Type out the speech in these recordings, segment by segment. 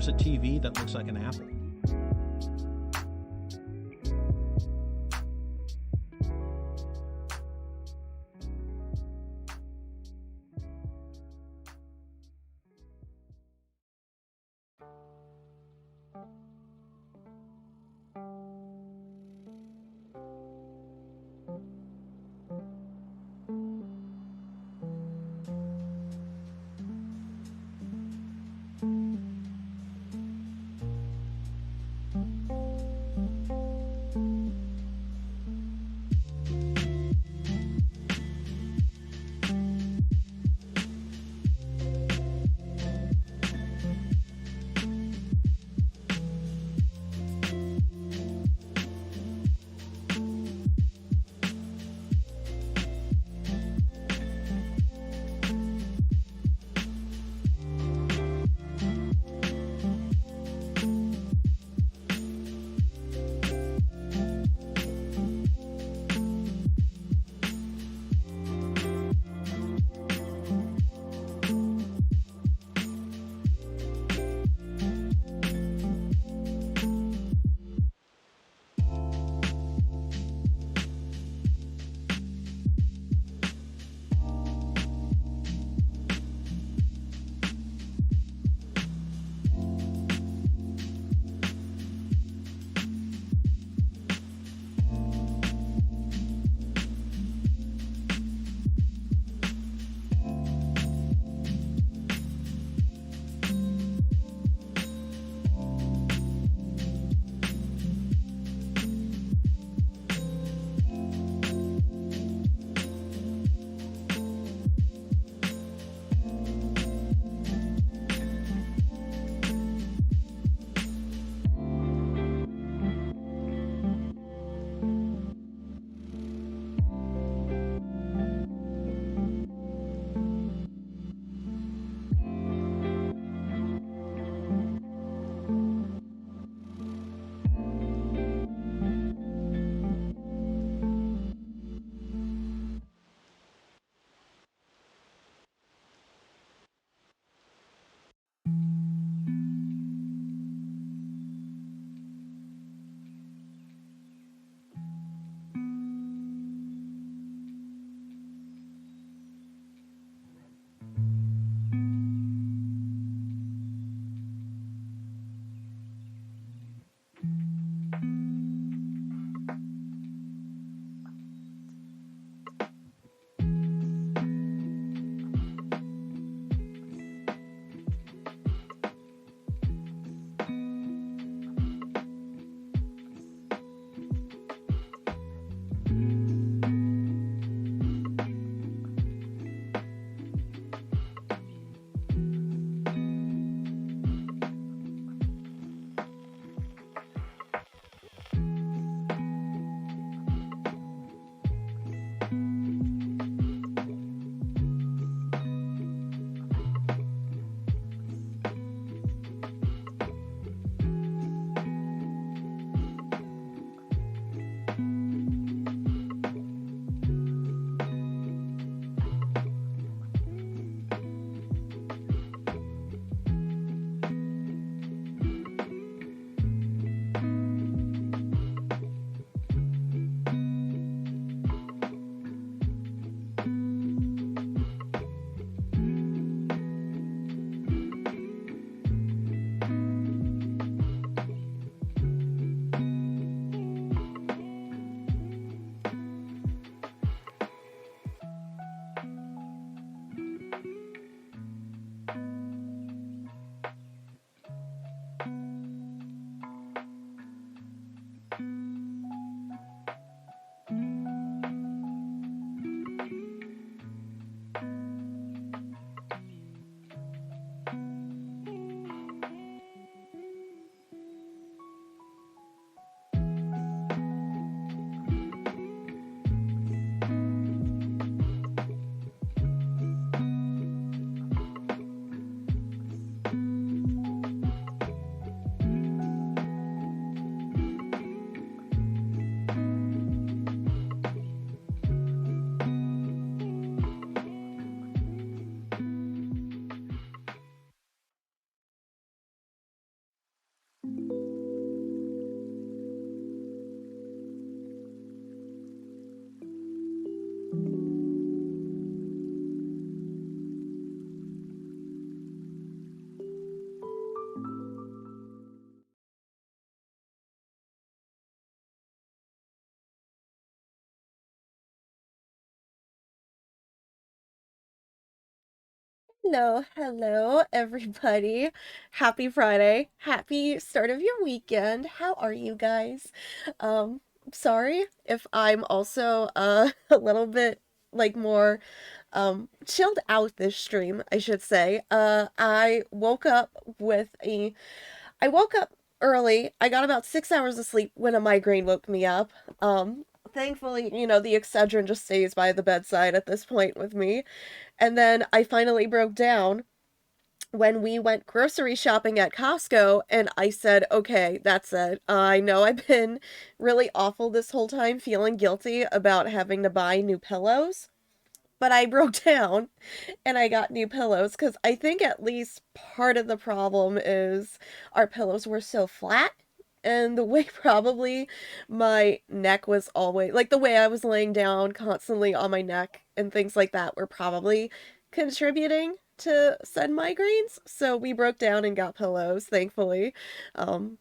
there's a TV that looks like an apple. Hello, everybody. Happy Friday. Happy start of your weekend. How are you guys? Sorry if I'm also a little bit more chilled out this stream, I should say. I woke up early. I got about 6 hours of sleep when a migraine woke me up. Thankfully, the Excedrin just stays by the bedside at this point with me. And then I finally broke down when we went grocery shopping at Costco, and I said, okay, that's it. I know I've been really awful this whole time, feeling guilty about having to buy new pillows, but I broke down and I got new pillows because I think at least part of the problem is our pillows were so flat. And the way probably my neck was always like the way I was laying down constantly on my neck and things like that were probably contributing to said migraines. So we broke down and got pillows, thankfully. Um,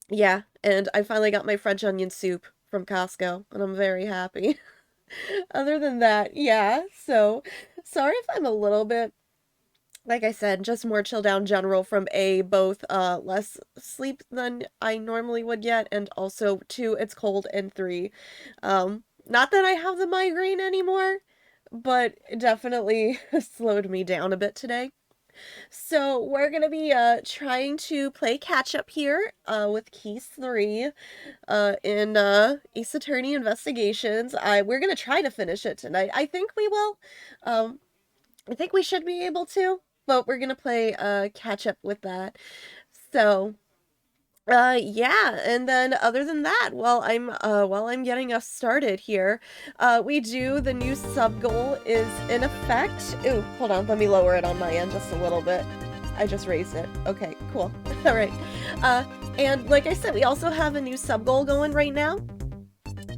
yeah, and I finally got my French onion soup from Costco, and I'm very happy. Other than that, yeah, so sorry if I'm a little bit, like I said, just more chill down general from A, both less sleep than I normally would get, and also two, it's cold, and three, not that I have the migraine anymore, but it definitely slowed me down a bit today. So we're gonna be trying to play catch up here with Keys 3 in Ace Attorney Investigations. We're gonna try to finish it tonight. I think we will. I think we should be able to, but we're gonna play catch up with that. So yeah, and then other than that, while I'm getting us started here, we do the new sub goal is in effect. Ooh, hold on, let me lower it on my end just a little bit. I just raised it. Okay, cool. All right. Uh, and like I said, we also have a new sub goal going right now.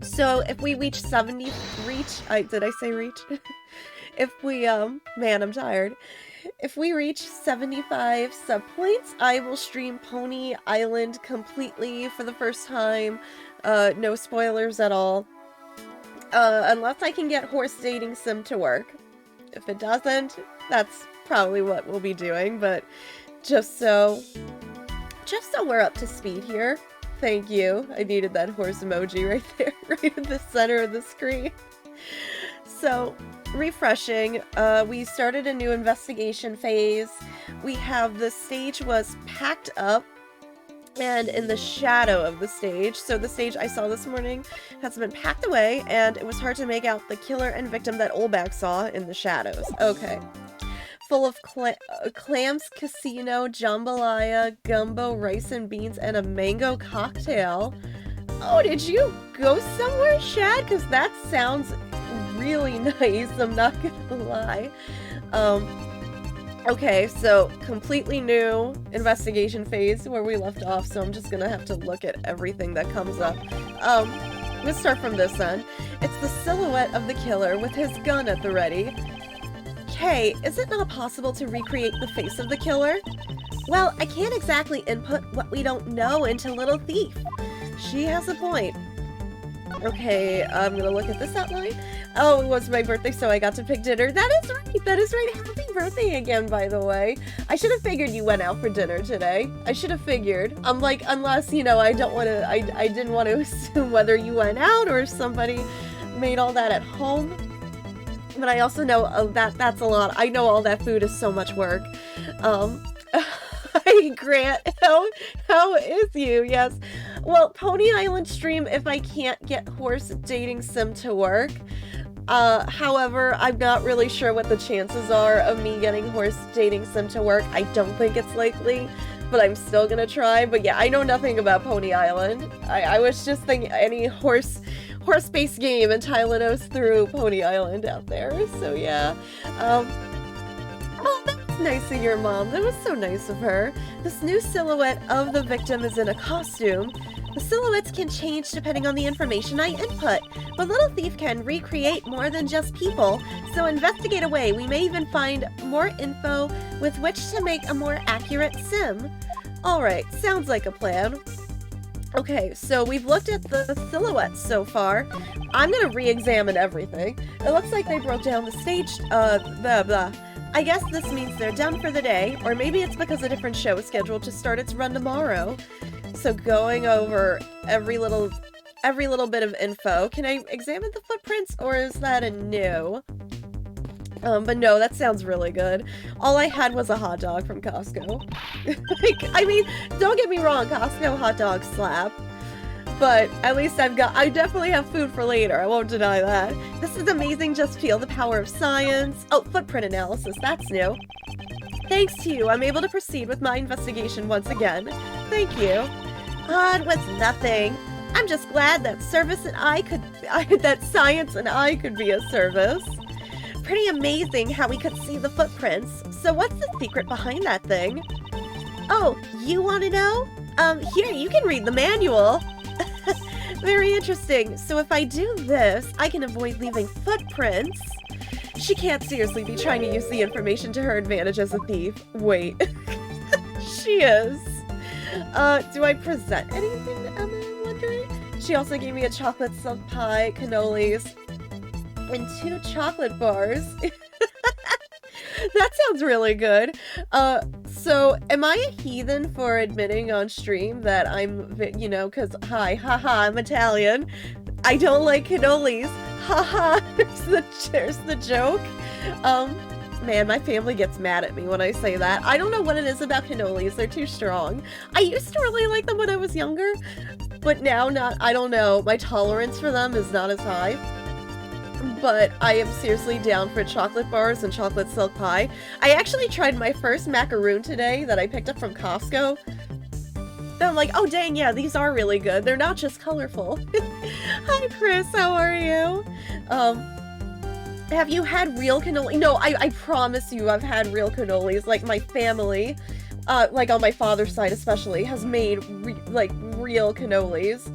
So if we reach 70, did I say reach? If we, man, I'm tired. If we reach 75 sub points, I will stream Pony Island completely for the first time. No spoilers at all. Unless I can get Horse Dating Sim to work. If it doesn't, that's probably what we'll be doing, but just so we're up to speed here. Thank you. I needed that horse emoji right there, right in the center of the screen. So, refreshing, we started a new investigation phase. We have the stage was packed up and in the shadow of the stage. So the stage I saw this morning has been packed away, and it was hard to make out the killer and victim that Olbak saw in the shadows. Okay. Full of clams, casino, jambalaya, gumbo, rice and beans, and a mango cocktail. Oh, did you go somewhere, Shad? Because that sounds really nice, I'm not gonna lie. Okay, so completely new investigation phase where we left off, so I'm just gonna have to look at everything that comes up. Let's start from this end. It's the silhouette of the killer with his gun at the ready. Hey, is it not possible to recreate the face of the killer? Well, I can't exactly input what we don't know into Little Thief. She has a point. Okay, I'm gonna look at this outline. Oh, it was my birthday, so I got to pick dinner. That is right, that is right. Happy birthday again, by the way. I should have figured you went out for dinner today. I should have figured. I'm like, unless, I don't want to, I didn't want to assume whether you went out or if somebody made all that at home. But I also know that's a lot. I know all that food is so much work. Hi, Grant. How is you? Yes. Well, Pony Island stream if I can't get Horse Dating Sim to work. However, I'm not really sure what the chances are of me getting Horse Dating Sim to work. I don't think it's likely, but I'm still gonna try. But yeah, I know nothing about Pony Island. I was just thinking any horse-based game, and Tylenos threw Pony Island out there. So yeah. Oh, that was nice of your mom. That was so nice of her. This new silhouette of the victim is in a costume. The silhouettes can change depending on the information I input, but Little Thief can recreate more than just people, so investigate away. We may even find more info with which to make a more accurate sim. Alright, sounds like a plan. Okay, so we've looked at the silhouettes so far. I'm gonna re-examine everything. It looks like they broke down the stage, I I guess this means they're done for the day, or maybe it's because a different show is scheduled to start its run tomorrow. So going over every little bit of info. Can I examine the footprints, or is that a no? But no, that sounds really good. All I had was a hot dog from Costco. Like, I mean, don't get me wrong, Costco hot dogs slap. But at least I definitely have food for later, I won't deny that. This is amazing, just feel the power of science. Oh, footprint analysis, that's new. Thanks to you, I'm able to proceed with my investigation once again. Thank you. It was nothing. I'm just glad that science and I could be of service. Pretty amazing how we could see the footprints. So what's the secret behind that thing? Oh, you want to know? Here, you can read the manual. Very interesting. So if I do this, I can avoid leaving footprints. She can't seriously be trying to use the information to her advantage as a thief. Wait. She is. Do I present anything to Emma, I'm wondering? She also gave me a chocolate silk pie, cannolis, and 2 chocolate bars. That sounds really good. So am I a heathen for admitting on stream that I'm, you know, cause haha, I'm Italian. I don't like cannolis. Haha, there's the joke. Man, my family gets mad at me when I say that. I don't know what it is about cannolis, they're too strong. I used to really like them when I was younger, but now I don't know, my tolerance for them is not as high. But I am seriously down for chocolate bars and chocolate silk pie. I actually tried my first macaroon today that I picked up from Costco. And I'm like, oh dang, yeah, these are really good. They're not just colorful. Hi Chris, how are you? Have you had real cannoli? No, I promise you I've had real cannolis. Like my family, like on my father's side especially, has made real cannolis.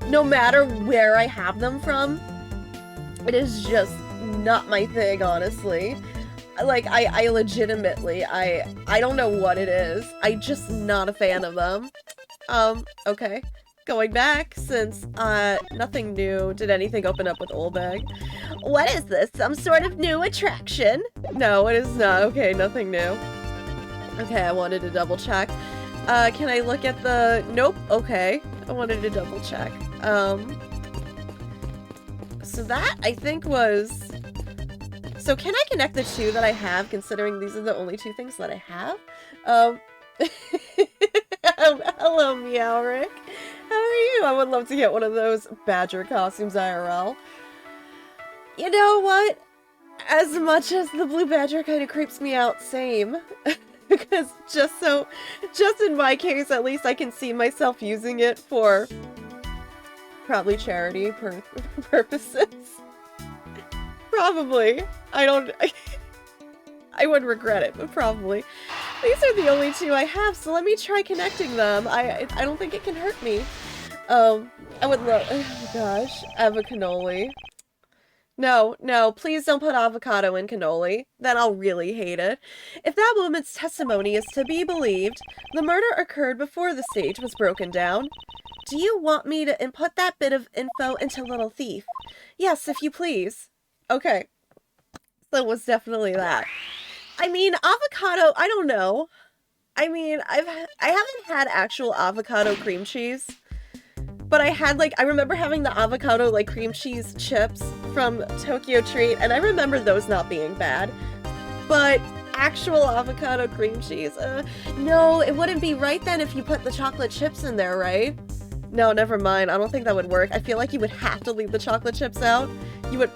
No matter where I have them from. It is just not my thing, honestly. Like, I legitimately, I don't know what it is. I'm just not a fan of them. Okay. Going back, since, nothing new. Did anything open up with Olbag? What is this? Some sort of new attraction? No, it is not. Okay, nothing new. Okay, I wanted to double check. Can I look at the... Nope. Okay. I wanted to double check. So that, I think, was... So can I connect the 2 that I have, considering these are the only 2 things that I have? Hello, Meowrick. How are you? I would love to get one of those Badger costumes IRL. You know what? As much as the blue Badger kind of creeps me out, same. Because just in my case, at least I can see myself using it for... probably charity purposes. Probably. I wouldn't regret it, but probably. These are the only 2 I have, so let me try connecting them. I don't think it can hurt me. I would love... Oh my gosh. I have a cannoli. No, please don't put avocado in cannoli. Then I'll really hate it. If that woman's testimony is to be believed, the murder occurred before the stage was broken down. Do you want me to input that bit of info into Little Thief? Yes, if you please. Okay. So it was definitely that. I mean, avocado, I don't know. I mean, I haven't had actual avocado cream cheese. But I had, I remember having the avocado, cream cheese chips from Tokyo Treat, and I remember those not being bad. But actual avocado cream cheese, no, it wouldn't be right then if you put the chocolate chips in there, right? No, never mind. I don't think that would work. I feel like you would have to leave the chocolate chips out. You would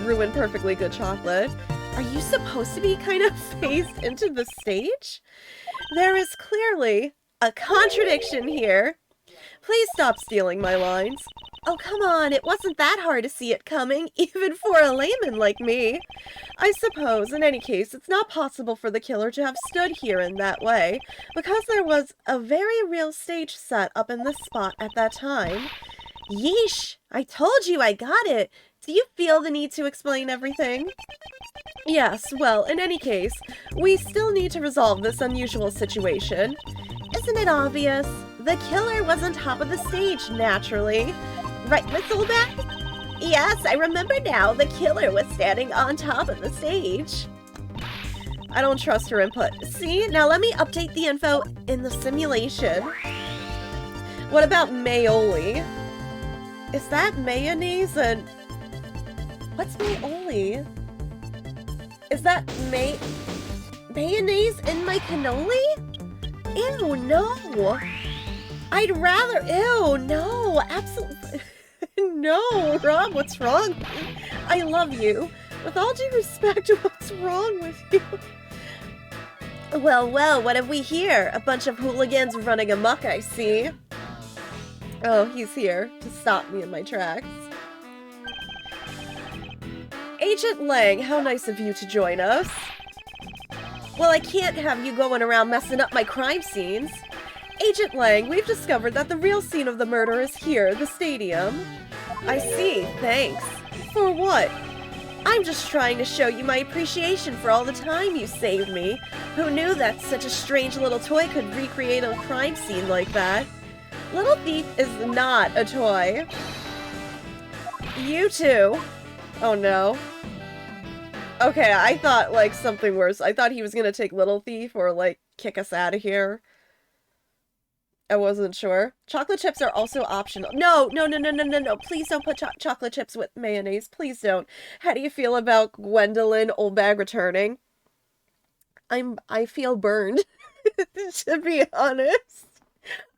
ruin perfectly good chocolate. Are you supposed to be kind of phased into the stage? There is clearly a contradiction here. Please stop stealing my lines. Oh, come on, it wasn't that hard to see it coming, even for a layman like me. I suppose, in any case, it's not possible for the killer to have stood here in that way, because there was a very real stage set up in this spot at that time. Yeesh! I told you I got it! Do you feel the need to explain everything? Yes, well, in any case, we still need to resolve this unusual situation. Isn't it obvious? The killer was on top of the stage, naturally. Right, Miss Olbach? Yes, I remember now. The killer was standing on top of the stage. I don't trust her input. See? Now let me update the info in the simulation. What about Mayoli? Is that mayonnaise and... What's Mayoli? Is that mayonnaise in my cannoli? Ew, no. I'd rather... Ew, no. Absolutely... No, Rob, what's wrong? I love you. With all due respect, what's wrong with you? Well, well, what have we here? A bunch of hooligans running amok, I see. Oh, he's here to stop me in my tracks. Agent Lang, how nice of you to join us. Well, I can't have you going around messing up my crime scenes. Agent Lang, we've discovered that the real scene of the murder is here, the stadium. I see, thanks. For what? I'm just trying to show you my appreciation for all the time you saved me. Who knew that such a strange little toy could recreate a crime scene like that? Little Thief is not a toy. You too. Oh no. Okay, I thought like something worse. I thought he was gonna take Little Thief or like kick us out of here. I wasn't sure. Chocolate chips are also optional. No, no, no, no, no, no, no. Please don't put chocolate chips with mayonnaise. Please don't. How do you feel about Gwendolyn Oldbag returning? I feel burned, to be honest.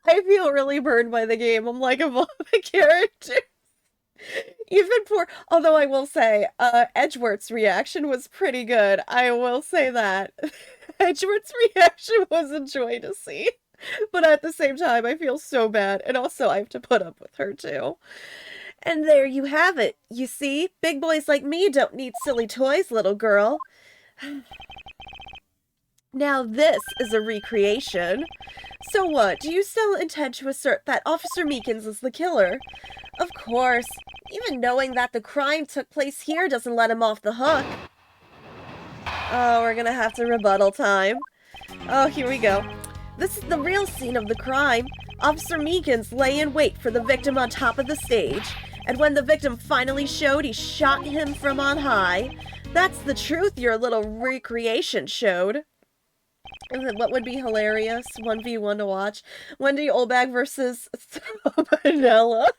I feel really burned by the game. I'm like, of all the characters. Even poor, although I will say, Edgeworth's reaction was pretty good. I will say that. Edgeworth's reaction was a joy to see. But at the same time, I feel so bad. And also, I have to put up with her, too. And there you have it. You see? Big boys like me don't need silly toys, little girl. Now this is a recreation. So what? Do you still intend to assert that Officer Meekins is the killer? Of course. Even knowing that the crime took place here doesn't let him off the hook. Oh, we're gonna have to rebuttal time. Oh, here we go. This is the real scene of the crime. Officer Meekins lay in wait for the victim on top of the stage. And when the victim finally showed, he shot him from on high. That's the truth your little recreation showed. What would be hilarious? 1v1 to watch. Wendy Oldbag versus Vanilla.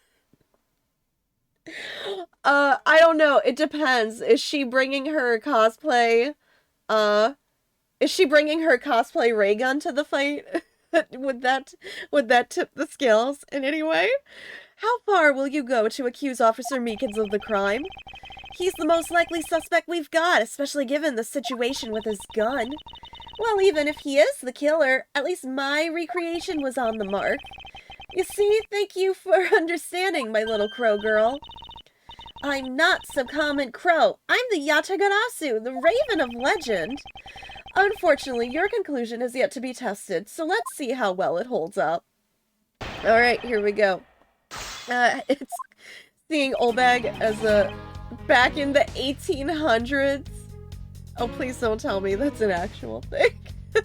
I don't know. It depends. Is she bringing her cosplay ray gun to the fight? would that tip the scales in any way? How far will you go to accuse Officer Meekins of the crime? He's the most likely suspect we've got, especially given the situation with his gun. Well, even if he is the killer, at least my recreation was on the mark. You see, thank you for understanding, my little crow girl. I'm not some common crow. I'm the Yatagarasu, the Raven of Legend. Unfortunately, your conclusion is yet to be tested, so let's see how well it holds up. Alright, here we go. It's seeing Oldbag as back in the 1800s. Oh, please don't tell me that's an actual thing.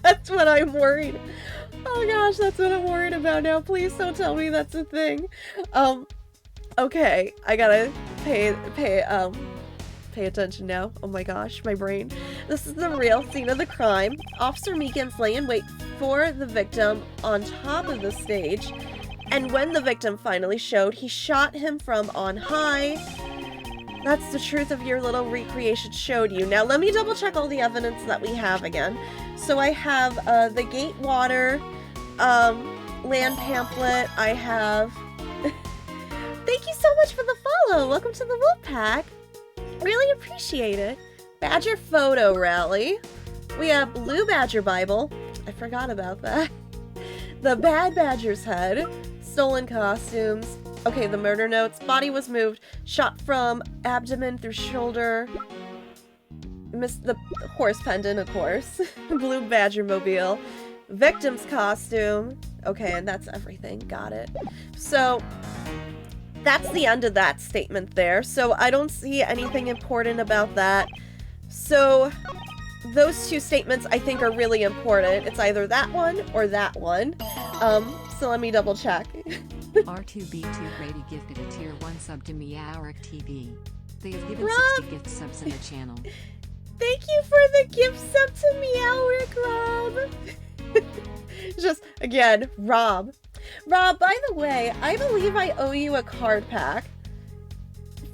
That's what I'm worried. Oh gosh, that's what I'm worried about now. Please don't tell me that's a thing. Okay, I gotta pay attention now. Oh my gosh, my brain. This is the real scene of the crime. Officer Meekins lay in wait for the victim on top of the stage, and when the victim finally showed, he shot him from on high. That's the truth of your little recreation showed you. Now let me double check all the evidence that we have again. So I have the Gatewater land pamphlet. I have... Thank you so much for the follow. Welcome to the Wolf Pack. Really appreciate it. Badger photo rally. We have Blue Badger Bible. I forgot about that. The Bad Badger's head. Stolen costumes. Okay, the murder notes. Body was moved. Shot from abdomen through shoulder. Missed the horse pendant, of course. Blue Badger mobile. Victim's costume. Okay, and that's everything. Got it. So... that's the end of that statement there, so I don't see anything important about that. So, those two statements I think are really important. It's either that one or that one. So let me double check. R2B2 Brady gifted a tier 1 sub to Meowric TV. They have given Rob! 60 gift subs in the channel. Thank you for the gift sub to Meowrick, Rob. Just, again, Rob. Rob, by the way, I believe I owe you a card pack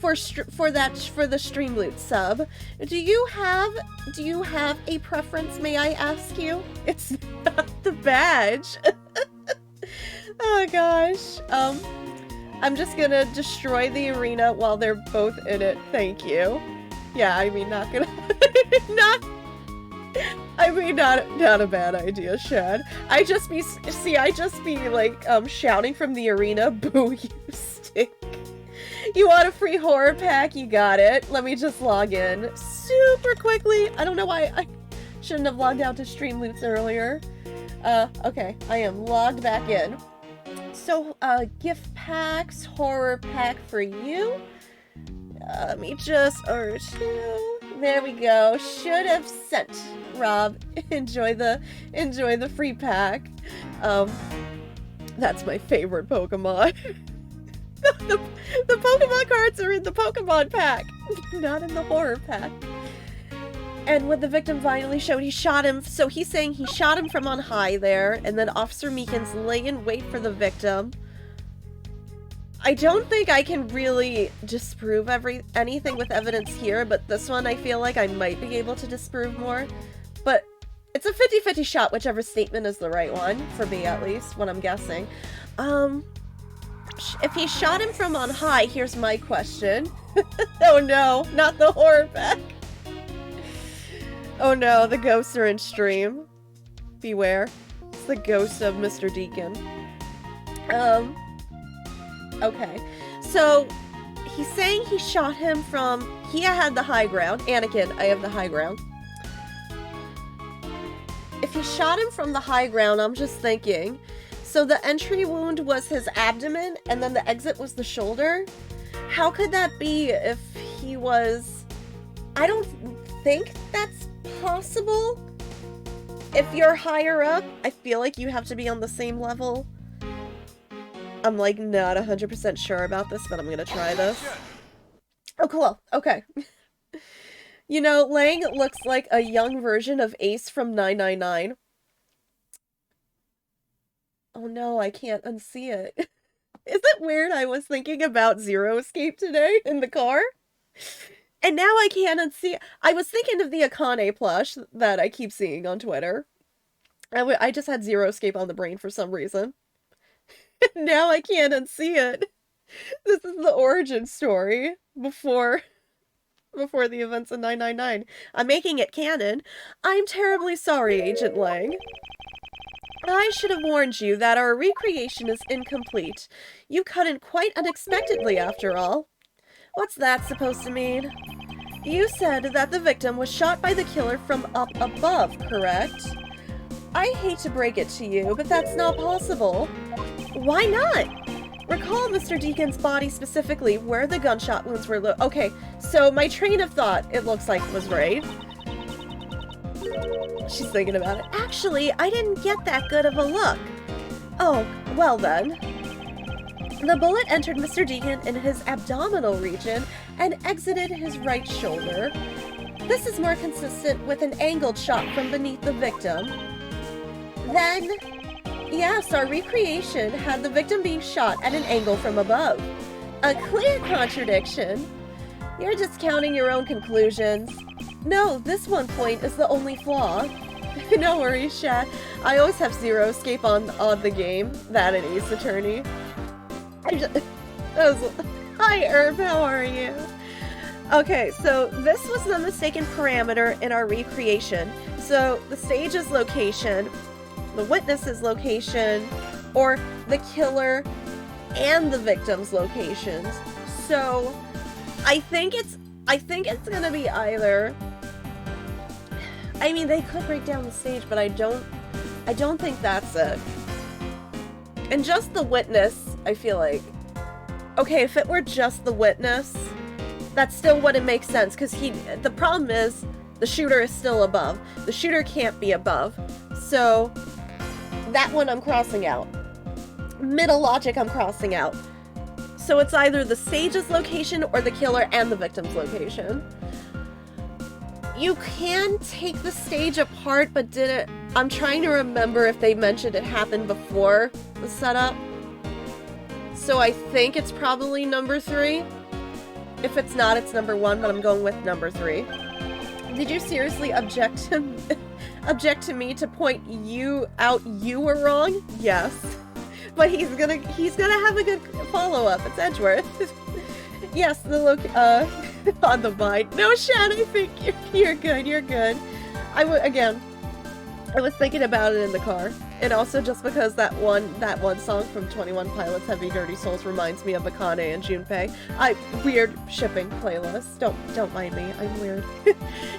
for the Streamloot sub. Do you have a preference, may I ask you? It's not the badge. Oh gosh. I'm just gonna destroy the arena while they're both in it. Thank you. Yeah, I mean, not gonna not a bad idea, Shad. I just be like shouting from the arena, boo you stick. You want a free horror pack? You got it. Let me just log in super quickly. I don't know why I shouldn't have logged out to Streamloots earlier. Okay, I am logged back in. So, gift packs, horror pack for you. Let me just R2. There we go. Should have sent. Rob, enjoy the free pack. That's my favorite Pokemon. The Pokemon cards are in the Pokemon pack, not in the horror pack. And when the victim finally showed, he shot him. So he's saying he shot him from on high there, and then Officer Meekins lay in wait for the victim. I don't think I can really disprove anything with evidence here, but this one I feel like I might be able to disprove more. But it's a 50-50 shot, whichever statement is the right one, for me at least, what I'm guessing. If he shot him from on high, here's my question. Oh no, not the horror pack. Oh no, the ghosts are in stream. Beware. It's the ghost of Mr. Deacon. Okay. So, he's saying he shot him from... He had the high ground. Anakin, I have the high ground. If he shot him from the high ground, I'm just thinking... So the entry wound was his abdomen, and then the exit was the shoulder? How could that be if he was... I don't think that's possible. If you're higher up, I feel like you have to be on the same level. I'm like not 100% sure about this, but I'm gonna try this. Oh, cool. Okay. You know, Lang looks like a young version of Ace from 999. Oh no, I can't unsee it. Is it weird I was thinking about Zero Escape today in the car? And now I can't unsee it. I was thinking of the Akane plush that I keep seeing on Twitter. I just had Zero Escape on the brain for some reason. Now I can't unsee it. This is the origin story before the events of 999. I'm making it canon. I'm terribly sorry, Agent Lang. I should have warned you that our recreation is incomplete. You cut in quite unexpectedly, after all. What's that supposed to mean? You said that the victim was shot by the killer from up above, correct? I hate to break it to you, but that's not possible. Why not? Recall Mr. Deacon's body specifically, where the gunshot wounds were okay, so my train of thought, it looks like, was right. She's thinking about it. Actually, I didn't get that good of a look. Oh, well then. The bullet entered Mr. Deacon in his abdominal region and exited his right shoulder. This is more consistent with an angled shot from beneath the victim. Then, yes, our recreation had the victim being shot at an angle from above. A clear contradiction. You're discounting your own conclusions. No, this one point is the only flaw. No worries, Shad. I always have Zero Escape on the game. That and Ace Attorney. Hi, Herb, how are you? Okay, so this was the mistaken parameter in our recreation. So the stage's location, the witness's location, or the killer and the victim's locations. So I think it's gonna be either. I mean, they could break down the stage, but I don't think that's it. And just the witness, I feel like. Okay, if it were just the witness, that still wouldn't make sense, because the problem is, the shooter is still above. The shooter can't be above. So, that one I'm crossing out. Middle logic I'm crossing out. So it's either the stage's location or the killer and the victim's location. You can take the stage apart, but didn't... I'm trying to remember if they mentioned it happened before the setup. So I think it's probably number 3. If it's not, it's number 1, but I'm going with number 3. Did you seriously object to me to point you out you were wrong? Yes. But he's gonna have a good follow-up. It's Edgeworth. Yes, the look on the mind. No, Shad, I think you're good. You're good. I was thinking about it in the car, and also just because that one song from 21 Pilots, "Heavy Dirty Souls," reminds me of Akane and Junpei. Weird shipping playlist. Don't mind me. I'm weird.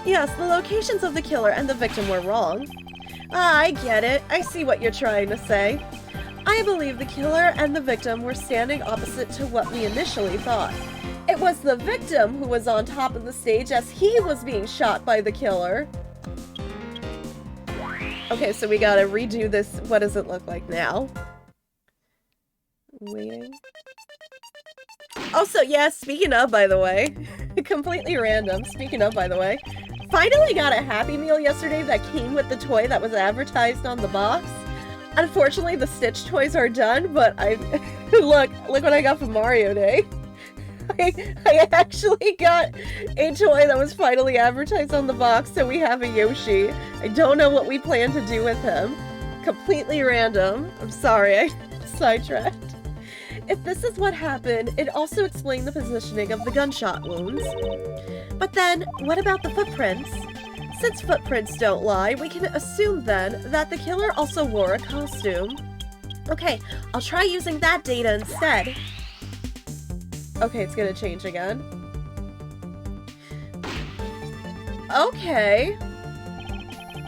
Yes, the locations of the killer and the victim were wrong. I get it. I see what you're trying to say. I believe the killer and the victim were standing opposite to what we initially thought. It was the victim who was on top of the stage as he was being shot by the killer. Okay, so we gotta redo this. What does it look like now? Waiting. Also, yeah, speaking of, by the way, completely random, speaking of, by the way, finally got a Happy Meal yesterday that came with the toy that was advertised on the box. Unfortunately, the Stitch toys are done, but look what I got for Mario Day. I actually got a toy that was finally advertised on the box, so we have a Yoshi. I don't know what we plan to do with him. Completely random. I'm sorry, I sidetracked. If this is what happened, it also explained the positioning of the gunshot wounds. But then, what about the footprints? Since footprints don't lie, we can assume then that the killer also wore a costume. Okay, I'll try using that data instead. Okay, it's gonna change again. Okay.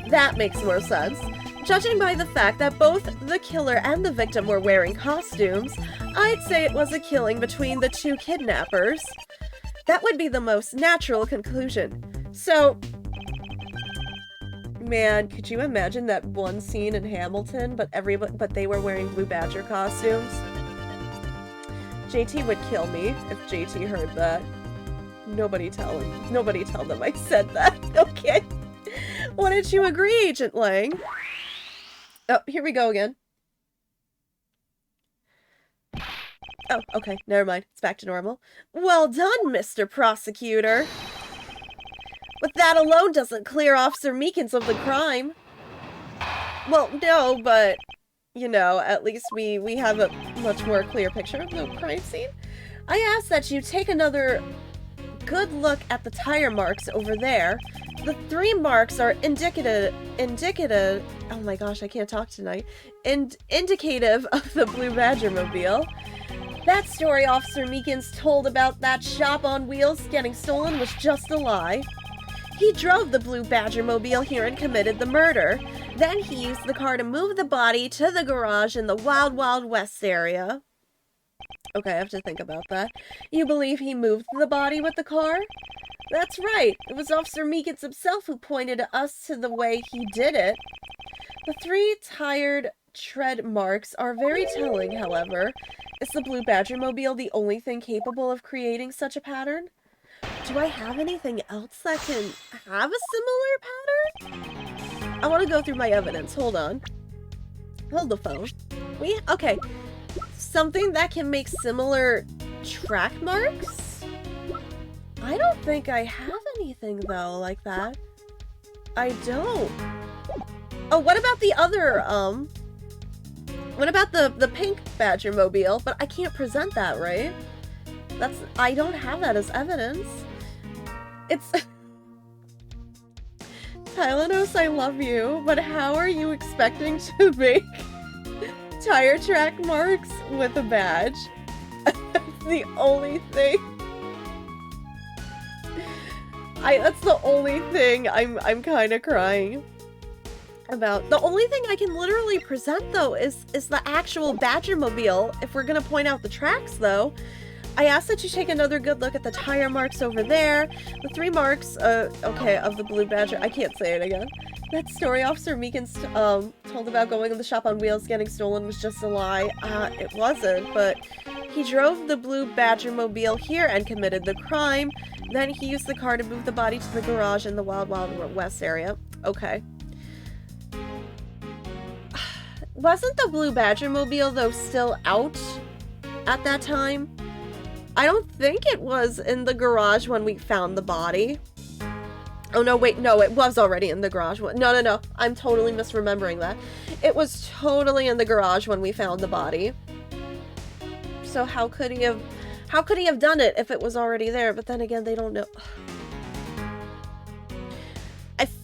That makes more sense. Judging by the fact that both the killer and the victim were wearing costumes, I'd say it was a killing between the two kidnappers. That would be the most natural conclusion. So, man, could you imagine that one scene in Hamilton, but they were wearing Blue Badger costumes? JT would kill me if JT heard that. Nobody tell them I said that, okay? Why didn't you agree, Agent Lang? Oh, here we go again. Oh, okay, never mind. It's back to normal. Well done, Mr. Prosecutor! But that alone doesn't clear Officer Meekins of the crime. Well, no, but, you know, at least we have a much more clear picture of the crime scene. I ask that you take another good look at the tire marks over there. The 3 marks are indicative, oh my gosh, I can't talk tonight, indicative of the Blue Badger mobile. That story Officer Meekins told about that shop on wheels getting stolen was just a lie. He drove the Blue Badger mobile here and committed the murder. Then he used the car to move the body to the garage in the Wild Wild West area. Okay, I have to think about that. You believe he moved the body with the car? That's right. It was Officer Meekins himself who pointed us to the way he did it. The 3 tired tread marks are very telling, however. Is the Blue Badger mobile the only thing capable of creating such a pattern? Do I have anything else that can have a similar pattern? I want to go through my evidence. Hold on. Hold the phone. Okay. Something that can make similar track marks? I don't think I have anything, though, like that. I don't. Oh, what about the other, what about the pink Badger mobile? But I can't present that, right? I don't have that as evidence. It's... Tylenos, I love you, but how are you expecting to make tire track marks with a badge? That's the only thing. That's the only thing I'm kind of crying about. The only thing I can literally present, though, is the actual Badger mobile. If we're gonna point out the tracks, though, I ask that you take another good look at the tire marks over there. The 3 marks, okay, of the Blue Badger. I can't say it again. That story Officer Meekins told about going in the shop on wheels getting stolen was just a lie. It wasn't, but He drove the blue Badger mobile here and committed the crime. Then he used the car to move the body to the garage in the Wild Wild West area. Okay. Wasn't the blue Badger mobile, though, still out at that time? I don't think it was in the garage when we found the body. Oh, no, wait, no, it was already in the garage. No. I'm totally misremembering that. It was totally in the garage when we found the body. So how could he have done it if it was already there? But then again, they don't know.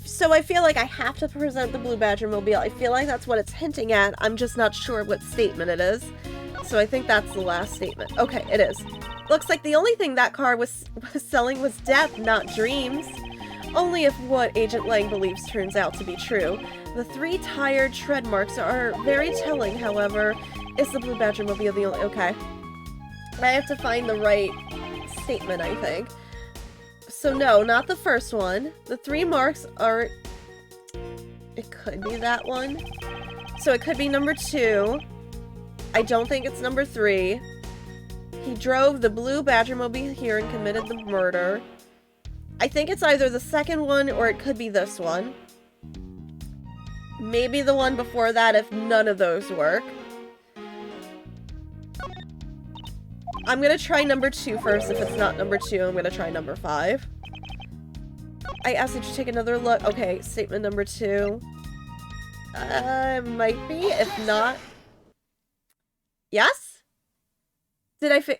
So I feel like I have to present the blue Badger mobile. I feel like that's what it's hinting at. I'm just not sure what statement it is. So I think that's the last statement. Okay, it is. Looks like the only thing that car was selling was death, not dreams. Only if what Agent Lang believes turns out to be true. The 3 tired tread marks are very telling, however. Is the blue Badger mobile the only... Okay. I have to find the right statement, I think. So no, not the first one. The 3 marks are... It could be that one. So it could be number 2. I don't think it's number 3. He drove the blue Badger mobile here and committed the murder. I think it's either the second one or it could be this one. Maybe the one before that if none of those work. I'm gonna try number 2 first. If it's not number 2, I'm gonna try number 5. I asked that you take another look. Okay, statement number 2. Might be. If not... Yes? Did I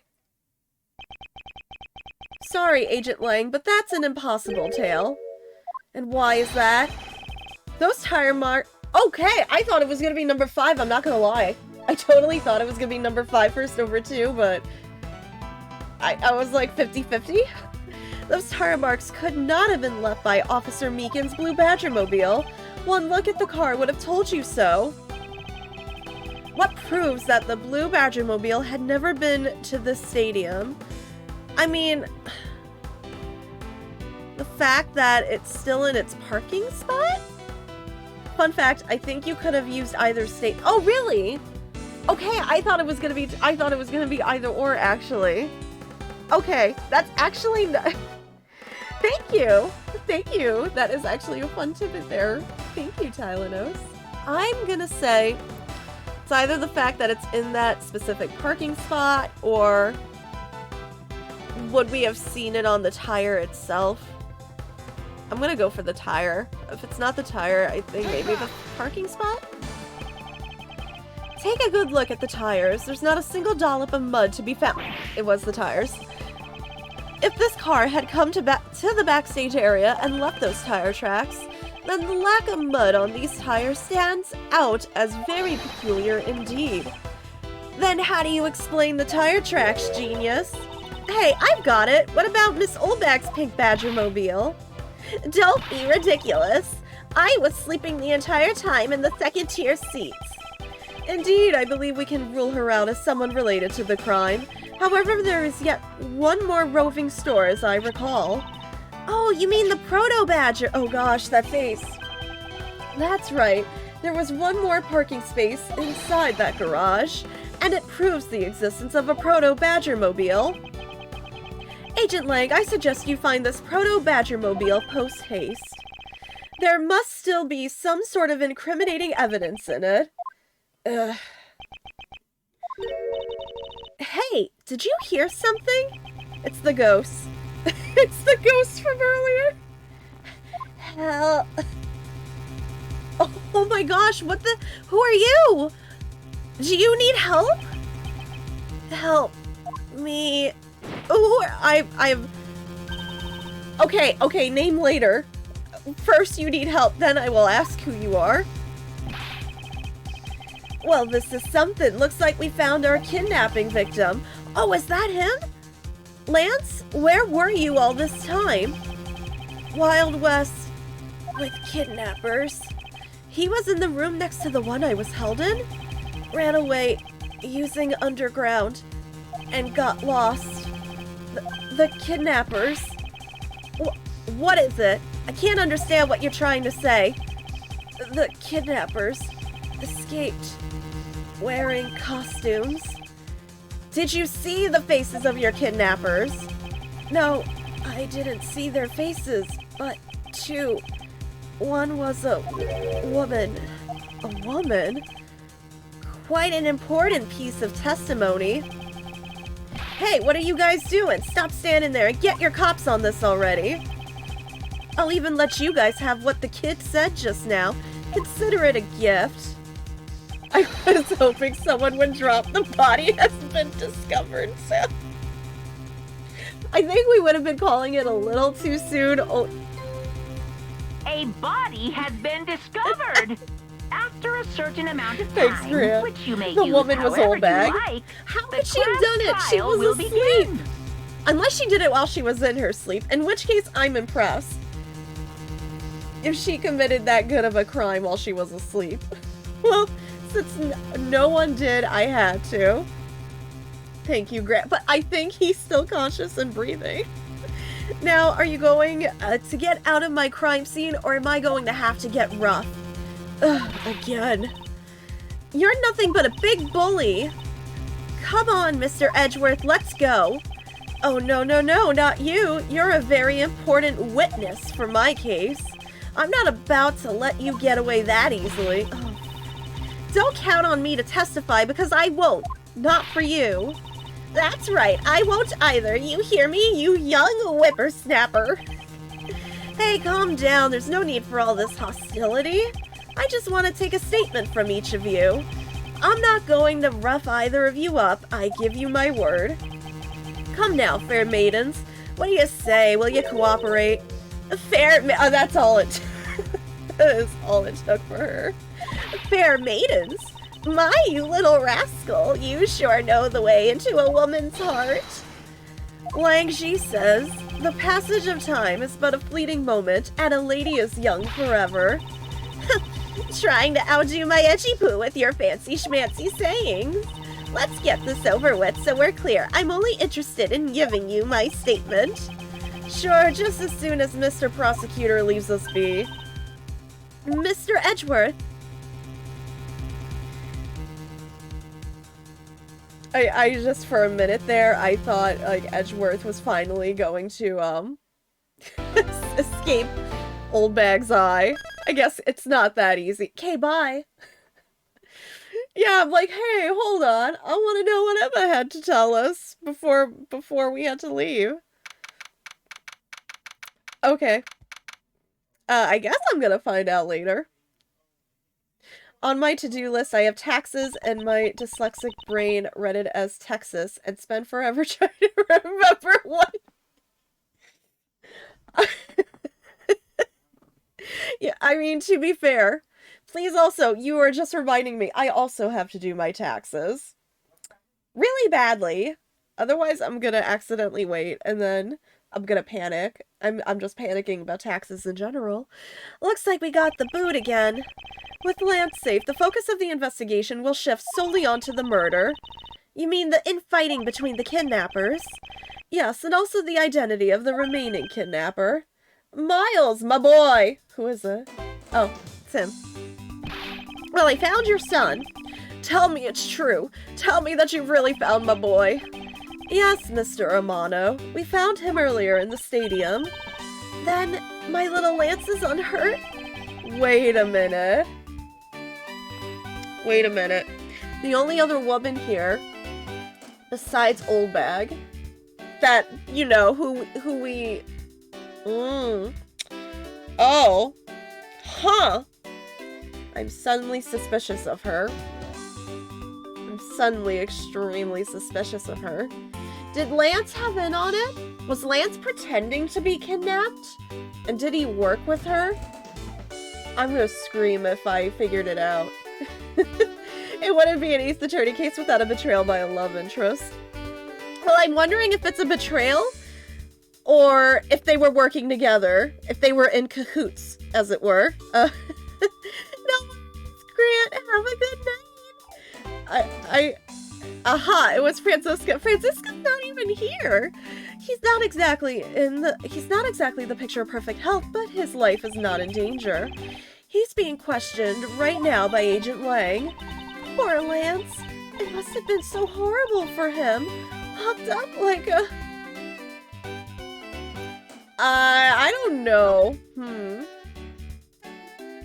Sorry, Agent Lang, but that's an impossible tale. And why is that? Those tire marks... Okay, I thought it was gonna be number 5, I'm not gonna lie. I totally thought it was gonna be number 5 first over 2, but... I was like 50-50. Those tire marks could not have been left by Officer Meekin's blue Badger mobile. One look at the car would have told you so. What proves that the blue Badger mobile had never been to the stadium? I mean, the fact that it's still in its parking spot? Fun fact, I think you could have used either state. Oh, really? Okay, I thought it was gonna be either or, actually. Okay, that's actually Thank you. Thank you. That is actually a fun tidbit there. Thank you, Tylenos. I'm gonna say it's either the fact that it's in that specific parking spot, or would we have seen it on the tire itself? I'm gonna go for the tire. If it's not the tire, I think maybe the parking spot? Take a good look at the tires. There's not a single dollop of mud to be found. It was the tires. If this car had come to the backstage area and left those tire tracks, then the lack of mud on these tires stands out as very peculiar indeed. Then how do you explain the tire tracks, genius? Hey, I've got it! What about Miss Oldback's pink Badger mobile? Don't be ridiculous! I was sleeping the entire time in the second-tier seats. Indeed, I believe we can rule her out as someone related to the crime. However, there is yet one more roving store, as I recall. Oh, you mean the Proto-Badger? Oh gosh, that face. That's right. There was one more parking space inside that garage, and it proves the existence of a Proto-Badger mobile. Agent Lang, I suggest you find this Proto-Badger mobile post-haste. There must still be some sort of incriminating evidence in it. Ugh. Hey, did you hear something? It's the ghost. It's the ghost from earlier. Help. Oh my gosh, what the? Who are you? Do you need help? Help me. Oh, I've... Okay, name later. First you need help, then I will ask who you are. Well, this is something. Looks like we found our kidnapping victim. Oh, is that him? Lance, where were you all this time? Wild West with kidnappers. He was in the room next to the one I was held in. Ran away using underground and got lost. The kidnappers. What is it? I can't understand what you're trying to say. The kidnappers escaped wearing costumes. Did you see the faces of your kidnappers? No, I didn't see their faces, but two. One was a woman. A woman? Quite an important piece of testimony. Hey, what are you guys doing? Stop standing there and get your cops on this already. I'll even let you guys have what the kid said just now. Consider it a gift. I was hoping someone would drop the body has been discovered, so... I think we would have been calling it a little too soon. Oh. A body has been discovered! After a certain amount of Thanks, time, Grant. which you may The use woman was however old bag. you like, How the could she have class done it? She trial was will asleep. begin. Unless she did it while she was in her sleep, in which case I'm impressed. If she committed that good of a crime while she was asleep. Well, since no one did, I had to. Thank you, Grant. But I think he's still conscious and breathing. Now, are you going to get out of my crime scene, or am I going to have to get rough? Ugh, again. You're nothing but a big bully. Come on, Mr. Edgeworth, let's go. Oh, no, not you. You're a very important witness for my case. I'm not about to let you get away that easily. Oh. Don't count on me to testify because I won't. Not for you. That's right, I won't either. You hear me, you young whippersnapper? Hey, calm down. There's no need for all this hostility. I just want to take a statement from each of you. I'm not going to rough either of you up. I give you my word. Come now, fair maidens. What do you say? Will you cooperate? Oh, that's all it took. That is all it took for her. Fair maidens? My, you little rascal. You sure know the way into a woman's heart. Lang Ji says, the passage of time is but a fleeting moment, and a lady is young forever. Trying to outdo my etchy poo with your fancy schmancy sayings. Let's get this over with so we're clear. I'm only interested in giving you my statement. Sure, just as soon as Mr. Prosecutor leaves us be. Mr. Edgeworth. I just for a minute there, I thought like Edgeworth was finally going to escape Old Bag's eye. I guess it's not that easy. Okay, bye. Yeah, I'm like, hey, hold on. I want to know what Emma had to tell us before we had to leave. Okay. I guess I'm gonna find out later. On my to-do list, I have taxes, and my dyslexic brain read it as Texas and spent forever trying to remember what. Yeah, I mean, to be fair, please also, you are just reminding me, I also have to do my taxes. Really badly. Otherwise, I'm gonna accidentally wait, and then I'm gonna panic. I'm just panicking about taxes in general. Looks like we got the boot again. With Lance safe, the focus of the investigation will shift solely onto the murder. You mean the infighting between the kidnappers? Yes, and also the identity of the remaining kidnapper. Miles, my boy! Who is it? Oh, it's him. Well, I found your son. Tell me it's true. Tell me that you've really found my boy. Yes, Mr. Romano. We found him earlier in the stadium. Then, my little Lance is unhurt? Wait a minute. Wait a minute. The only other woman here, besides Old Bag, that, you know, who we... Oh. Huh. I'm suddenly suspicious of her. I'm suddenly extremely suspicious of her. Did Lance have in on it? Was Lance pretending to be kidnapped? And did he work with her? I'm gonna scream if I figured it out. It wouldn't be an Ace Attorney case without a betrayal by a love interest. Well, I'm wondering if it's a betrayal, or if they were working together, if they were in cahoots, as it were. No, Grant, have a good night. Aha, it was Francisca. Francisca's not even here. He's not exactly the picture of perfect health, but his life is not in danger. He's being questioned right now by Agent Lang. Poor Lance. It must have been so horrible for him. Locked up like a... I don't know.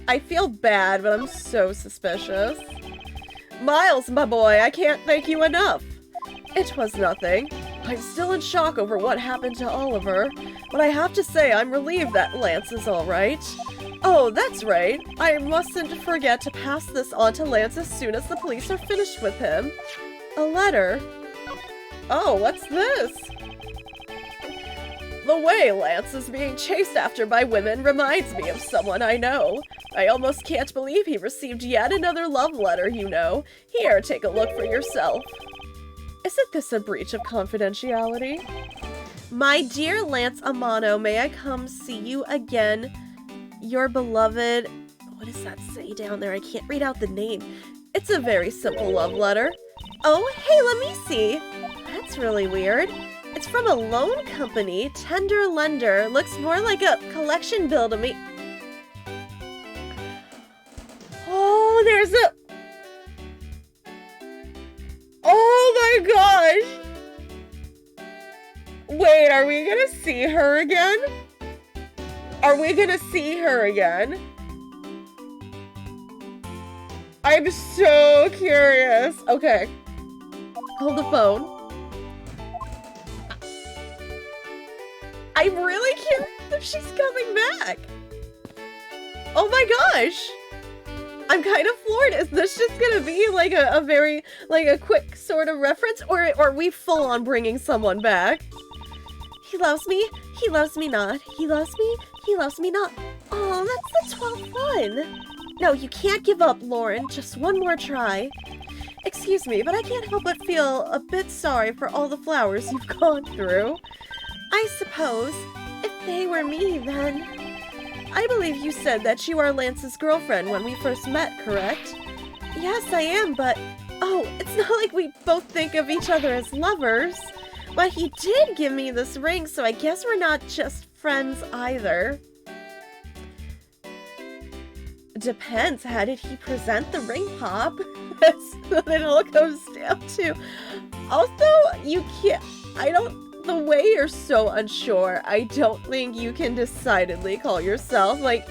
I feel bad, but I'm so suspicious. Miles, my boy, I can't thank you enough. It was nothing. I'm still in shock over what happened to Oliver, but I have to say I'm relieved that Lance is alright. Oh, that's right. I mustn't forget to pass this on to Lance as soon as the police are finished with him. A letter? Oh, what's this? The way Lance is being chased after by women reminds me of someone I know. I almost can't believe he received yet another love letter, you know. Here, take a look for yourself. Isn't this a breach of confidentiality? My dear Lance Amano, may I come see you again? Your beloved... What does that say down there? I can't read out the name. It's a very simple love letter. Oh, hey, let me see. That's really weird. It's from a loan company. Tender lender. Looks more like a collection bill to me. Oh, there's a... Oh my gosh! Wait, are we gonna see her again? Are we gonna see her again? I'm so curious. Okay. Hold the phone. I'm really curious if she's coming back. Oh my gosh. I'm kind of floored. Is this just gonna be like a very, like a quick sort of reference? Or are we full on bringing someone back? He loves me not. He loves me not. Oh, that's the 12th one. No, you can't give up, Lauren. Just one more try. Excuse me, but I can't help but feel a bit sorry for all the flowers you've gone through. I suppose, if they were me, then... I believe you said that you are Lance's girlfriend when we first met, correct? Yes, I am, but... Oh, it's not like we both think of each other as lovers. But he did give me this ring, so I guess we're not just friends either. Depends. How did he present the ring pop? That's what it all comes down to. Also, you can't... The way you're so unsure, I don't think you can decidedly call yourself, like,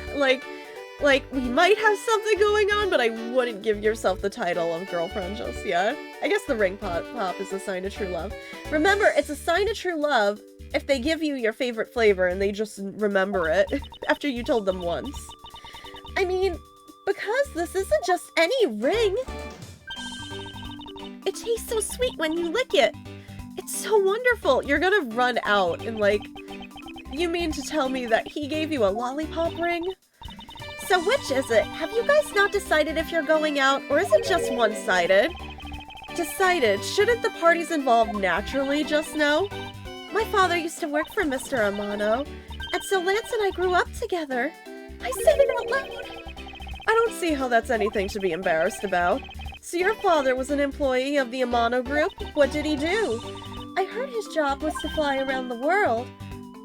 we might have something going on, but I wouldn't give yourself the title of girlfriend just yet. I guess the ring pop is a sign of true love. Remember, it's a sign of true love if they give you your favorite flavor and they just remember it after you told them once. I mean, because this isn't just any ring. It tastes so sweet when you lick it. It's so wonderful. You're gonna run out and like, you mean to tell me that he gave you a lollipop ring? So which is it? Have you guys not decided if you're going out, or is it just one-sided? Decided. Shouldn't the parties involved naturally just know? My father used to work for Mr. Amano, and so Lance and I grew up together. I said it out loud. I don't see how that's anything to be embarrassed about. So your father was an employee of the Amano Group? What did he do? I heard his job was to fly around the world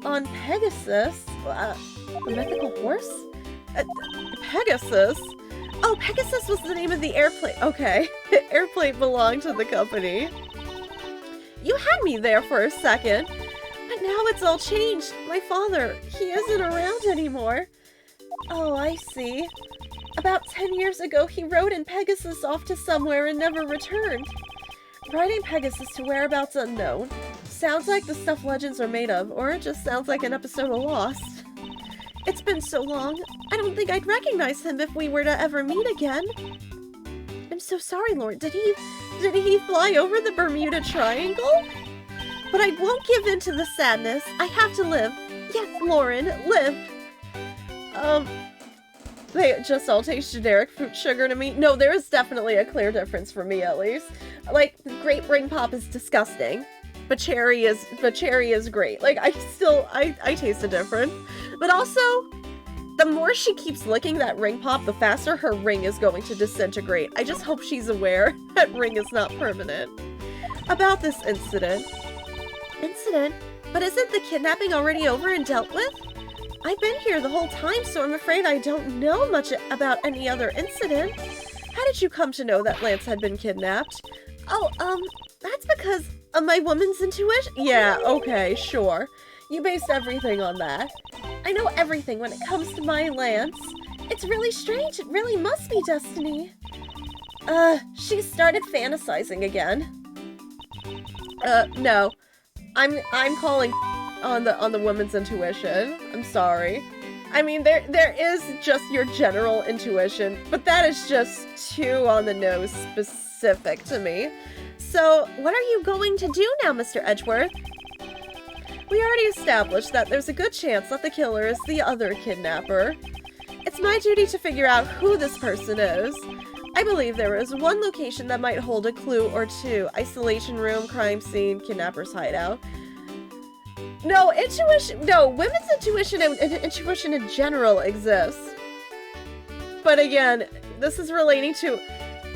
on Pegasus. A mythical horse? Pegasus? Oh, Pegasus was the name of the airplane. Okay. The airplane belonged to the company. You had me there for a second. But now it's all changed. My father, he isn't around anymore. Oh, I see. About 10 years ago, he rode in Pegasus off to somewhere and never returned. Riding Pegasus to whereabouts unknown. Sounds like the stuff legends are made of, or it just sounds like an episode of Lost. It's been so long, I don't think I'd recognize him if we were to ever meet again. I'm so sorry, Lord. Did he fly over the Bermuda Triangle? But I won't give in to the sadness. I have to live. Yes, Lauren, live. They just all taste generic fruit sugar to me. No, there is definitely a clear difference for me, at least. Like, grape ring pop is disgusting, but cherry is great. Like, I taste the difference. But also, the more she keeps licking that ring pop, the faster her ring is going to disintegrate. I just hope she's aware that ring is not permanent. About this incident. Incident? But isn't the kidnapping already over and dealt with? I've been here the whole time, so I'm afraid I don't know much about any other incident. How did you come to know that Lance had been kidnapped? Oh, that's because of my woman's intuition? Yeah, okay, sure. You based everything on that. I know everything when it comes to my Lance. It's really strange. It really must be destiny. She started fantasizing again. No. I'm calling on the woman's intuition. I'm sorry. I mean, there is just your general intuition, but that is just too on the nose specific to me. So, what are you going to do now, Mr. Edgeworth? We already established that there's a good chance that the killer is the other kidnapper. It's my duty to figure out who this person is. I believe there is one location that might hold a clue or two. Isolation room, crime scene, kidnapper's hideout. No, women's intuition and intuition in general exists. But again, this is relating to,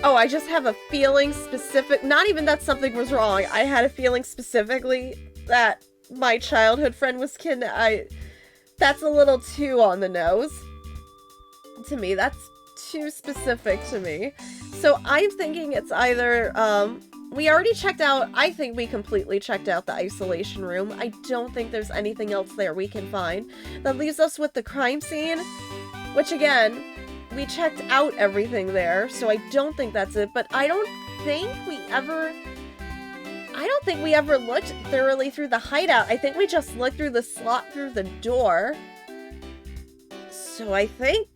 oh, I just have a feeling specific, not even that something was wrong. I had a feeling specifically that my childhood friend was kidnapped. That's a little too on the nose. To me, that's too specific to me. So I'm thinking it's either, we already checked out, I think we completely checked out the isolation room. I don't think there's anything else there we can find. That leaves us with the crime scene, which again, we checked out everything there, so I don't think that's it, but I don't think we ever looked thoroughly through the hideout. I think we just looked through the slot through the door. So I think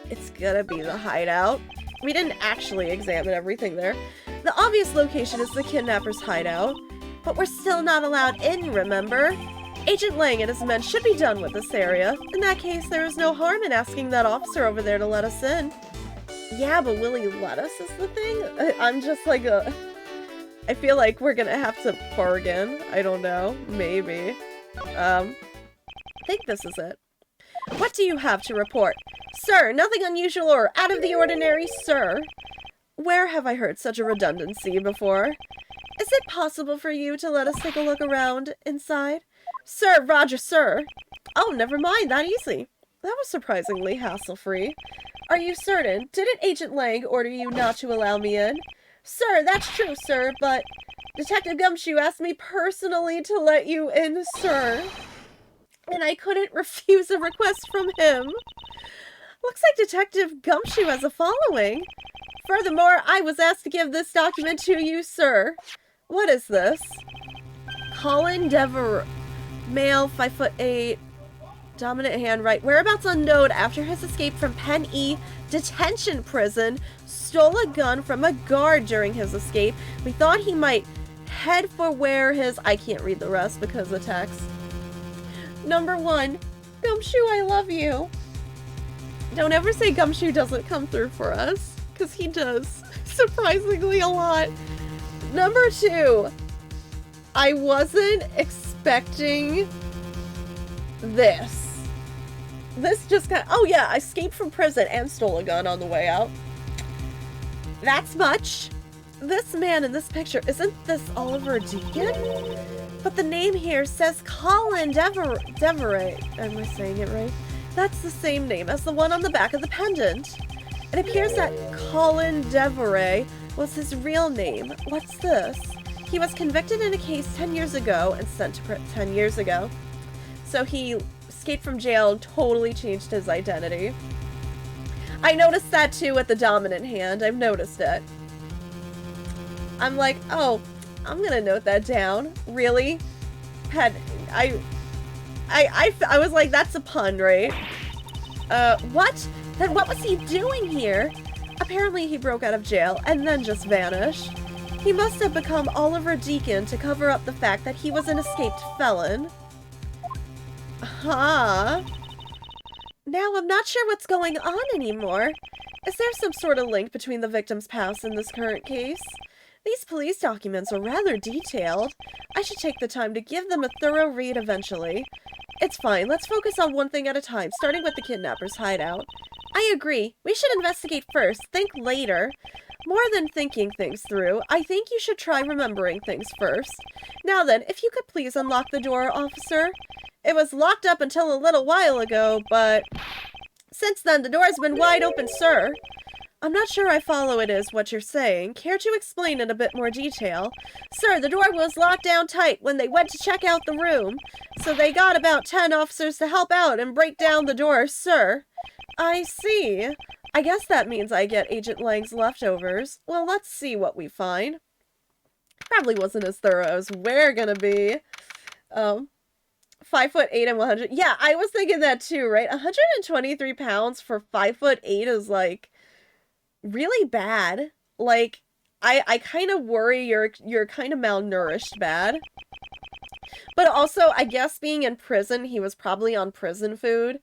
it's gonna be the hideout. We didn't actually examine everything there. The obvious location is the kidnapper's hideout, but we're still not allowed in, remember? Agent Lang and his men should be done with this area. In that case, there is no harm in asking that officer over there to let us in. Yeah, but will he let us is the thing? I'm just like I feel like we're gonna have to bargain. I don't know. Maybe. I think this is it. What do you have to report? Sir, nothing unusual or out of the ordinary, sir. Where have I heard such a redundancy before? Is it possible for you to let us take a look around inside? Sir, Roger, sir. Oh, never mind, that easy. That was surprisingly hassle-free. Are you certain? Didn't Agent Lang order you not to allow me in? Sir, that's true, sir, but Detective Gumshoe asked me personally to let you in, sir. And I couldn't refuse a request from him. Looks like Detective Gumshoe has a following. Furthermore, I was asked to give this document to you, sir. What is this? Colin Dever, male, 5'8", dominant hand, right. Whereabouts unknown after his escape from Penn E detention prison, stole a gun from a guard during his escape. We thought he might head for where his... I can't read the rest because of text. Number 1, Gumshoe, I love you. Don't ever say Gumshoe doesn't come through for us, because he does, surprisingly a lot. Number 2, I wasn't expecting this. This just got, oh yeah, I escaped from prison and stole a gun on the way out. That's much. This man in this picture, isn't this Oliver Deacon? But the name here says Colin Deverett. Am I saying it right? That's the same name as the one on the back of the pendant. It appears that Colin Deverett was his real name. What's this? He was convicted in a case 10 years ago and sent to prison 10 years ago. So he escaped from jail and totally changed his identity. I noticed that too with the dominant hand. I've noticed it. I'm like, oh, I'm gonna note that down. Really? I was like, that's a pun, right? What? Then what was he doing here? Apparently he broke out of jail and then just vanished. He must have become Oliver Deacon to cover up the fact that he was an escaped felon. Huh? Now I'm not sure what's going on anymore. Is there some sort of link between the victim's past and this current case? These police documents are rather detailed. I should take the time to give them a thorough read eventually. It's fine, let's focus on one thing at a time, starting with the kidnapper's hideout. I agree. We should investigate first, think later. More than thinking things through, I think you should try remembering things first. Now then, if you could please unlock the door, officer. It was locked up until a little while ago, but... Since then, the door has been wide open, sir. I'm not sure I follow it is what you're saying. Care to explain in a bit more detail? Sir, the door was locked down tight when they went to check out the room. So they got about 10 officers to help out and break down the door, sir. I see. I guess that means I get Agent Lang's leftovers. Well, let's see what we find. Probably wasn't as thorough as we're gonna be. 5'8" and 100. Yeah, I was thinking that too, right? 123 pounds for 5'8" is like really bad. Like, I kind of worry you're kind of malnourished bad. But also, I guess being in prison, he was probably on prison food.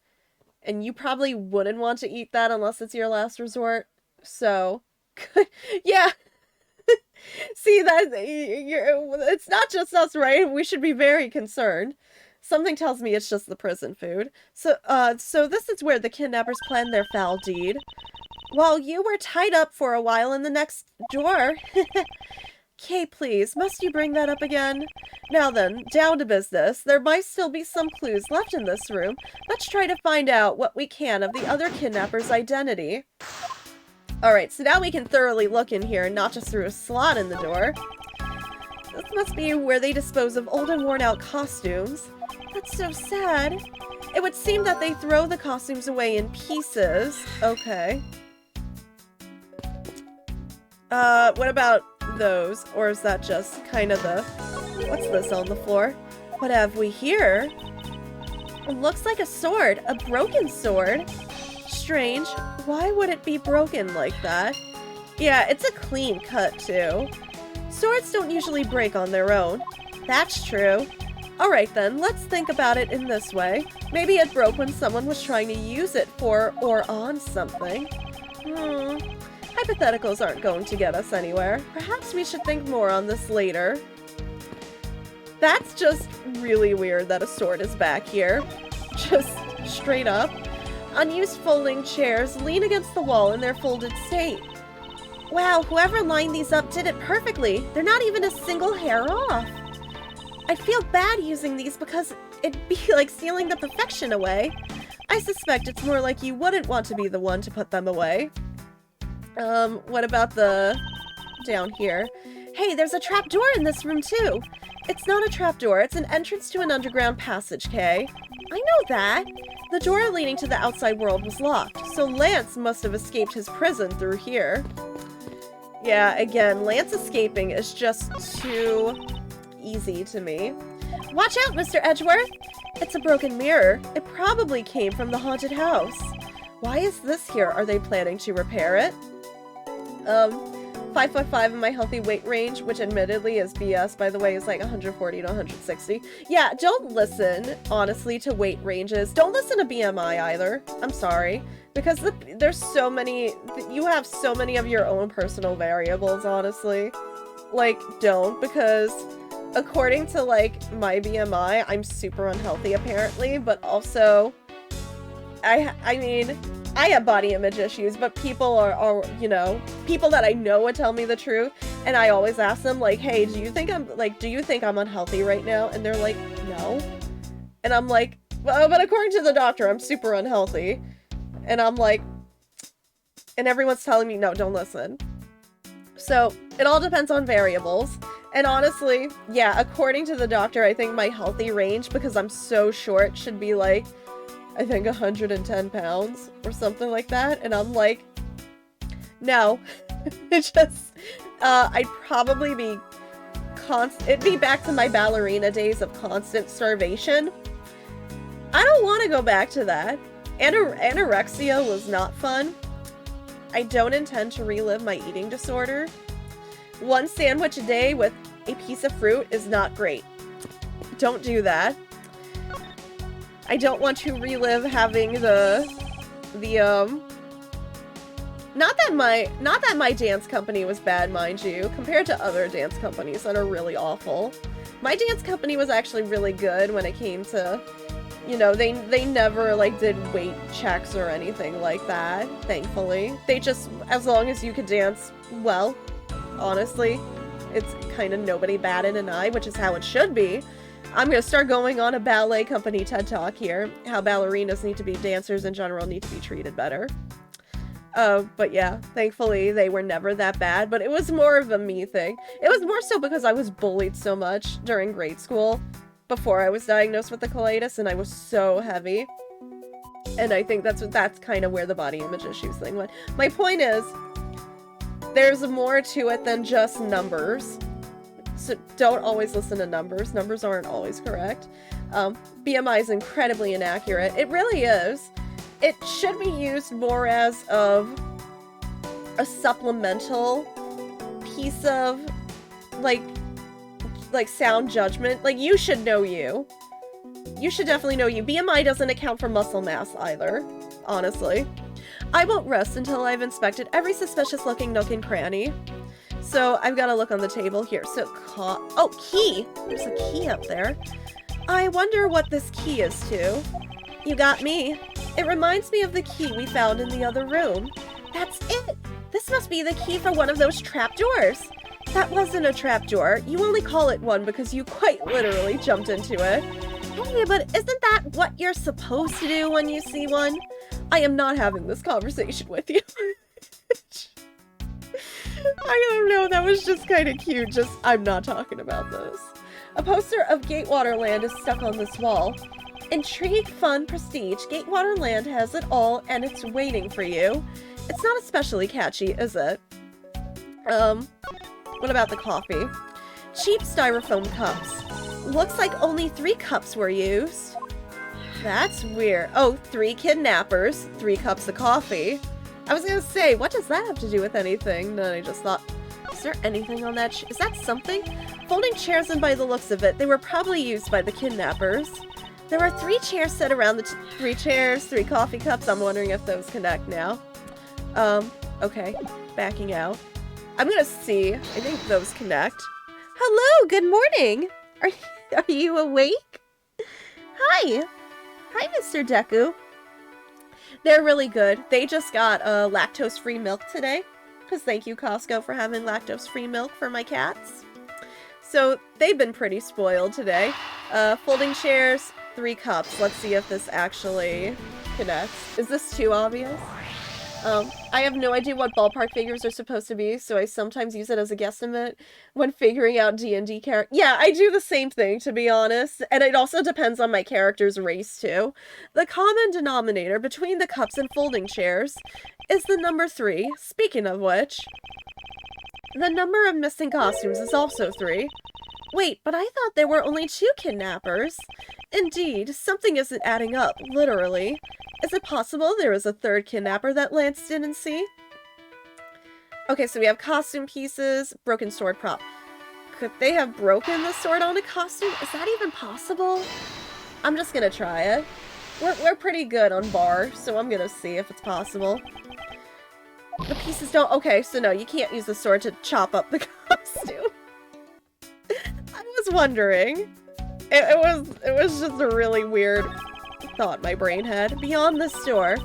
And you probably wouldn't want to eat that unless it's your last resort. So, yeah. See, it's not just us, right? We should be very concerned. Something tells me it's just the prison food. So this is where the kidnappers planned their foul deed. While you were tied up for a while in the next drawer. Kay, please, must you bring that up again? Now then, down to business. There might still be some clues left in this room. Let's try to find out what we can of the other kidnapper's identity. Alright, so now we can thoroughly look in here, not just through a slot in the door. This must be where they dispose of old and worn out costumes. That's so sad. It would seem that they throw the costumes away in pieces. Okay. What about those? Or is that just kind of the... What's this on the floor? What have we here? It looks like a sword. A broken sword. Strange. Why would it be broken like that? Yeah, it's a clean cut, too. Swords don't usually break on their own. That's true. Alright then, let's think about it in this way. Maybe it broke when someone was trying to use it for or on something. Hypotheticals aren't going to get us anywhere. Perhaps we should think more on this later. That's just really weird that a sword is back here. Just straight up. Unused folding chairs lean against the wall in their folded state. Wow, whoever lined these up did it perfectly. They're not even a single hair off. I'd feel bad using these because it'd be like stealing the perfection away. I suspect it's more like you wouldn't want to be the one to put them away. What about the... down here? Hey, there's a trapdoor in this room too! It's not a trapdoor, it's an entrance to an underground passage, Kay. I know that! The door leading to the outside world was locked, so Lance must have escaped his prison through here. Yeah, again, Lance escaping is just too easy to me. Watch out, Mr. Edgeworth! It's a broken mirror. It probably came from the haunted house. Why is this here? Are they planning to repair it? 5'5" in my healthy weight range, which admittedly is BS, by the way, is like 140 to 160. Yeah, don't listen, honestly, to weight ranges. Don't listen to BMI either. I'm sorry. Because there's so many, you have so many of your own personal variables, honestly. Like, don't, because according to, like, my BMI, I'm super unhealthy, apparently, but also, I mean, I have body image issues, but people are, you know, people that I know would tell me the truth, and I always ask them, like, hey, do you think I'm unhealthy right now? And they're like, no. And I'm like, well, but according to the doctor, I'm super unhealthy. And I'm like, and everyone's telling me, no, don't listen. So, it all depends on variables. And honestly, yeah, according to the doctor, I think my healthy range, because I'm so short, should be like, I think 110 pounds or something like that. And I'm like, no. It's just, I'd probably be it'd be back to my ballerina days of constant starvation. I don't want to go back to that. Anorexia was not fun. I don't intend to relive my eating disorder. One sandwich a day with a piece of fruit is not great. Don't do that. I don't want to relive having not that my dance company was bad, mind you, compared to other dance companies that are really awful. My dance company was actually really good when it came to, you know, they never, like, did weight checks or anything like that, thankfully. They just, as long as you could dance well, honestly, it's kind of nobody batted an eye, which is how it should be. I'm gonna start going on a ballet company TED Talk here, how ballerinas need to be, dancers in general need to be treated better. But yeah, thankfully they were never that bad, but it was more of a me thing. It was more so because I was bullied so much during grade school before I was diagnosed with the colitis, and I was so heavy. And I think that's kind of where the body image issues thing went. My point is, there's more to it than just numbers. So don't always listen to numbers. Numbers aren't always correct. BMI is incredibly inaccurate. It really is. It should be used more as of a supplemental piece of, like sound judgment. Like, you should know you. You should definitely know you. BMI doesn't account for muscle mass either, honestly. I won't rest until I've inspected every suspicious-looking nook and cranny. So I've got to look on the table here. So, oh, key! There's a key up there. I wonder what this key is to. You got me. It reminds me of the key we found in the other room. That's it! This must be the key for one of those trapdoors. That wasn't a trapdoor. You only call it one because you quite literally jumped into it. Hey, but isn't that what you're supposed to do when you see one? I am not having this conversation with you. I don't know, that was just kind of cute. Just, I'm not talking about this. A poster of Gatewaterland is stuck on this wall. Intrigue, fun, prestige. Gatewaterland has it all, and it's waiting for you. It's not especially catchy, is it? What about the coffee? Cheap styrofoam cups. Looks like only 3 cups were used. That's weird. Oh, 3 kidnappers, 3 cups of coffee. I was gonna say, what does that have to do with anything? Then I just thought, is there anything on that? Is that something? Folding chairs, and by the looks of it, they were probably used by the kidnappers. There are 3 chairs set around the 3 chairs, 3 coffee cups. I'm wondering if those connect now. Okay, backing out. I'm gonna see. I think those connect. Hello, good morning. Are you awake? Hi. Hi, Mr. Deku. They're really good. They just got lactose-free milk today. Because thank you, Costco, for having lactose-free milk for my cats. So they've been pretty spoiled today. Folding chairs, 3 cups. Let's see if this actually connects. Is this too obvious? I have no idea what ballpark figures are supposed to be, so I sometimes use it as a guesstimate when figuring out D&D characters. Yeah, I do the same thing, to be honest, and it also depends on my character's race, too. The common denominator between the cups and folding chairs is the number 3, speaking of which. The number of missing costumes is also 3. Wait, but I thought there were only 2 kidnappers. Indeed, something isn't adding up, literally. Is it possible there is a 3rd kidnapper that Lance didn't see? Okay, so we have costume pieces, broken sword prop. Could they have broken the sword on a costume? Is that even possible? I'm just gonna try it. We're pretty good on bar, so I'm gonna see if it's possible. The pieces don't... Okay, so no, you can't use the sword to chop up the costume. I was wondering. It was just a really weird thought my brain had. Beyond this door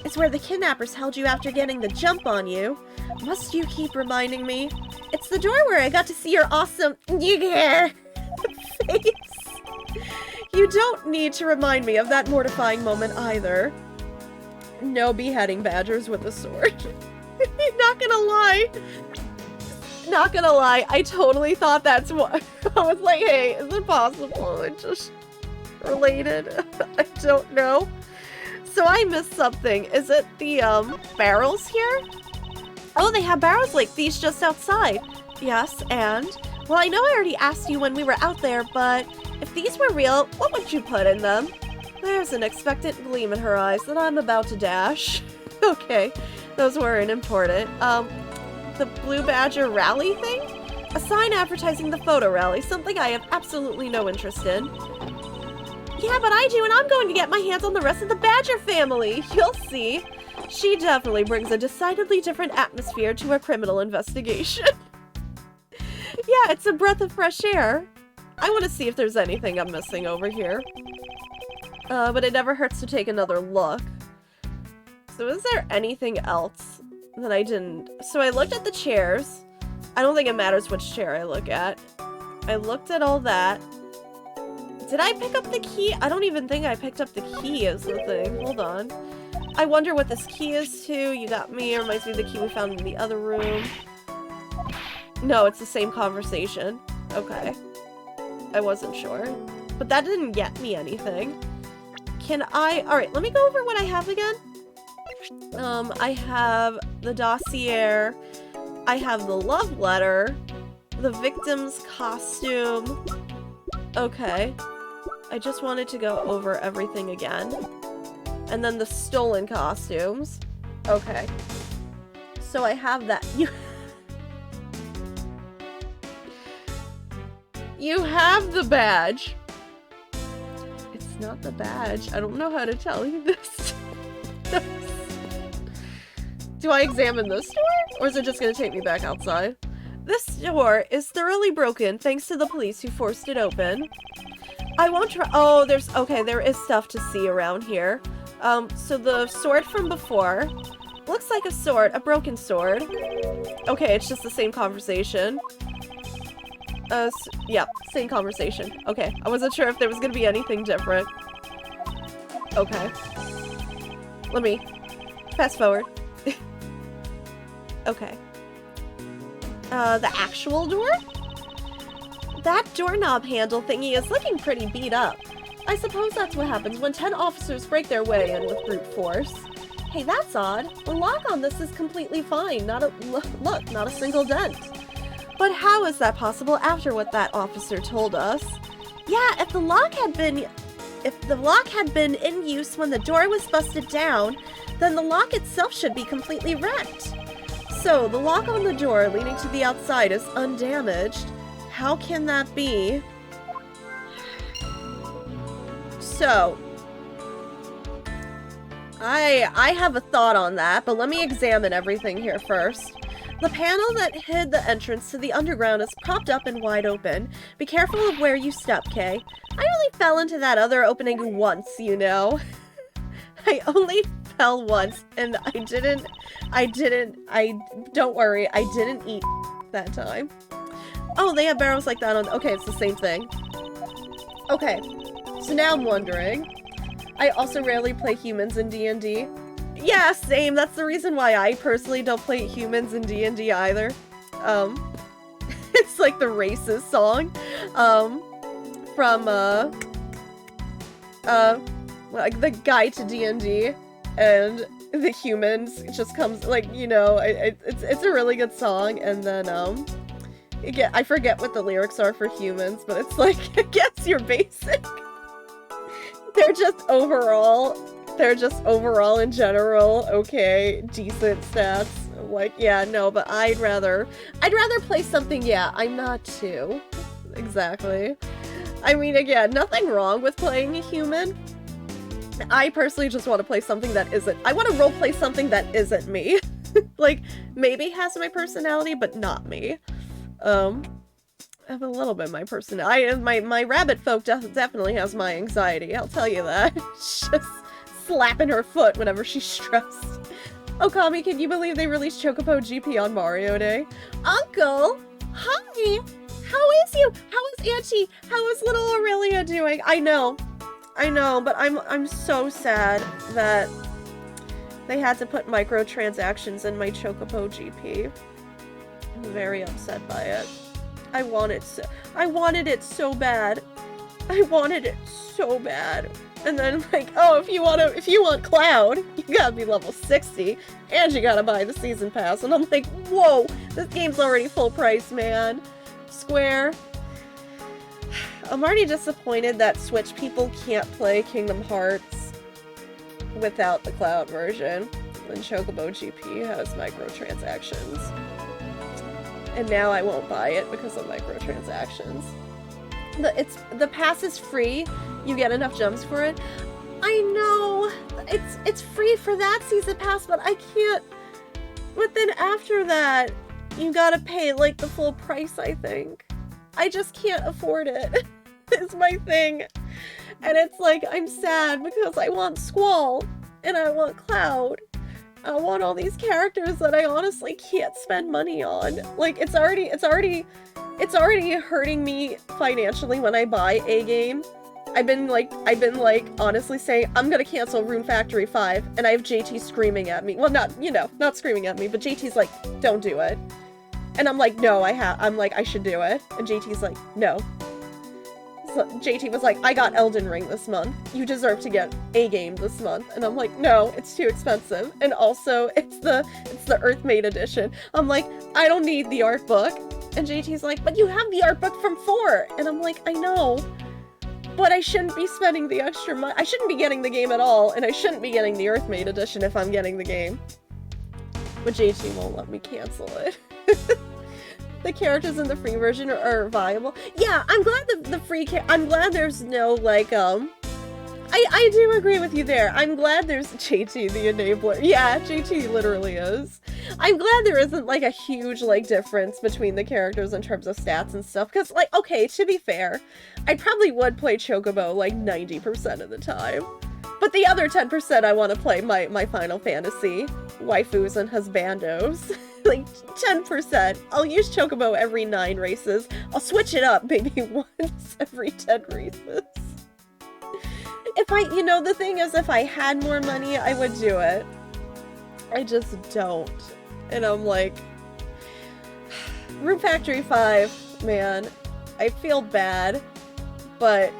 is where the kidnappers held you after getting the jump on you. Must you keep reminding me? It's the door where I got to see your awesome face. You don't need to remind me of that mortifying moment either. No beheading badgers with a sword. Not gonna lie, I totally thought that's what. I was like, hey, is it possible? It just related. I don't know. So I missed something. Is it the barrels here? Oh, they have barrels like these just outside. Yes, and well, I know I already asked you when we were out there, but if these were real, what would you put in them? There's an expectant gleam in her eyes that I'm about to dash. Okay, those weren't important. The Blue Badger rally thing? A sign advertising the photo rally, something I have absolutely no interest in. Yeah, but I do, and I'm going to get my hands on the rest of the Badger family. You'll see. She definitely brings a decidedly different atmosphere to a criminal investigation. Yeah, it's a breath of fresh air. I want to see if there's anything I'm missing over here. But it never hurts to take another look. So is there anything else that I didn't... So I looked at the chairs. I don't think it matters which chair I look at. I looked at all that. Did I pick up the key? I don't even think I picked up the key is the thing. Hold on. I wonder what this key is to. You got me. It reminds me of the key we found in the other room. No, it's the same conversation. Okay. I wasn't sure. But that didn't get me anything. Can I... Alright, let me go over what I have again. I have the dossier. I have the love letter. The victim's costume. Okay. I just wanted to go over everything again. And then the stolen costumes. Okay. So I have that. You have the badge. It's not the badge. I don't know how to tell you this. Do I examine this door? Or is it just going to take me back outside? This door is thoroughly broken thanks to the police who forced it open. I won't try- Oh, there's- okay, there is stuff to see around here. So the sword from before looks like a sword, a broken sword. Okay, it's just the same conversation. Yeah, same conversation. Okay, I wasn't sure if there was gonna be anything different. Okay. Let me fast forward. Okay. The actual door? That doorknob handle thingy is looking pretty beat up. I suppose that's what happens when 10 officers break their way in with brute force. Hey, that's odd. The lock on this is completely fine. Look, not a single dent. But how is that possible after what that officer told us? Yeah, if the lock had been in use when the door was busted down, then the lock itself should be completely wrecked. So, the lock on the door leading to the outside is undamaged. How can that be? So, I have a thought on that, but let me examine everything here first. The panel that hid the entrance to the underground is propped up and wide open. Be careful of where you step, Kay. I only fell into that other opening once, you know. I only fell once, and don't worry, I didn't eat that time. Oh, they have barrels like that on, okay, it's the same thing. Okay, so now I'm wondering, I also rarely play humans in D&D. Yeah, same, that's the reason why I personally don't play humans in D&D either. It's like the racist song, from, like the guide to D&D, and the humans just comes, like, you know, it's a really good song, and then, I forget what the lyrics are for humans, but it's like, I guess you're basic. They're just overall in general, okay, decent stats. Like, yeah, no, but I'd rather play something, yeah, I'm not too. Exactly. I mean, again, nothing wrong with playing a human. I personally just want to play something that isn't, I want to roleplay something that isn't me. Like, maybe has my personality, but not me. I have a little bit of my personality. My rabbit folk definitely has my anxiety, I'll tell you that. She's just slapping her foot whenever she's stressed. Okami, can you believe they released Chocobo GP on Mario Day? Uncle! Hi! How is you? How is Auntie? How is little Aurelia doing? I know, but I'm so sad that they had to put microtransactions in my Chocobo GP. I'm very upset by it. I wanted it so bad. I wanted it so bad. And then like, oh, if you want Cloud, you gotta be level 60, and you gotta buy the season pass. And I'm like, whoa, this game's already full price, man. Square. I'm already disappointed that Switch people can't play Kingdom Hearts without the Cloud version. And Chocobo GP has microtransactions. And now I won't buy it because of microtransactions. The pass is free. You get enough gems for it. I know. It's free for that season pass, but I can't. But then after that, you gotta pay like the full price, I think. I just can't afford it. It's my thing. And it's like, I'm sad because I want Squall and I want Cloud. I want all these characters that I honestly can't spend money on. Like, it's already hurting me financially when I buy a game. I've been like honestly saying I'm gonna cancel Rune Factory 5, and I have JT screaming at me. Well, not screaming at me, but JT's like, don't do it. And I'm like, no, I'm like, I should do it. And JT's like, no. So JT was like, I got Elden Ring this month. You deserve to get a game this month. And I'm like, no, it's too expensive. And also, it's the Earthmade edition. I'm like, I don't need the art book. And JT's like, but you have the art book from 4. And I'm like, I know. But I shouldn't be spending the extra money. I shouldn't be getting the game at all. And I shouldn't be getting the Earthmade edition if I'm getting the game. But JT won't let me cancel it. The characters in the free version are viable. Yeah, I'm glad the free I'm glad there's no, like, I do agree with you there. I'm glad there's JT the enabler. Yeah, JT literally is. I'm glad there isn't, like, a huge, like, difference between the characters in terms of stats and stuff. Because, like, okay, to be fair, I probably would play Chocobo, like, 90% of the time. But the other 10% I want to play my Final Fantasy waifus and husbandos. Like, 10%. I'll use Chocobo every 9 races. I'll switch it up maybe once every 10 races. You know, the thing is, if I had more money, I would do it. I just don't. And I'm like, Rune Factory 5, man, I feel bad, but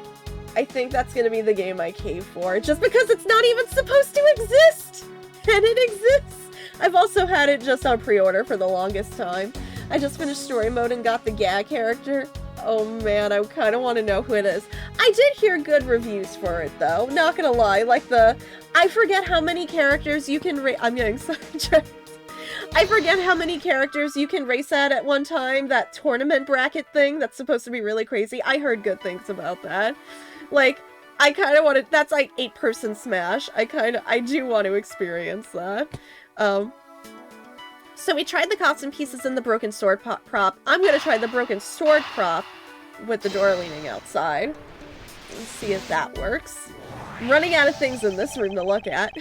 I think that's gonna be the game I cave for, just because it's not even supposed to exist! And it exists! I've also had it just on pre-order for the longest time. I just finished story mode and got the gag character. Oh man, I kind of want to know who it is. I did hear good reviews for it though, not gonna lie. Like I forget how many characters you can I'm getting sidetracked. I forget how many characters you can race at one time, that tournament bracket thing that's supposed to be really crazy. I heard good things about that. Like, I kind of want to, that's like 8-person Smash. I do want to experience that. So we tried the costume pieces and the broken sword prop. I'm gonna try the broken sword prop with the door leaning outside. Let's see if that works. I'm running out of things in this room to look at.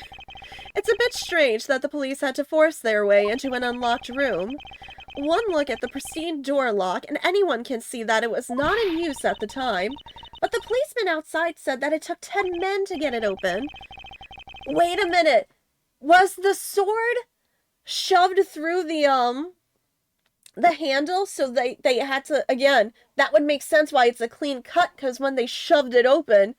It's a bit strange that the police had to force their way into an unlocked room. One look at the pristine door lock, and anyone can see that it was not in use at the time. But the policeman outside said that it took 10 men to get it open. Wait a minute! Was the sword shoved through the handle, so they had to, again, that would make sense why it's a clean cut, because when they shoved it open,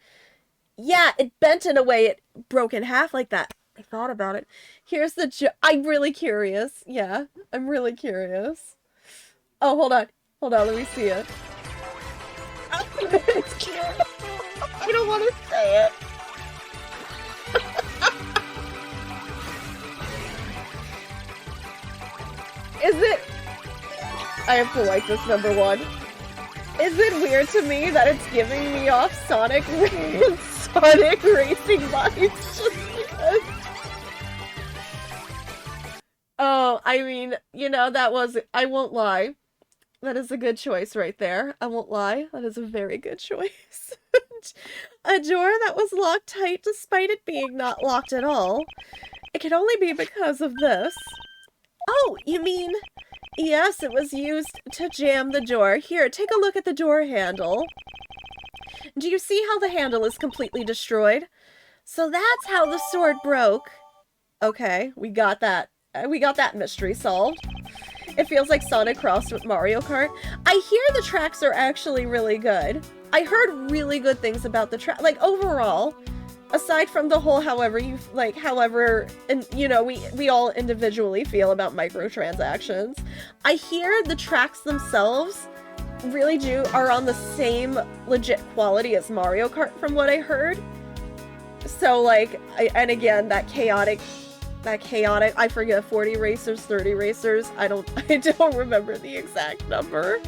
yeah, it bent in a way, it broke in half like that. I thought about it. Here's the I'm really curious. Yeah, I'm really curious. Oh, hold on, let me see it. It's cute. I don't want to say it. Is it... I have to like this, number 1. Is it weird to me that it's giving me off Sonic racing vibes just because? Oh, I mean, you know, that was... I won't lie. That is a good choice right there. I won't lie. That is a very good choice. A door that was locked tight despite it being not locked at all. It could only be because of this. Oh, you mean... Yes, it was used to jam the door. Here, take a look at the door handle. Do you see how the handle is completely destroyed? So that's how the sword broke. Okay, we got that. We got that mystery solved. It feels like Sonic crossed with Mario Kart. I hear the tracks are actually really good. I heard really good things about the track. Like, overall, aside from the whole however, and you know, we all individually feel about microtransactions, I hear the tracks themselves really are on the same legit quality as Mario Kart from what I heard. So, like, and again, that chaotic, I forget, 40 racers, 30 racers, I don't remember the exact number.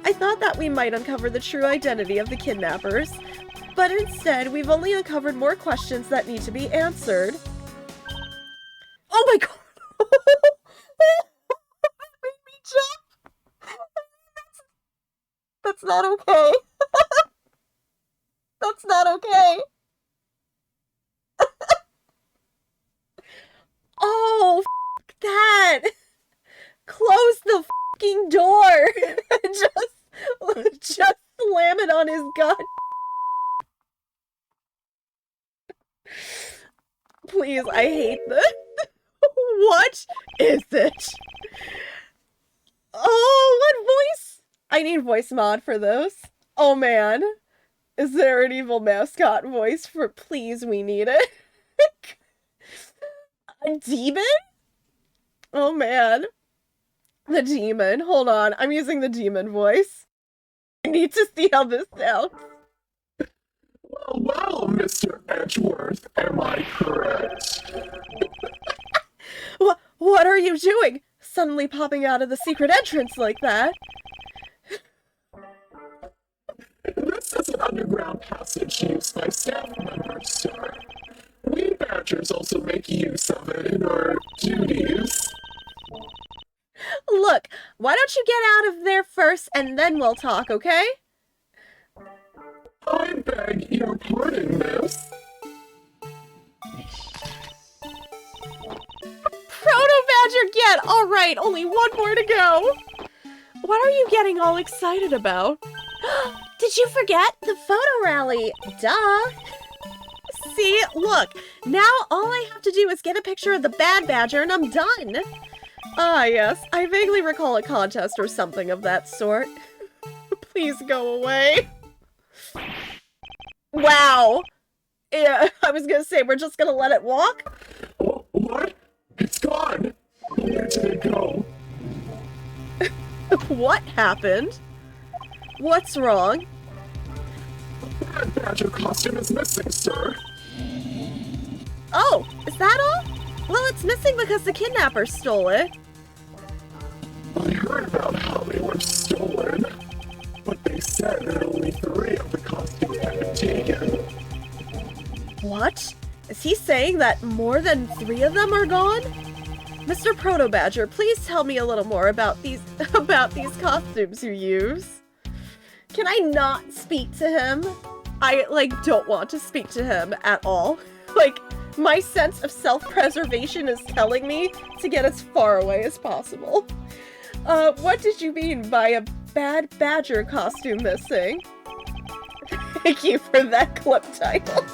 I thought that we might uncover the true identity of the kidnappers, but instead, we've only uncovered more questions that need to be answered. Oh my god! That made me jump! That's not okay. That's not okay. Oh, f that! Close the fucking door! just slam it on his god Please, I hate this. What is it? Oh, what voice? I need voice mod for this. Oh man. Is there an evil mascot voice for please, we need it? A demon? Oh man. The demon. Hold on. I'm using the demon voice. I need to see how this sounds. Well, Mr. Edgeworth, am I correct? What are you doing? Suddenly popping out of the secret entrance like that? This is an underground passage used by staff members, sir. We Badgers also make use of it in our duties. Look, why don't you get out of there first and then we'll talk, okay? I beg your pardon, miss. Proto-Badger get! Alright, only one more to go! What are you getting all excited about? Did you forget the photo rally? Duh! See, look, now all I have to do is get a picture of the Bad Badger and I'm done! Ah, yes, I vaguely recall a contest or something of that sort. Please go away. Wow! Yeah, I was gonna say, we're just gonna let it walk? What? It's gone! Where did it go? What happened? What's wrong? The Bad Badger costume is missing, sir. Oh, is that all? Well, it's missing because the kidnappers stole it. I heard about how they were stolen, but they said that only 3 of the costumes had been taken. What? Is he saying that more than 3 of them are gone? Mr. Proto-Badger, please tell me a little more about these costumes you use. Can I not speak to him? I, don't want to speak to him at all. My sense of self-preservation is telling me to get as far away as possible. What did you mean by a Bad Badger costume missing? Thank you for that clip title.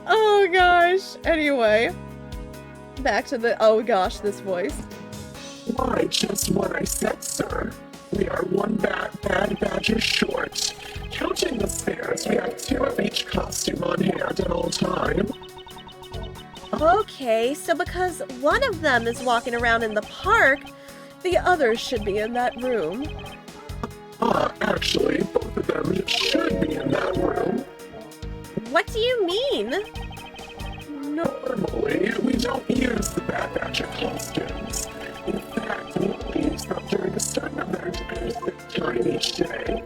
Oh gosh. Anyway. Back to the, oh gosh, this voice. Why, just what I said, sir. We are one Bad Badger short. Counting the spares, we have 2 of each costume on hand at all time. Okay, so because one of them is walking around in the park, the others should be in that room. Actually, both of them should be in that room. What do you mean? Normally, we don't use the Bad Badger costumes. In fact, we only use them during a certain event at a specific time each day.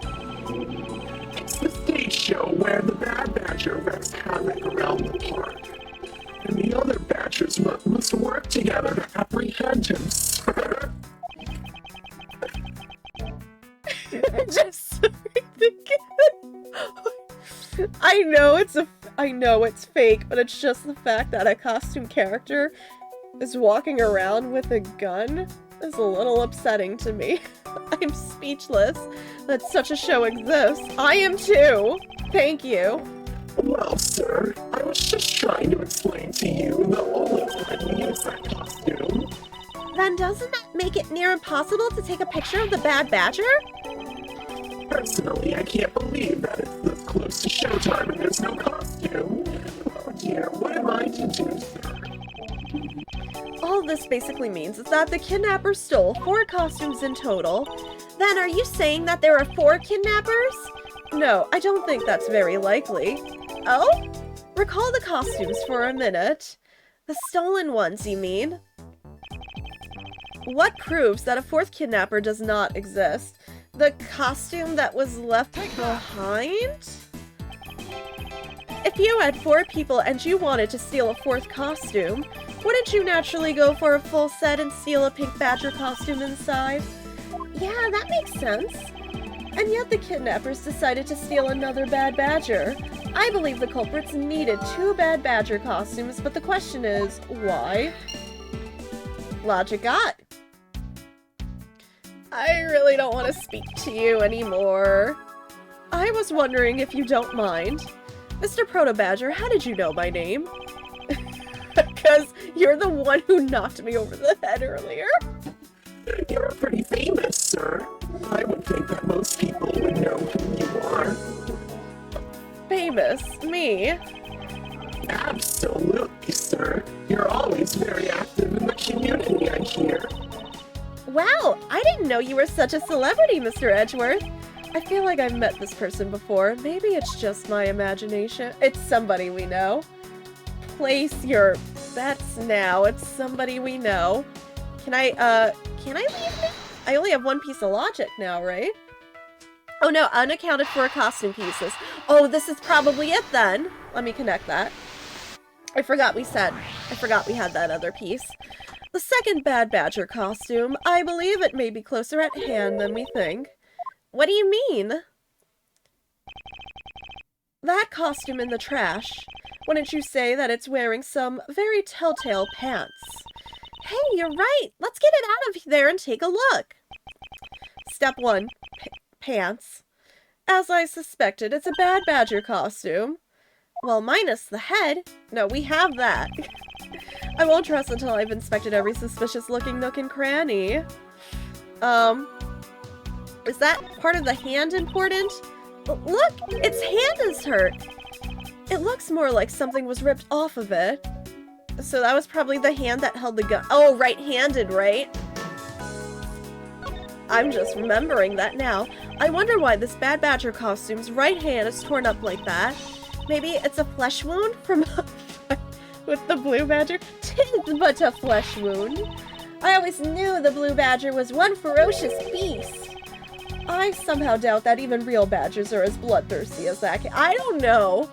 It's the stage show where the Bad Badger wreaks havoc around the park. And the other Badgers must work together to apprehend him, sir. Just I know it's fake, but it's just the fact that a costume character is walking around with a gun is a little upsetting to me. I'm speechless that such a show exists. I am too. Thank you. Well, sir, I was just trying to explain to you the only time we use that costume. Then doesn't that make it near impossible to take a picture of the Bad Badger? Personally, I can't believe that it's this close to showtime and there's no costume. Oh dear, what am I to do, sir? All this basically means is that the kidnappers stole 4 costumes in total. Then are you saying that there are 4 kidnappers? No, I don't think that's very likely. Oh? Recall the costumes for a minute. The stolen ones, you mean? What proves that a 4th kidnapper does not exist? The costume that was left behind? If you had 4 people and you wanted to steal a 4th costume, wouldn't you naturally go for a full set and steal a pink badger costume inside? Yeah, that makes sense. And yet the kidnappers decided to steal another Bad Badger. I believe the culprits needed 2 Bad Badger costumes, but the question is, why? Logic got. I really don't want to speak to you anymore. I was wondering if you don't mind. Mr. Proto-Badger, how did you know my name? because you're the one who knocked me over the head earlier. You're pretty famous, sir. I would think that most people would know who you are. Famous? Me? Absolutely, sir. You're always very active in the community, I hear. Wow, I didn't know you were such a celebrity, Mr. Edgeworth. I feel like I've met this person before. Maybe it's just my imagination. It's somebody we know. Place your bets now. It's somebody we know. Can I leave it? I only have one piece of logic now, right? Oh no, unaccounted for costume pieces. Oh, this is probably it then. Let me connect that. I forgot we had that other piece. The second Bad Badger costume. I believe it may be closer at hand than we think. What do you mean? That costume in the trash. Wouldn't you say that it's wearing some very telltale pants? Hey, you're right. Let's get it out of there and take a look. Step 1. Pants. As I suspected, it's a Bad Badger costume. Well, minus the head. No, we have that. I won't dress until I've inspected every suspicious-looking nook and cranny. Is that part of the hand important? Look, its hand is hurt. It looks more like something was ripped off of it. So that was probably the hand that held the gun. Oh, right-handed, right? I'm just remembering that now. I wonder why this Bad Badger costume's right hand is torn up like that. Maybe it's a flesh wound from with the blue badger? 'Tis but a flesh wound. I always knew the blue badger was one ferocious beast. I somehow doubt that even real badgers are as bloodthirsty as that. I don't know.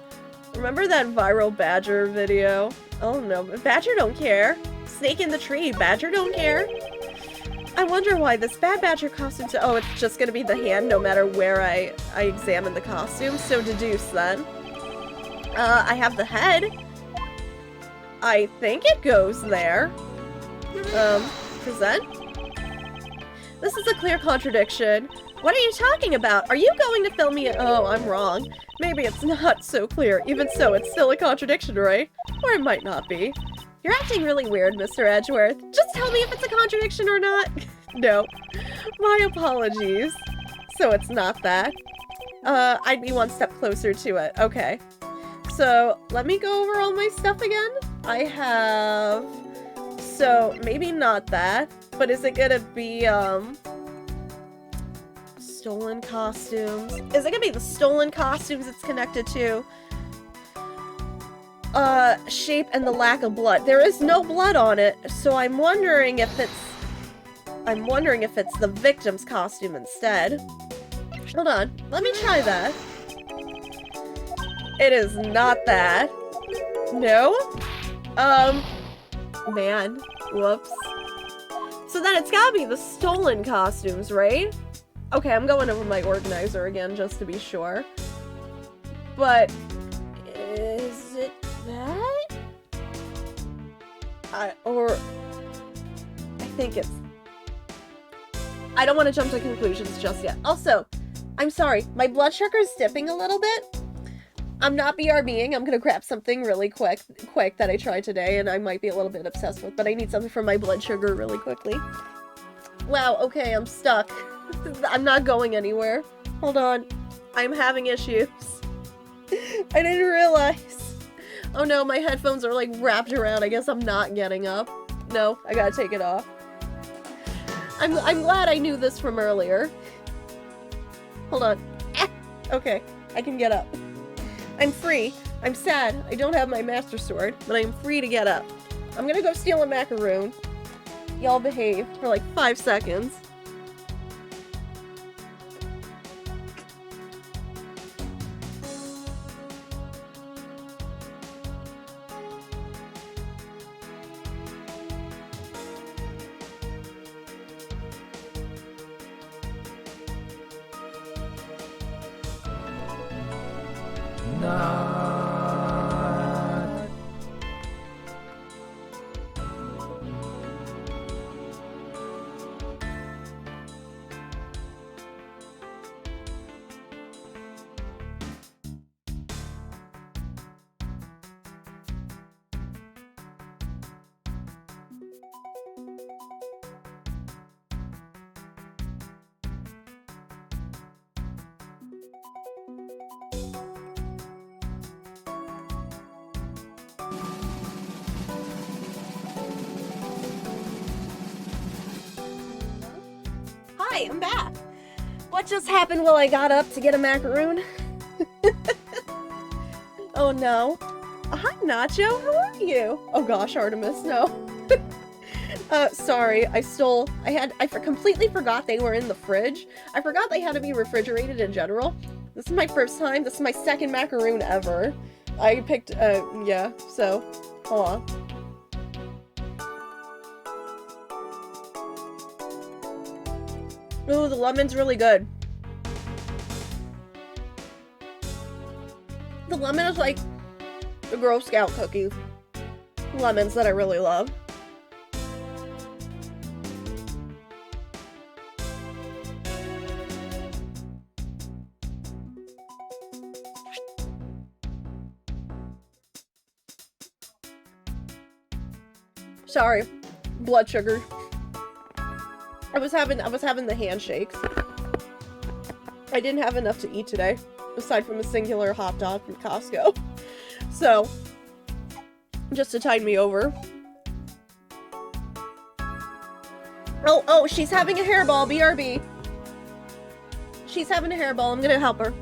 Remember that viral badger video? Oh no, badger don't care. Snake in the tree, badger don't care. I wonder why this Bad Badger costume oh, it's just gonna be the hand no matter where I examine the costume, so deduce then. I have the head. I think it goes there. Present? This is a clear contradiction. What are you talking about? Are you going to film me? Oh, I'm wrong. Maybe it's not so clear. Even so, it's still a contradiction, right? Or it might not be. You're acting really weird, Mr. Edgeworth. Just tell me if it's a contradiction or not. No. My apologies. So it's not that. I'd be one step closer to it. Okay. So, let me go over all my stuff again. I have... So, maybe not that. But is it gonna be, stolen costumes? Is it gonna be the stolen costumes it's connected to? Shape and the lack of blood. There is no blood on it, so I'm wondering if it's the victim's costume instead. Hold on, let me try that. It is not that. No? Man. Whoops. So then it's gotta be the stolen costumes, right? Okay, I'm going over my organizer again just to be sure. But is it that? I think it's... I don't want to jump to conclusions just yet. Also, I'm sorry, my blood sugar's dipping a little bit. I'm not BRBing, I'm gonna grab something really quick that I tried today and I might be a little bit obsessed with, but I need something for my blood sugar really quickly. Wow, okay, I'm stuck. I'm not going anywhere. Hold on. I'm having issues. I didn't realize. Oh no, my headphones are like wrapped around. I guess I'm not getting up. No, I gotta take it off. I'm glad I knew this from earlier. Hold on. Okay, I can get up. I'm free. I'm sad. I don't have my master sword, but I'm free to get up. I'm gonna go steal a macaroon. Y'all behave for like 5 seconds. Hi, I'm back. What just happened while I got up to get a macaroon? Oh no. Hi, Nacho. How are you? Oh gosh, Artemis, no. Sorry. I completely forgot they were in the fridge. I forgot they had to be refrigerated in general. This is my first time. This is my second macaroon ever. I picked, yeah, so, hold on. Ooh, the lemon's really good. The lemon is like the Girl Scout cookies. Lemons that I really love. Sorry, blood sugar. I was having the handshakes. I didn't have enough to eat today, aside from a singular hot dog from Costco. So, just to tide me over. Oh, she's having a hairball, BRB. She's having a hairball, I'm gonna help her.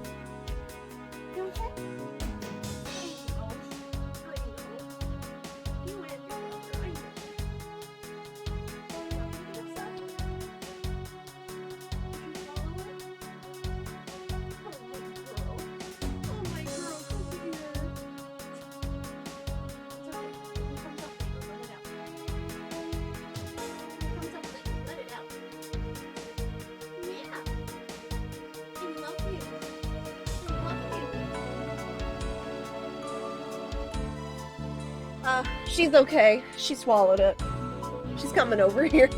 She's okay. She swallowed it. She's coming over here.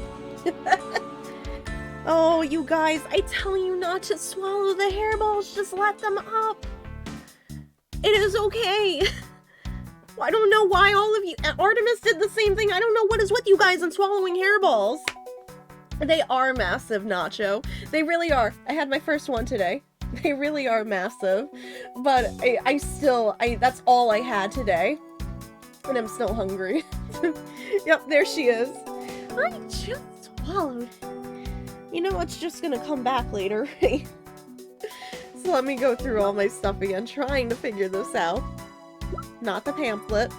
Oh, you guys, I tell you not to swallow the hairballs. Just let them up. It is okay. I don't know why all of you... Artemis did the same thing. I don't know what is with you guys and swallowing hairballs. They are massive, Nacho. They really are. I had my first one today. They really are massive. But I still... that's all I had today. And I'm still hungry. Yep, there she is. I just swallowed. You know what's just gonna come back later, right? So let me go through all my stuff again, trying to figure this out. Not the pamphlet.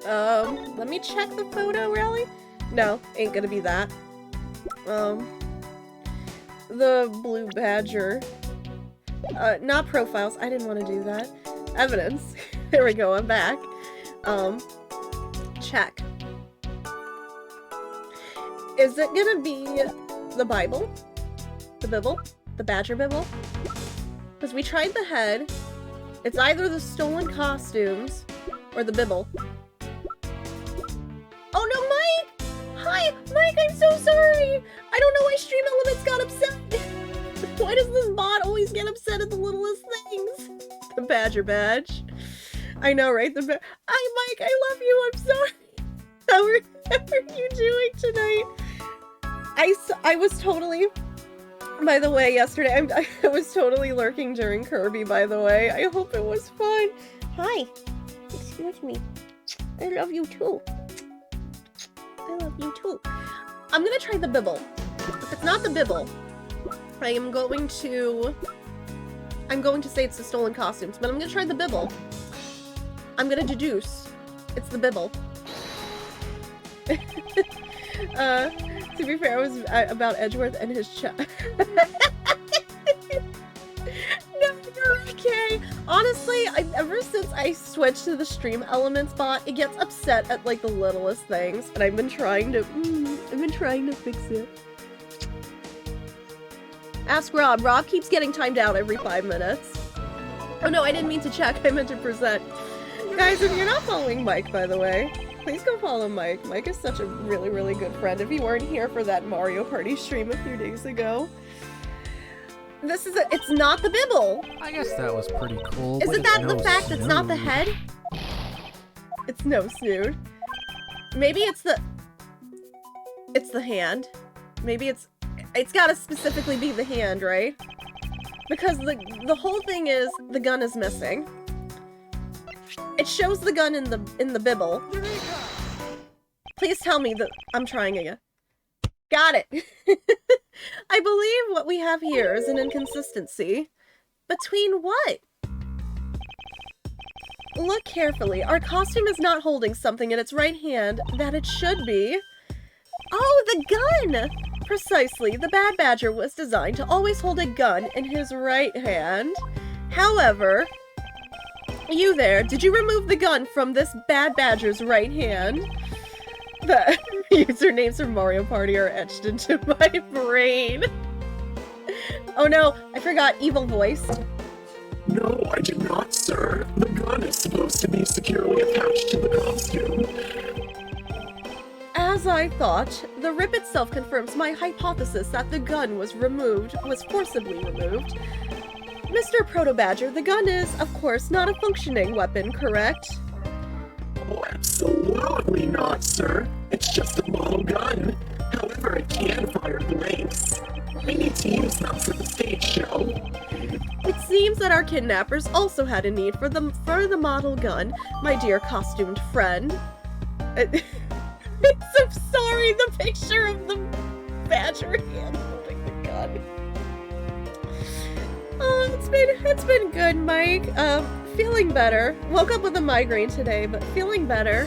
Let me check the photo, really? No, ain't gonna be that. The blue badger. Not profiles. I didn't want to do that. Evidence. There we go, I'm back. Check. Is it gonna be the Bible? The Bible? The Badger Bible? Because we tried the head. It's either the stolen costumes or the Bible. Oh no, Mike! Hi! Mike, I'm so sorry! I don't know why Stream Elements got upset! Why does this bot always get upset at the littlest things? The Badger badge. I know, right? Hi, Mike, I love you, I'm sorry! How are you doing tonight? I was totally... By the way, yesterday, I was totally lurking during Kirby, by the way. I hope it was fun. Hi. Excuse me. I love you too. I love you too. I'm gonna try the Bibble. If it's not the Bibble, I'm going to say it's the stolen costumes, but I'm gonna try the Bibble. I'm gonna deduce it's the Bibble. To be fair, it was about Edgeworth and his chat. No, you're okay. Honestly, ever since I switched to the Stream Elements bot, it gets upset at like the littlest things, and I've been trying to fix it. Ask Rob. Rob keeps getting timed out every 5 minutes. Oh no, I didn't mean to check. I meant to present. Guys, if you're not following Mike, by the way, please go follow Mike. Mike is such a really, really good friend. If you weren't here for that Mario Party stream a few days ago. It's not the Bibble. I guess that was pretty cool. Isn't that the fact it's not the head? It's no snood. Maybe it's the hand. Maybe it's gotta specifically be the hand, right? Because the whole thing is the gun is missing. It shows the gun in the Bibble. Please tell me that I'm trying again. Got it. I believe what we have here is an inconsistency. Between what? Look carefully. Our costume is not holding something in its right hand that it should be. Oh, the gun! Precisely. The Bad Badger was designed to always hold a gun in his right hand. However, you there, did you remove the gun from this Bad Badger's right hand? The usernames from Mario Party are etched into my brain. Oh no, I forgot evil voice. No, I did not, sir. The gun is supposed to be securely attached to the costume. As I thought, the rip itself confirms my hypothesis that the gun was forcibly removed. Mr. Proto-Badger, the gun is, of course, not a functioning weapon, correct? Oh, absolutely not, sir. It's just a model gun. However, it can fire blanks. We need to use them for the stage show. It seems that our kidnappers also had a need for the model gun, my dear costumed friend. I'm sorry, the picture of the badger hand holding the gun. Oh, it's been good, Mike. Feeling better. Woke up with a migraine today, but feeling better.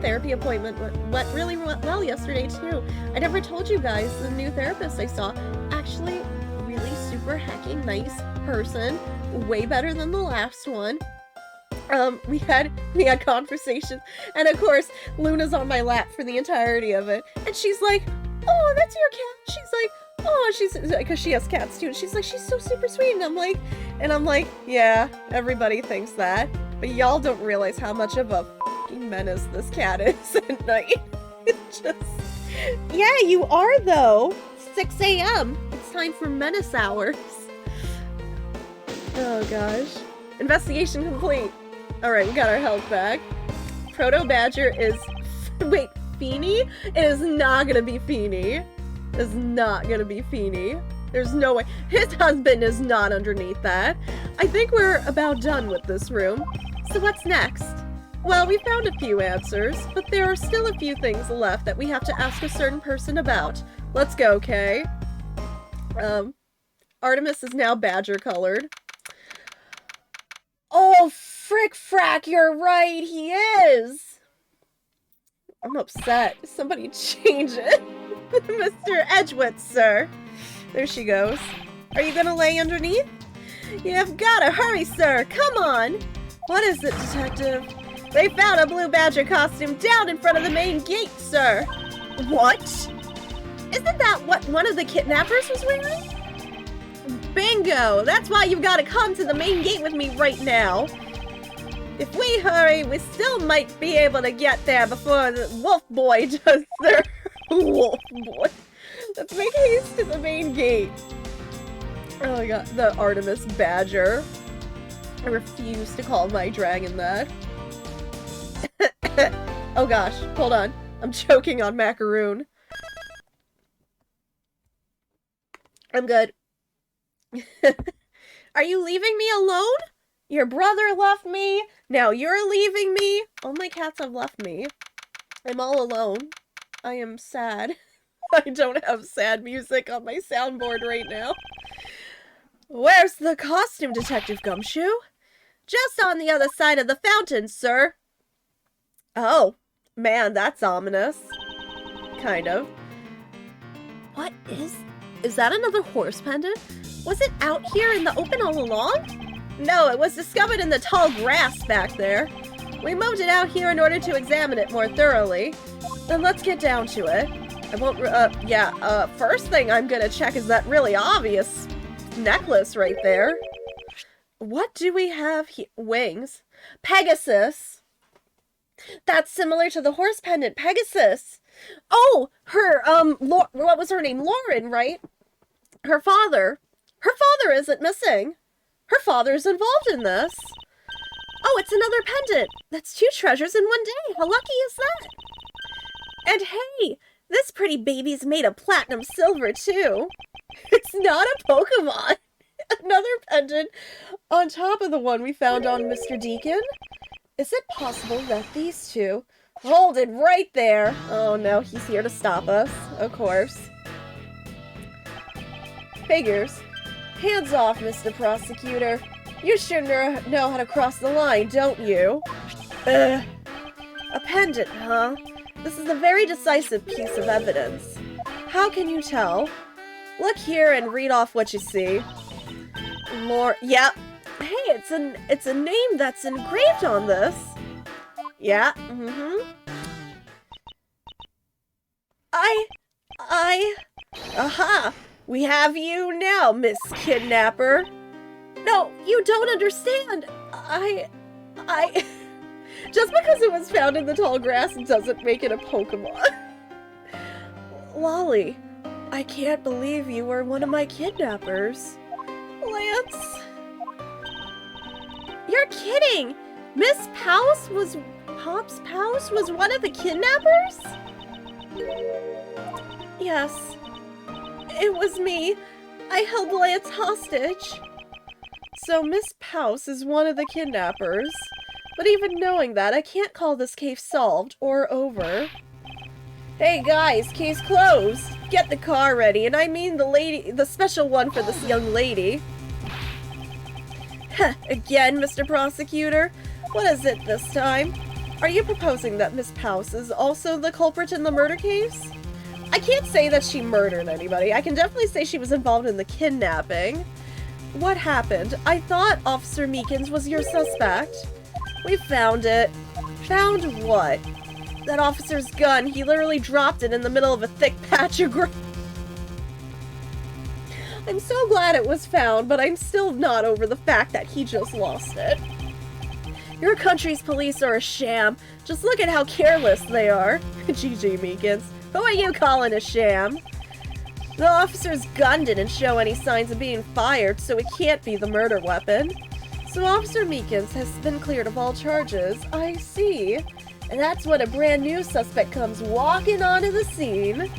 Therapy appointment went really well yesterday too. I never told you guys the new therapist I saw. Actually, really super hacking nice person. Way better than the last one. We had conversations, and of course, Luna's on my lap for the entirety of it, and she's like, "Oh, that's your cat." She's like, "Oh," because she has cats too. And she's like, "She's so super sweet," and I'm like, "Yeah, everybody thinks that, but y'all don't realize how much of a fucking menace this cat is at night." Yeah, you are though. 6 a.m. It's time for menace hours. Oh gosh. Investigation complete. Alright, we got our health back. Proto-Badger is... Wait, Feeny? It is not gonna be Feeny. It is not gonna be Feeny. There's no way. His husband is not underneath that. I think we're about done with this room. So what's next? Well, we found a few answers, but there are still a few things left that we have to ask a certain person about. Let's go, Kay. Artemis is now badger colored. Oh, frick frack, you're right, he is! I'm upset. Somebody change it. Mr. Edgeworth, sir. There she goes. Are you gonna lay underneath? You've gotta hurry, sir. Come on. What is it, detective? They found a blue badger costume down in front of the main gate, sir. What? Isn't that what one of the kidnappers was wearing? Bingo! That's why you've got to come to the main gate with me right now. If we hurry, we still might be able to get there before the wolf boy does their... Wolf boy. Let's make haste to the main gate. Oh my god, the Artemis Badger. I refuse to call my dragon that. Oh gosh, hold on. I'm choking on macaroon. I'm good. Are you leaving me alone? Your brother left me. Now you're leaving me. All my cats have left me. I'm all alone. I am sad. I don't have sad music on my soundboard right now. Where's the costume, Detective Gumshoe? Just on the other side of the fountain, sir. Oh, man, that's ominous. Kind of. What is that another horse pendant? Was it out here in the open all along? No, it was discovered in the tall grass back there. We moved it out here in order to examine it more thoroughly. Then let's get down to it. I won't, first thing I'm gonna check is that really obvious necklace right there. What do we have here? Wings. Pegasus. That's similar to the horse pendant, Pegasus. Oh, her, what was her name? Lauren, right? Her father. Her father isn't missing. Her father's involved in this. Oh, it's another pendant. That's 2 treasures in one day. How lucky is that? And hey, this pretty baby's made of platinum silver, too. It's not a Pokemon. Another pendant on top of the one we found on Mr. Deacon. Is it possible that these two... Hold it right there. Oh no, he's here to stop us, of course. Figures. Hands off, Mr. Prosecutor. You sure know how to cross the line, don't you? Ugh. A pendant, huh? This is a very decisive piece of evidence. How can you tell? Look here and read off what you see. Yep. Hey, it's a name that's engraved on this. Yeah, Aha! We have you now, Miss Kidnapper. No, you don't understand. Just because it was found in the tall grass doesn't make it a Pokemon. Lolly, I can't believe you were one of my kidnappers. Lance. You're kidding! Pop's Pouse was one of the kidnappers? Yes. It was me. I held Lance hostage. So Miss Pouse is one of the kidnappers. But even knowing that, I can't call this case solved or over. Hey guys, case closed. Get the car ready, and I mean the special one for this young lady. Again, Mr. Prosecutor? What is it this time? Are you proposing that Miss Pouse is also the culprit in the murder case? I can't say that she murdered anybody. I can definitely say she was involved in the kidnapping. What happened? I thought Officer Meekins was your suspect. We found it. Found what? That officer's gun. He literally dropped it in the middle of a thick patch of grass. I'm so glad it was found, but I'm still not over the fact that he just lost it. Your country's police are a sham. Just look at how careless they are. GG Meekins. Who are you calling a sham? The officer's gun didn't show any signs of being fired, so it can't be the murder weapon. So Officer Meekins has been cleared of all charges. I see. And that's when a brand new suspect comes walking onto the scene.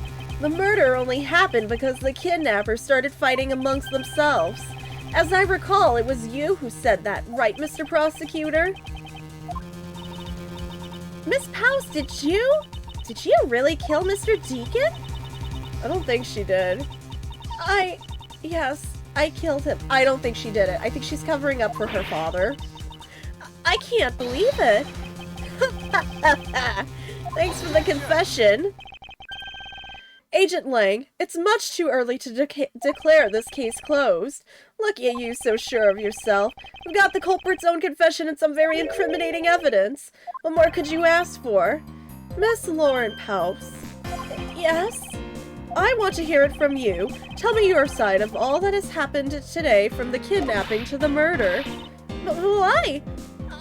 The murder only happened because the kidnappers started fighting amongst themselves. As I recall, it was you who said that, right, Mr. Prosecutor? Miss Pouse, did you really kill Mr. Deacon? I don't think she did. Yes, I killed him. I don't think she did it. I think she's covering up for her father. I can't believe it. Thanks for the confession. Agent Lang, it's much too early to declare this case closed. Look at you, so sure of yourself. We've got the culprit's own confession and some very incriminating evidence. What more could you ask for? Miss Lauren Pouse. Yes? I want to hear it from you. Tell me your side of all that has happened today, from the kidnapping to the murder. Why?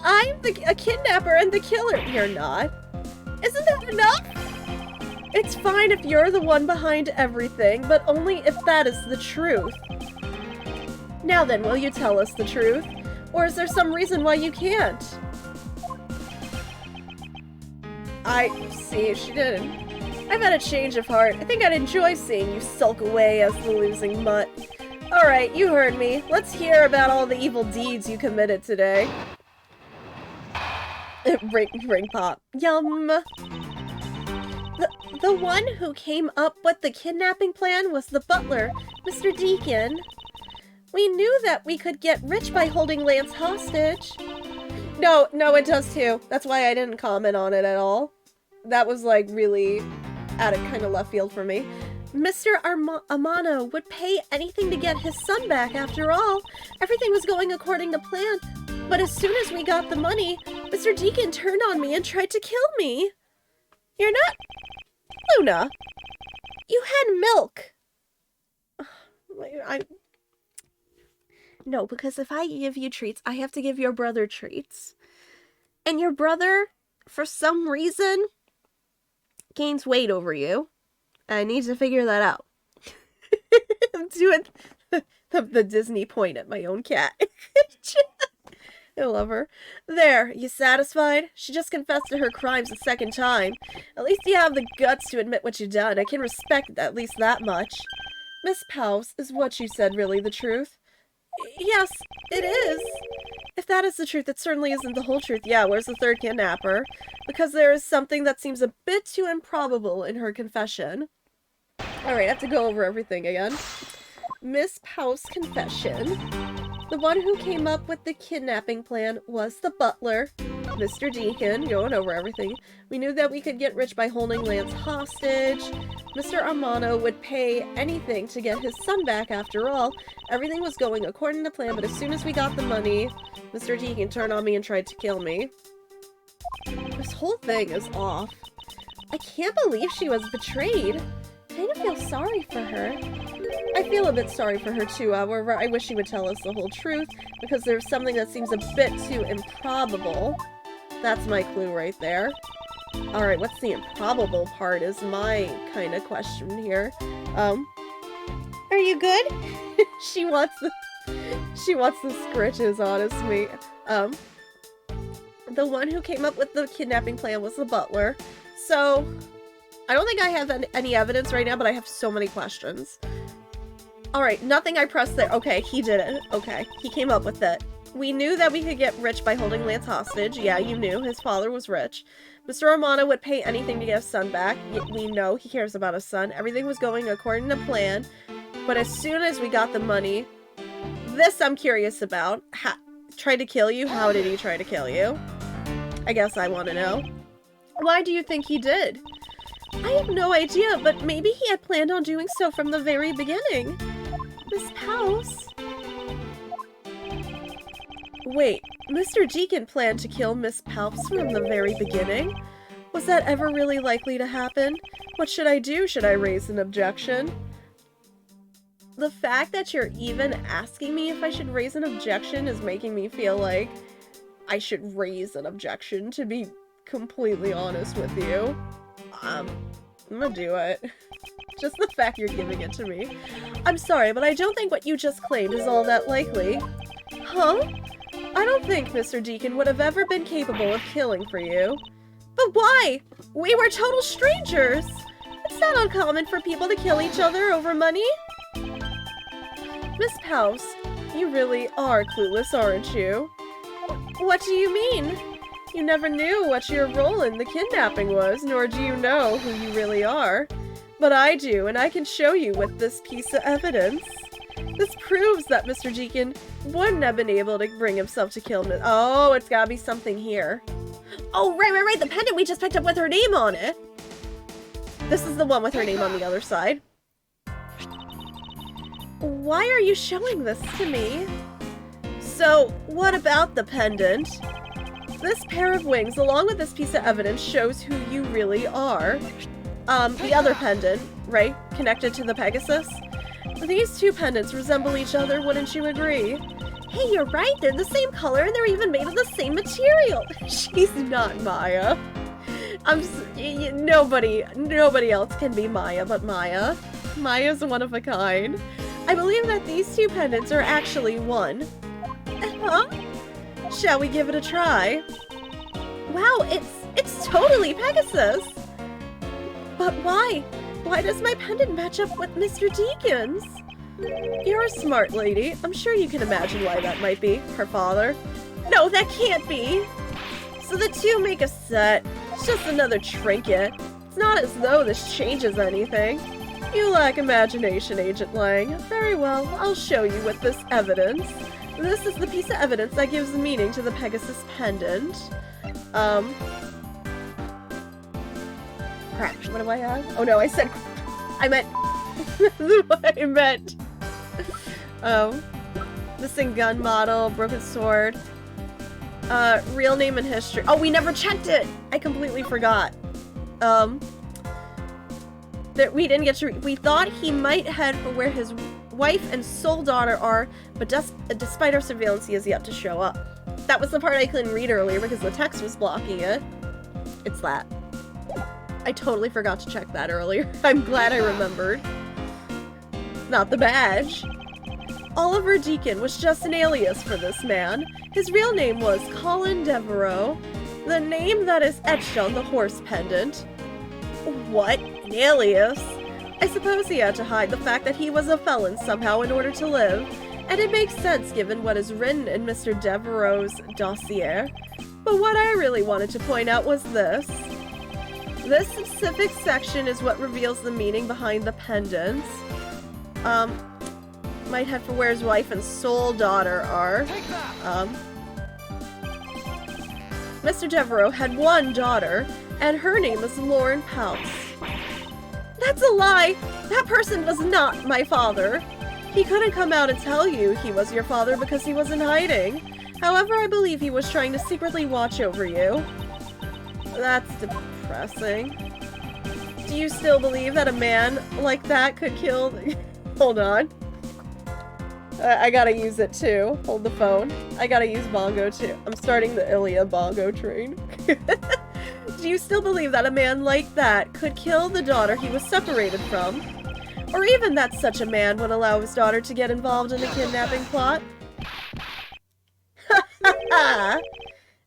I'm a kidnapper and the killer. You're not. Isn't that enough? It's fine if you're the one behind everything, but only if that is the truth. Now then, will you tell us the truth? Or is there some reason why you can't? I see, she didn't. I've had a change of heart. I think I'd enjoy seeing you sulk away as the losing mutt. Alright, you heard me. Let's hear about all the evil deeds you committed today. Ring pop. Yum. The one who came up with the kidnapping plan was the butler, Mr. Deacon. We knew that we could get rich by holding Lance hostage. No, it does too. That's why I didn't comment on it at all. That was like really out of kind of left field for me. Mr. Amano would pay anything to get his son back after all. Everything was going according to plan. But as soon as we got the money, Mr. Deacon turned on me and tried to kill me. You're not... Luna, you had milk. No, because if I give you treats, I have to give your brother treats. And your brother, for some reason, gains weight over you. I need to figure that out. I'm doing the Disney point at my own cat. I love her. There, you satisfied? She just confessed to her crimes a second time. At least you have the guts to admit what you've done. I can respect at least that much. Miss Pouse, is what you said really the truth? Yes, it is. If that is the truth, it certainly isn't the whole truth. Yeah, where's the third kidnapper? Because there is something that seems a bit too improbable in her confession. Alright, I have to go over everything again. Miss Powell's confession. The one who came up with the kidnapping plan was the butler, Mr. Deacon, going over everything. We knew that we could get rich by holding Lance hostage. Mr. Armano would pay anything to get his son back after all. Everything was going according to plan, but as soon as we got the money, Mr. Deacon turned on me and tried to kill me. This whole thing is off. I can't believe she was betrayed. I kind of feel sorry for her. I feel a bit sorry for her too, however, I wish she would tell us the whole truth, because there's something that seems a bit too improbable. That's my clue right there. Alright, what's the improbable part is my kind of question here. Are you good? She wants the scritches, honestly. The one who came up with the kidnapping plan was the butler. So, I don't think I have any evidence right now, but I have so many questions. Alright, nothing I pressed there. Okay, he did it. Okay, he came up with it. We knew that we could get rich by holding Lance hostage. Yeah, you knew. His father was rich. Mr. Romano would pay anything to get his son back. We know he cares about his son. Everything was going according to plan. But as soon as we got the money, this I'm curious about. Tried to kill you? How did he try to kill you? I guess I want to know. Why do you think he did? I have no idea, but maybe he had planned on doing so from the very beginning. Miss Powell? Wait, Mr. Deacon planned to kill Miss Palps from the very beginning? Was that ever really likely to happen? What should I do? Should I raise an objection? The fact that you're even asking me if I should raise an objection is making me feel like I should raise an objection, to be completely honest with you. I'm gonna do it. Just the fact you're giving it to me. I'm sorry, but I don't think what you just claimed is all that likely. Huh? I don't think Mr. Deacon would have ever been capable of killing for you. But why? We were total strangers! It's not uncommon for people to kill each other over money. Miss Powell, you really are clueless, aren't you? What do you mean? You never knew what your role in the kidnapping was, nor do you know who you really are. But I do, and I can show you with this piece of evidence. This proves that Mr. Deacon wouldn't have been able to bring himself to kill Miss— Oh, it's gotta be something here. Oh, right, the pendant we just picked up with her name on it! This is the one with her name on the other side. Why are you showing this to me? So, what about the pendant? This pair of wings, along with this piece of evidence, shows who you really are. The other pendant, right? Connected to the Pegasus? These two pendants resemble each other, wouldn't you agree? Hey, you're right, they're the same color and they're even made of the same material. She's not Maya. Nobody else can be Maya but Maya. Maya's one of a kind. I believe that these two pendants are actually one. Huh? Shall we give it a try? Wow, it's totally Pegasus! But why? Why does my pendant match up with Mr. Deacon's? You're a smart lady. I'm sure you can imagine why that might be. Her father. No, that can't be! So the two make a set. It's just another trinket. It's not as though this changes anything. You lack imagination, Agent Lang. Very well, I'll show you with this evidence. This is the piece of evidence that gives meaning to the Pegasus pendant. Crap, what do I have? Oh no, I meant what I meant. Missing gun model, broken sword. Real name and history. Oh, we never checked it! I completely forgot. That we didn't get to— we thought he might head for where his wife and sole daughter are, but despite our surveillance, he has yet to show up. That was the part I couldn't read earlier because the text was blocking it. It's that. I totally forgot to check that earlier. I'm glad I remembered. Not the badge. Oliver Deacon was just an alias for this man. His real name was Colin Devereaux, the name that is etched on the horse pendant. What? An alias? I suppose he had to hide the fact that he was a felon somehow in order to live, and it makes sense given what is written in Mr. Devereaux's dossier. But what I really wanted to point out was this. This specific section is what reveals the meaning behind the pendants. might head for where his wife and sole daughter are. Mr. Devereaux had one daughter, and her name is Lauren Pounce. That's a lie! That person was not my father. He couldn't come out and tell you he was your father because he was in hiding. However, I believe he was trying to secretly watch over you. That's depressing. Do you still believe that a man like that could kill... Hold on. I gotta use it too. Hold the phone. I gotta use bongo too. I'm starting the Ilya bongo train. Do you still believe that a man like that could kill the daughter he was separated from? Or even that such a man would allow his daughter to get involved in a kidnapping plot? Ha ha ha!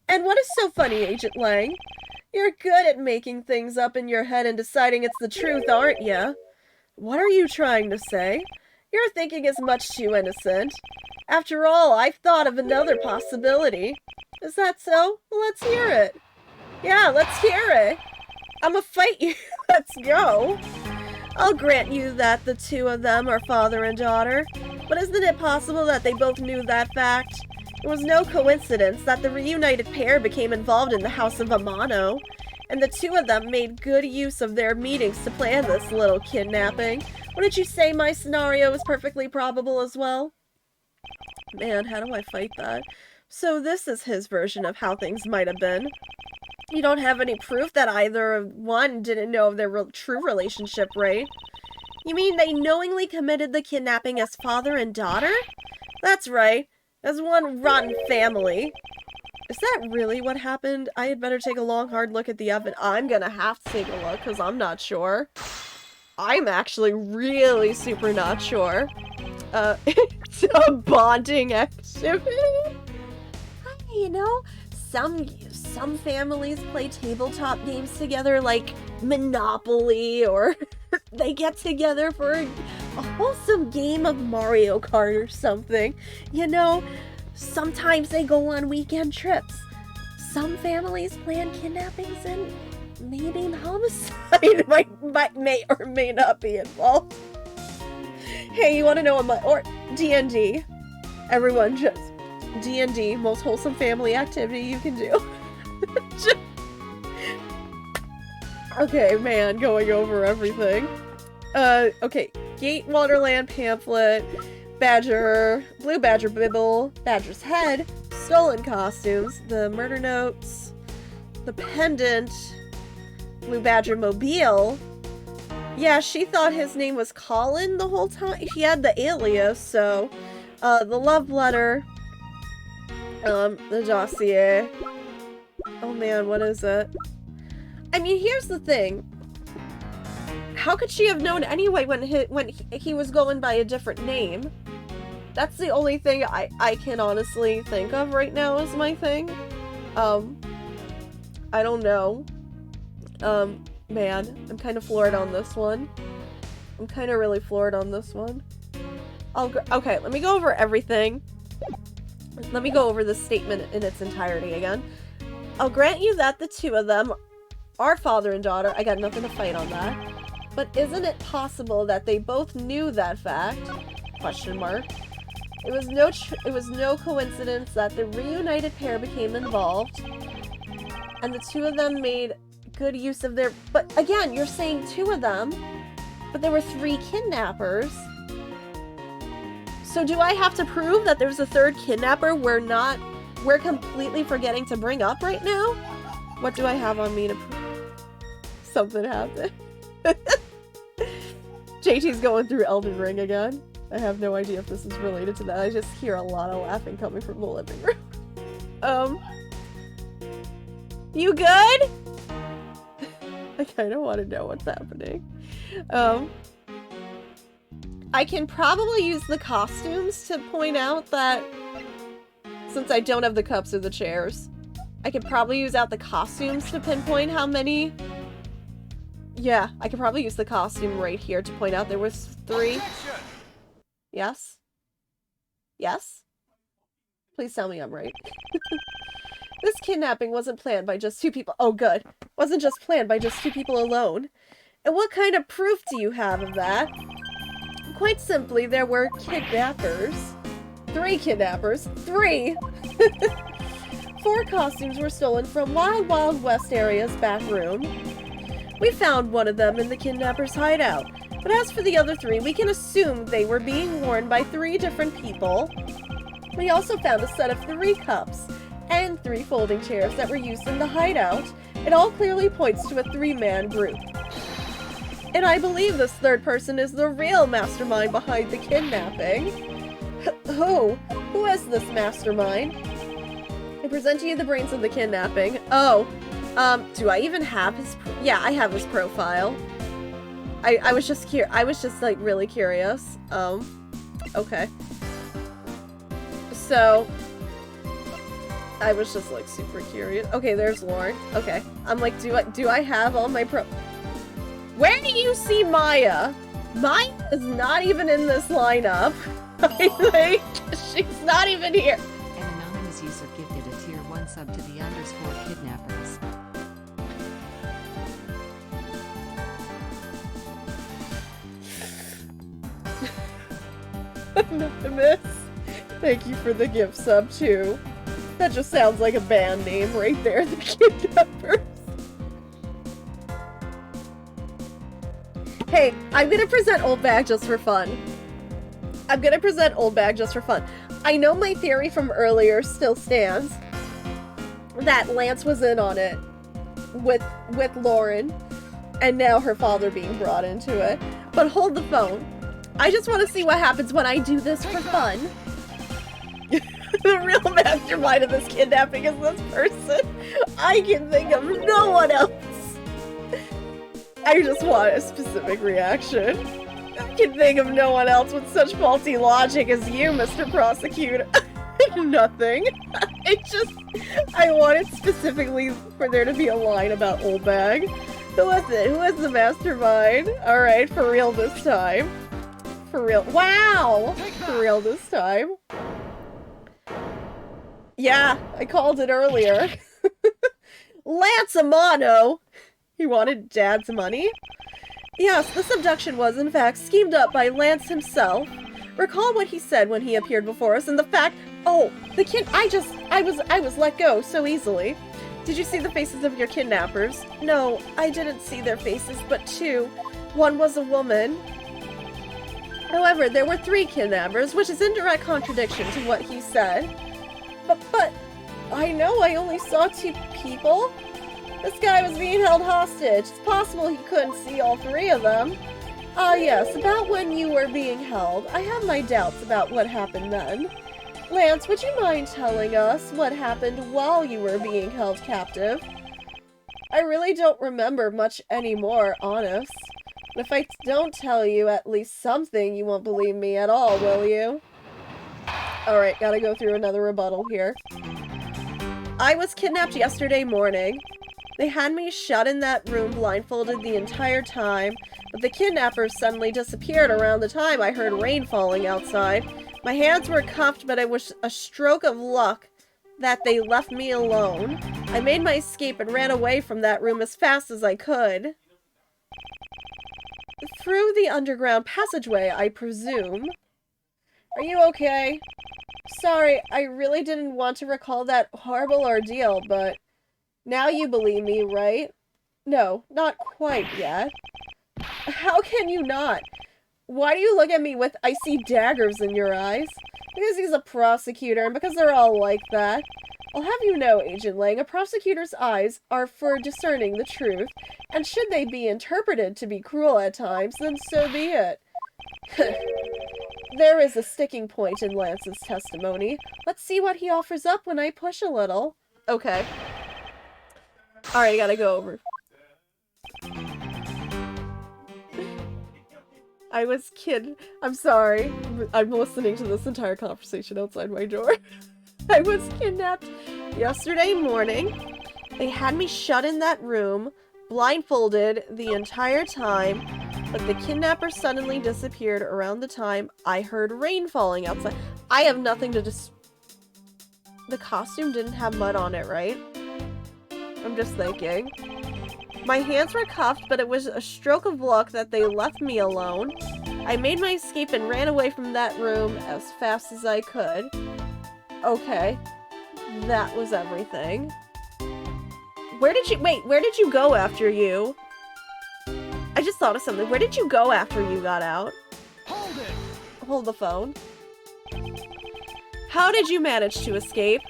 And what is so funny, Agent Lang? You're good at making things up in your head and deciding it's the truth, aren't ya? What are you trying to say? Your thinking is much too innocent. After all, I've thought of another possibility. Is that so? Well, let's hear it. Yeah, let's hear it. I'ma fight you. Let's go. I'll grant you that the two of them are father and daughter, but isn't it possible that they both knew that fact? It was no coincidence that the reunited pair became involved in the House of Amano, and the two of them made good use of their meetings to plan this little kidnapping. Wouldn't you say my scenario is perfectly probable as well? Man, how do I fight that? So this is his version of how things might have been. You don't have any proof that either one didn't know of their true relationship, right? You mean they knowingly committed the kidnapping as father and daughter? That's right. As one rotten family. Is that really what happened? I had better take a long, hard look at the oven. I'm gonna have to take a look, because I'm not sure. I'm actually really super not sure. It's a bonding activity. You know, some families play tabletop games together, like Monopoly, or they get together for a wholesome game of Mario Kart or something. You know, sometimes they go on weekend trips. Some families plan kidnappings and maybe homicide may or may not be involved. Hey, you want to know what my... Or D&D. Everyone just... D&D, most wholesome family activity you can do. Okay, man, going over everything. Okay. Gate Waterland pamphlet, Badger, Blue Badger Bibble, Badger's head, stolen costumes, the murder notes, the pendant, Blue Badger mobile. Yeah, she thought his name was Colin the whole time. He had the alias, so, the love letter, the dossier. Oh man, what is it? I mean, here's the thing. How could she have known anyway when he was going by a different name? That's the only thing I can honestly think of right now is my thing. I don't know. Man, I'm kind of floored on this one. I'm kind of really floored on this one. Okay, let me go over everything. Let me go over the statement in its entirety again. I'll grant you that the two of them are father and daughter. I got nothing to fight on that. But isn't it possible that they both knew that fact? Question mark. It was no coincidence that the reunited pair became involved, and the two of them made good use of their... But again, you're saying two of them, but there were 3 kidnappers. So do I have to prove that there's a third kidnapper we're completely forgetting to bring up right now? What do I have on me to prove? Something happened. JT's going through Elden Ring again. I have no idea if this is related to that. I just hear a lot of laughing coming from the living room. You good? I kind of want to know what's happening. I can probably use the costumes to point out that, since I don't have the cups or the chairs, I could probably use out the costumes to pinpoint how many. Yeah, I could probably use the costume right here to point out there was 3. Yes? Yes? Please tell me I'm right. This kidnapping wasn't planned by just 2 people. Oh, good. Wasn't just planned by just 2 people alone. And what kind of proof do you have of that? Quite simply, there were kidnappers. 3 kidnappers. 3! 4 costumes were stolen from Wild Wild West area's back room. We found one of them in the kidnapper's hideout, but as for the other 3, we can assume they were being worn by 3 different people. We also found a set of 3 cups and 3 folding chairs that were used in the hideout. It all clearly points to a 3-man group. And I believe this 3rd person is the real mastermind behind the kidnapping. Who is this mastermind? I present to you the brains of the kidnapping. Oh, do I even have his yeah, I have his profile. I was just like really curious. Okay. So I was just like super curious. Okay, there's Lauren. Okay. I'm like, do I have all my Where do you see Maya? Maya is not even in this lineup. I think she's not even here. An anonymous user gifted a tier 1 sub to the _ kidnappers. Anonymous. Thank you for the gift sub too. That just sounds like a band name right there, the Kidnappers. Hey, I'm gonna present Old Bag just for fun. I know my theory from earlier still stands. That Lance was in on it with Lauren, and now her father being brought into it. But hold the phone. I just want to see what happens when I do this for fun. The real mastermind of this kidnapping is this person. I can think of no one else. I just want a specific reaction. I can think of no one else with such faulty logic as you, Mr. Prosecutor. Nothing. I wanted specifically for there to be a line about Old Bag. Who is it? Who is the mastermind? Alright, for real this time. For real. Wow! For real this time. Yeah, I called it earlier. Lance Amano! He wanted Dad's money? Yes, this abduction was, in fact, schemed up by Lance himself. Recall what he said when he appeared before us, and the fact— oh, the kid— I was let go so easily. Did you see the faces of your kidnappers? No, I didn't see their faces, but 2. One was a woman. However, there were 3 kidnappers, which is in direct contradiction to what he said. But, I know I only saw 2 people. This guy was being held hostage. It's possible he couldn't see all 3 of them. Ah, yes, about when you were being held. I have my doubts about what happened then. Lance, would you mind telling us what happened while you were being held captive? I really don't remember much anymore, honest. But if I don't tell you at least something, you won't believe me at all, will you? Alright, gotta go through another rebuttal here. I was kidnapped yesterday morning. They had me shut in that room blindfolded the entire time, but the kidnappers suddenly disappeared around the time I heard rain falling outside. My hands were cuffed, but it was a stroke of luck that they left me alone. I made my escape and ran away from that room as fast as I could. Through the underground passageway, I presume. Are you okay? Sorry, I really didn't want to recall that horrible ordeal, but now you believe me, right? No, not quite yet. How can you not? Why do you look at me with icy daggers in your eyes? Because he's a prosecutor, and because they're all like that. I'll have you know, Agent Lang, a prosecutor's eyes are for discerning the truth, and should they be interpreted to be cruel at times, then so be it. There is a sticking point in Lance's testimony. Let's see what he offers up when I push a little. Okay. Alright, I gotta go over. I was I'm sorry. I'm listening to this entire conversation outside my door. I was kidnapped yesterday morning. They had me shut in that room, blindfolded the entire time, but the kidnapper suddenly disappeared around the time I heard rain falling outside. I have nothing to The costume didn't have mud on it, right? I'm just thinking. My hands were cuffed, but it was a stroke of luck that they left me alone. I made my escape and ran away from that room as fast as I could. Okay. That was everything. Where did you go after you? I just thought of something. Where did you go after you got out? Hold it! Hold the phone. How did you manage to escape?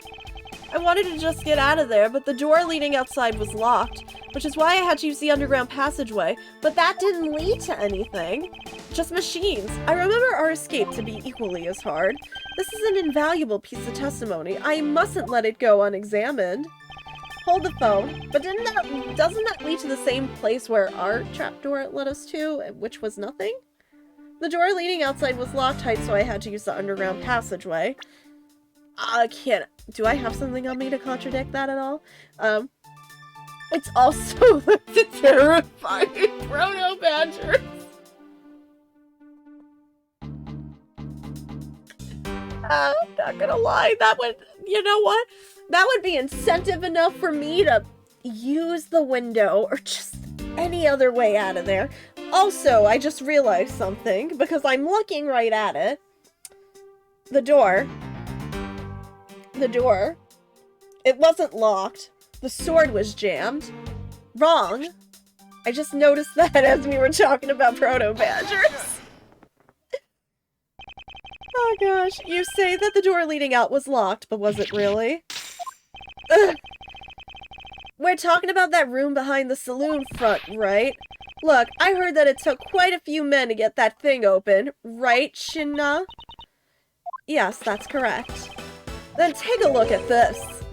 I wanted to just get out of there, but the door leading outside was locked, which is why I had to use the underground passageway, but that didn't lead to anything. Just machines. I remember our escape to be equally as hard. This is an invaluable piece of testimony. I mustn't let it go unexamined. Hold the phone. But doesn't that lead to the same place where our trapdoor led us to, which was nothing? The door leading outside was locked tight, so I had to use the underground passageway. Do I have something on me to contradict that at all? It's also the terrifying proto-badgers. Not gonna lie, you know what? That would be incentive enough for me to use the window or just any other way out of there. Also, I just realized something because I'm looking right at it. The door, it wasn't locked. The sword was jammed. Wrong. I just noticed that as we were talking about proto-badgers. Oh gosh, you say that the door leading out was locked, but was it really? Ugh. We're talking about that room behind the saloon front, right? Look, I heard that it took quite a few men to get that thing open, right, Shinna? Yes, that's correct. Then take a look at this.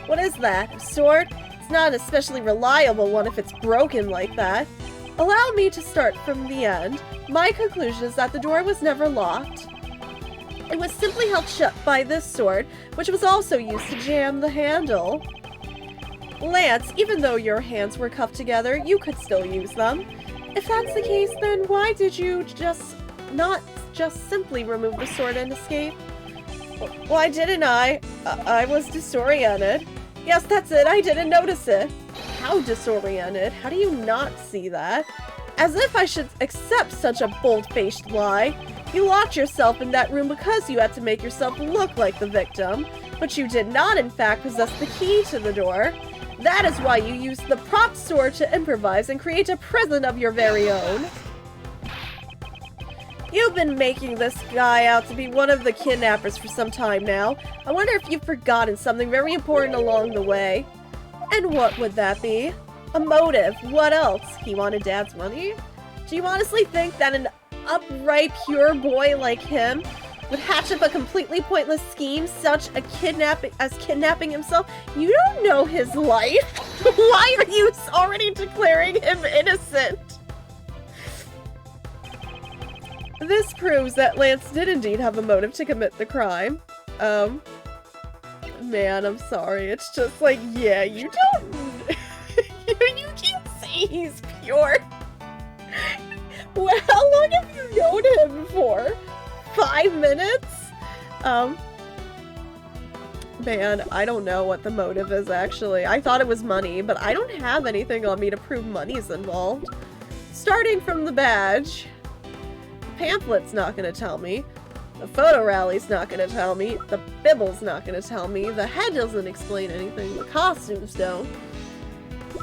What is that? A sword? It's not an especially reliable one if it's broken like that. Allow me to start from the end. My conclusion is that the door was never locked. It was simply held shut by this sword, which was also used to jam the handle. Lance, even though your hands were cuffed together, you could still use them. If that's the case, then why did you not just simply remove the sword and escape? Why didn't I? I was disoriented. Yes, that's it, I didn't notice it. How disoriented? How do you not see that? As if I should accept such a bold-faced lie. You locked yourself in that room because you had to make yourself look like the victim, but you did not in fact possess the key to the door. That is why you used the prop sword to improvise and create a prison of your very own. You've been making this guy out to be one of the kidnappers for some time now. I wonder if you've forgotten something very important along the way. And what would that be? A motive. What else? He wanted Dad's money? Do you honestly think that an upright, pure boy like him would hatch up a completely pointless scheme such as kidnapping himself? You don't know his life. Why are you already declaring him innocent? This proves that Lance did indeed have a motive to commit the crime. Man, I'm sorry. It's just like, yeah, you don't... you can't say he's pure. Well, how long have you known him for? 5 minutes? Man, I don't know what the motive is, actually. I thought it was money, but I don't have anything on me to prove money's involved. Starting from the badge... pamphlet's not gonna tell me. The photo rally's not gonna tell me. The bibble's not gonna tell me. The head doesn't explain anything. The costumes don't.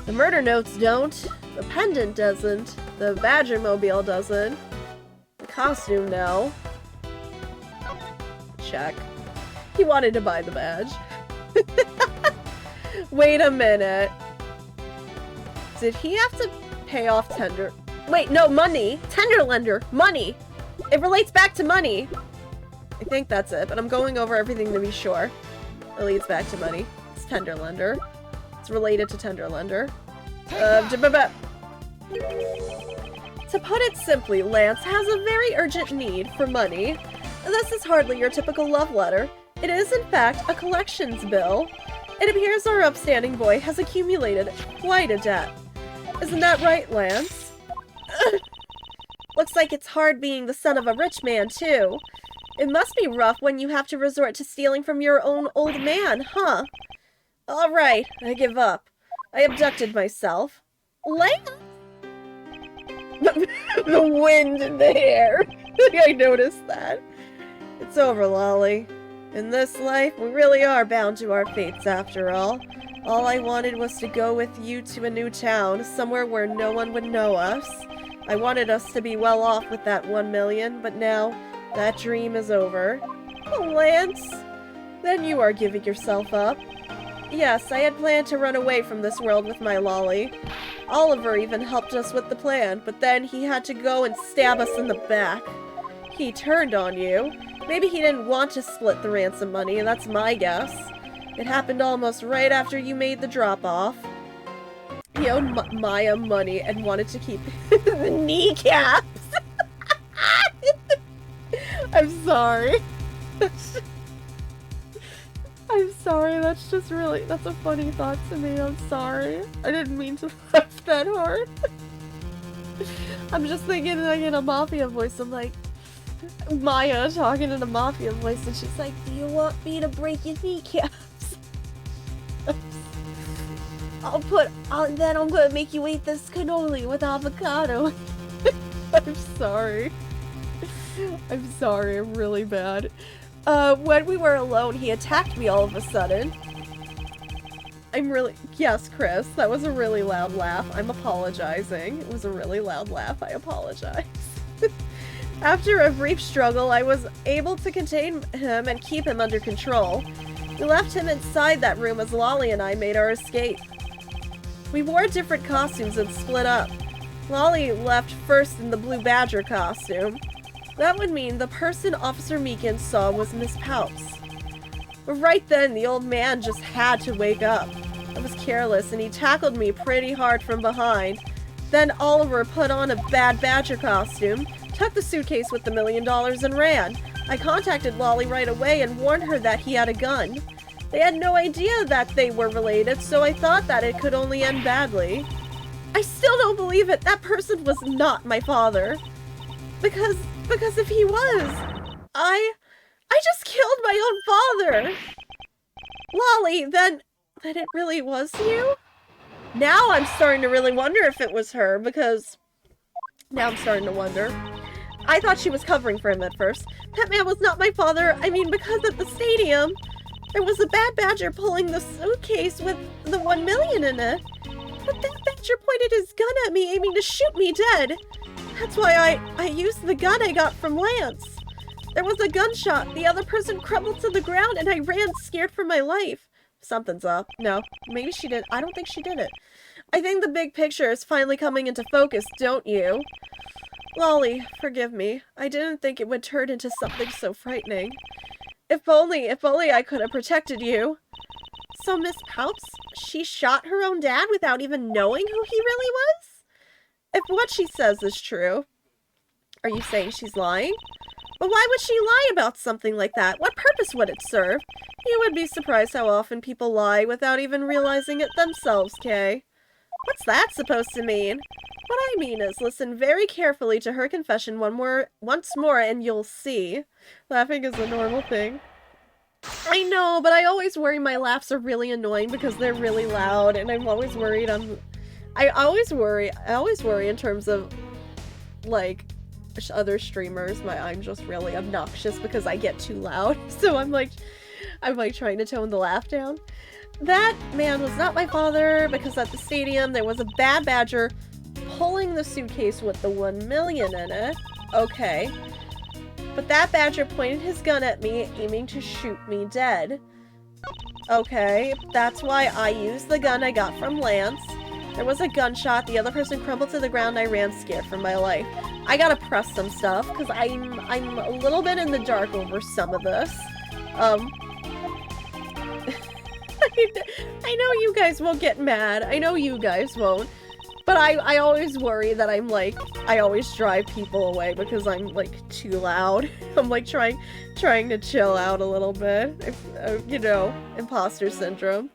The murder notes don't. The pendant doesn't. The Badger mobile doesn't. The costume, no. Check. He wanted to buy the badge. Wait a minute. Did he have to pay off tender... Wait, no, money! Tender lender! Money! It relates back to money! I think that's it, but I'm going over everything to be sure. It leads back to money. It's tender lender. It's related to tender lender. To put it simply, Lance has a very urgent need for money. This is hardly your typical love letter. It is, in fact, a collections bill. It appears our upstanding boy has accumulated quite a debt. Isn't that right, Lance? Looks like it's hard being the son of a rich man, too. It must be rough when you have to resort to stealing from your own old man, huh? Alright, I give up. I abducted myself. Lance? The wind in the hair. I noticed that. It's over, Lolly. In this life, we really are bound to our fates after all. All I wanted was to go with you to a new town, somewhere where no one would know us. I wanted us to be well off with that 1 million, but now that dream is over. Oh, Lance, then you are giving yourself up. Yes, I had planned to run away from this world with my Lolly. Oliver even helped us with the plan, but then he had to go and stab us in the back. He turned on you. Maybe he didn't want to split the ransom money, that's my guess. It happened almost right after you made the drop-off. He owed Maya money and wanted to keep the kneecaps. I'm sorry. I'm sorry, that's just really, that's a funny thought to me, I'm sorry. I didn't mean to laugh that hard. I'm just thinking like in a mafia voice, I'm like, Maya talking in a mafia voice, and she's like, do you want me to break your kneecaps? Then I'm gonna make you eat this cannoli with avocado. I'm sorry. I'm sorry, I'm really bad. When we were alone, he attacked me all of a sudden. Yes, Chris, that was a really loud laugh. I'm apologizing. It was a really loud laugh, I apologize. After a brief struggle, I was able to contain him and keep him under control. We left him inside that room as Lolly and I made our escape. We wore different costumes and split up. Lolly left first in the blue badger costume. That would mean the person Officer Meekin saw was Miss Pouts. But right then, the old man just had to wake up. I was careless, and he tackled me pretty hard from behind. Then Oliver put on a bad badger costume, took the suitcase with the $1 million, and ran. I contacted Lolly right away and warned her that he had a gun. They had no idea that they were related, so I thought that it could only end badly. I still don't believe it. That person was not my father. Because if he was, I just killed my own father. Lolly, then it really was you? Now I'm starting to really wonder if it was her, because now I'm starting to wonder. I thought she was covering for him at first. That man was not my father. I mean, because at the stadium, there was a bad badger pulling the suitcase with the 1 million in it. But that badger pointed his gun at me, aiming to shoot me dead. That's why I used the gun I got from Lance. There was a gunshot. The other person crumbled to the ground and I ran scared for my life. Something's up. No, maybe she did. I don't think she did it. I think the big picture is finally coming into focus, don't you? Lolly, forgive me. I didn't think it would turn into something so frightening. If only I could have protected you. So Miss Pouts, she shot her own dad without even knowing who he really was? If what she says is true, are you saying she's lying? But why would she lie about something like that? What purpose would it serve? You would be surprised how often people lie without even realizing it themselves, Kay. What's that supposed to mean? What I mean is, listen very carefully to her confession once more and you'll see. Laughing is a normal thing. I know, but I always worry my laughs are really annoying because they're really loud, and I'm always worried I always worry in terms of, like, other streamers, I'm just really obnoxious because I get too loud, so I'm like trying to tone the laugh down. That man was not my father because at the stadium there was a bad badger pulling the suitcase with the 1 million in it. Okay. But that badger pointed his gun at me, aiming to shoot me dead. Okay, that's why I used the gun I got from Lance. There was a gunshot, the other person crumbled to the ground, I ran scared for my life. I gotta press some stuff, because I'm a little bit in the dark over some of this. I know you guys won't get mad, I know you guys won't. But I always worry that I always drive people away because I'm, like, too loud. I'm, like, trying to chill out a little bit. You know, imposter syndrome.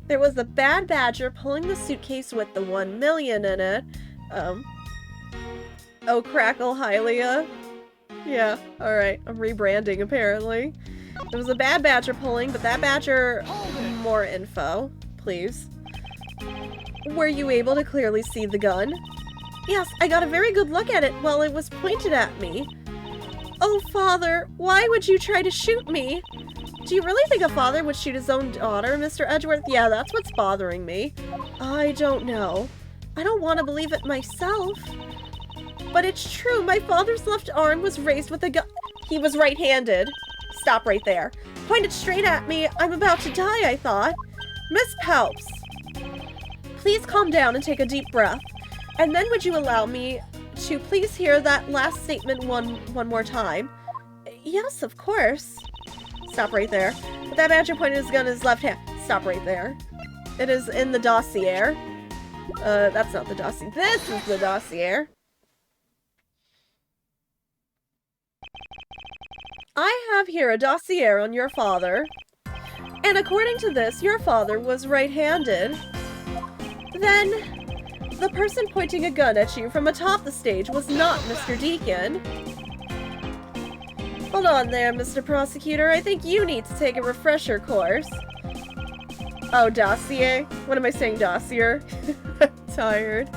There was a bad badger pulling the suitcase with the 1 million in it. Oh, Crackle Hylia. Yeah, alright. I'm rebranding, apparently. There was a bad badger pulling, but that badger... More info, please. Were you able to clearly see the gun? Yes, I got a very good look at it while it was pointed at me. Oh, Father, why would you try to shoot me? Do you really think a father would shoot his own daughter, Mr. Edgeworth? Yeah, that's what's bothering me. I don't know. I don't want to believe it myself. But it's true, my father's left arm was raised with a gun. He was right-handed. Stop right there. Pointed straight at me. I'm about to die, I thought. Miss Palps, please calm down and take a deep breath. And then would you allow me to please hear that last statement one more time? Yes, of course. Stop right there. But that badger pointed his gun in his left hand. Stop right there. It is in the dossier. That's not the dossier. This is the dossier. I have here a dossier on your father. And according to this, your father was right-handed. Then, the person pointing a gun at you from atop the stage was not Mr. Deacon. Hold on there, Mr. Prosecutor. I think you need to take a refresher course. Oh, dossier? What am I saying, dossier? I'm tired.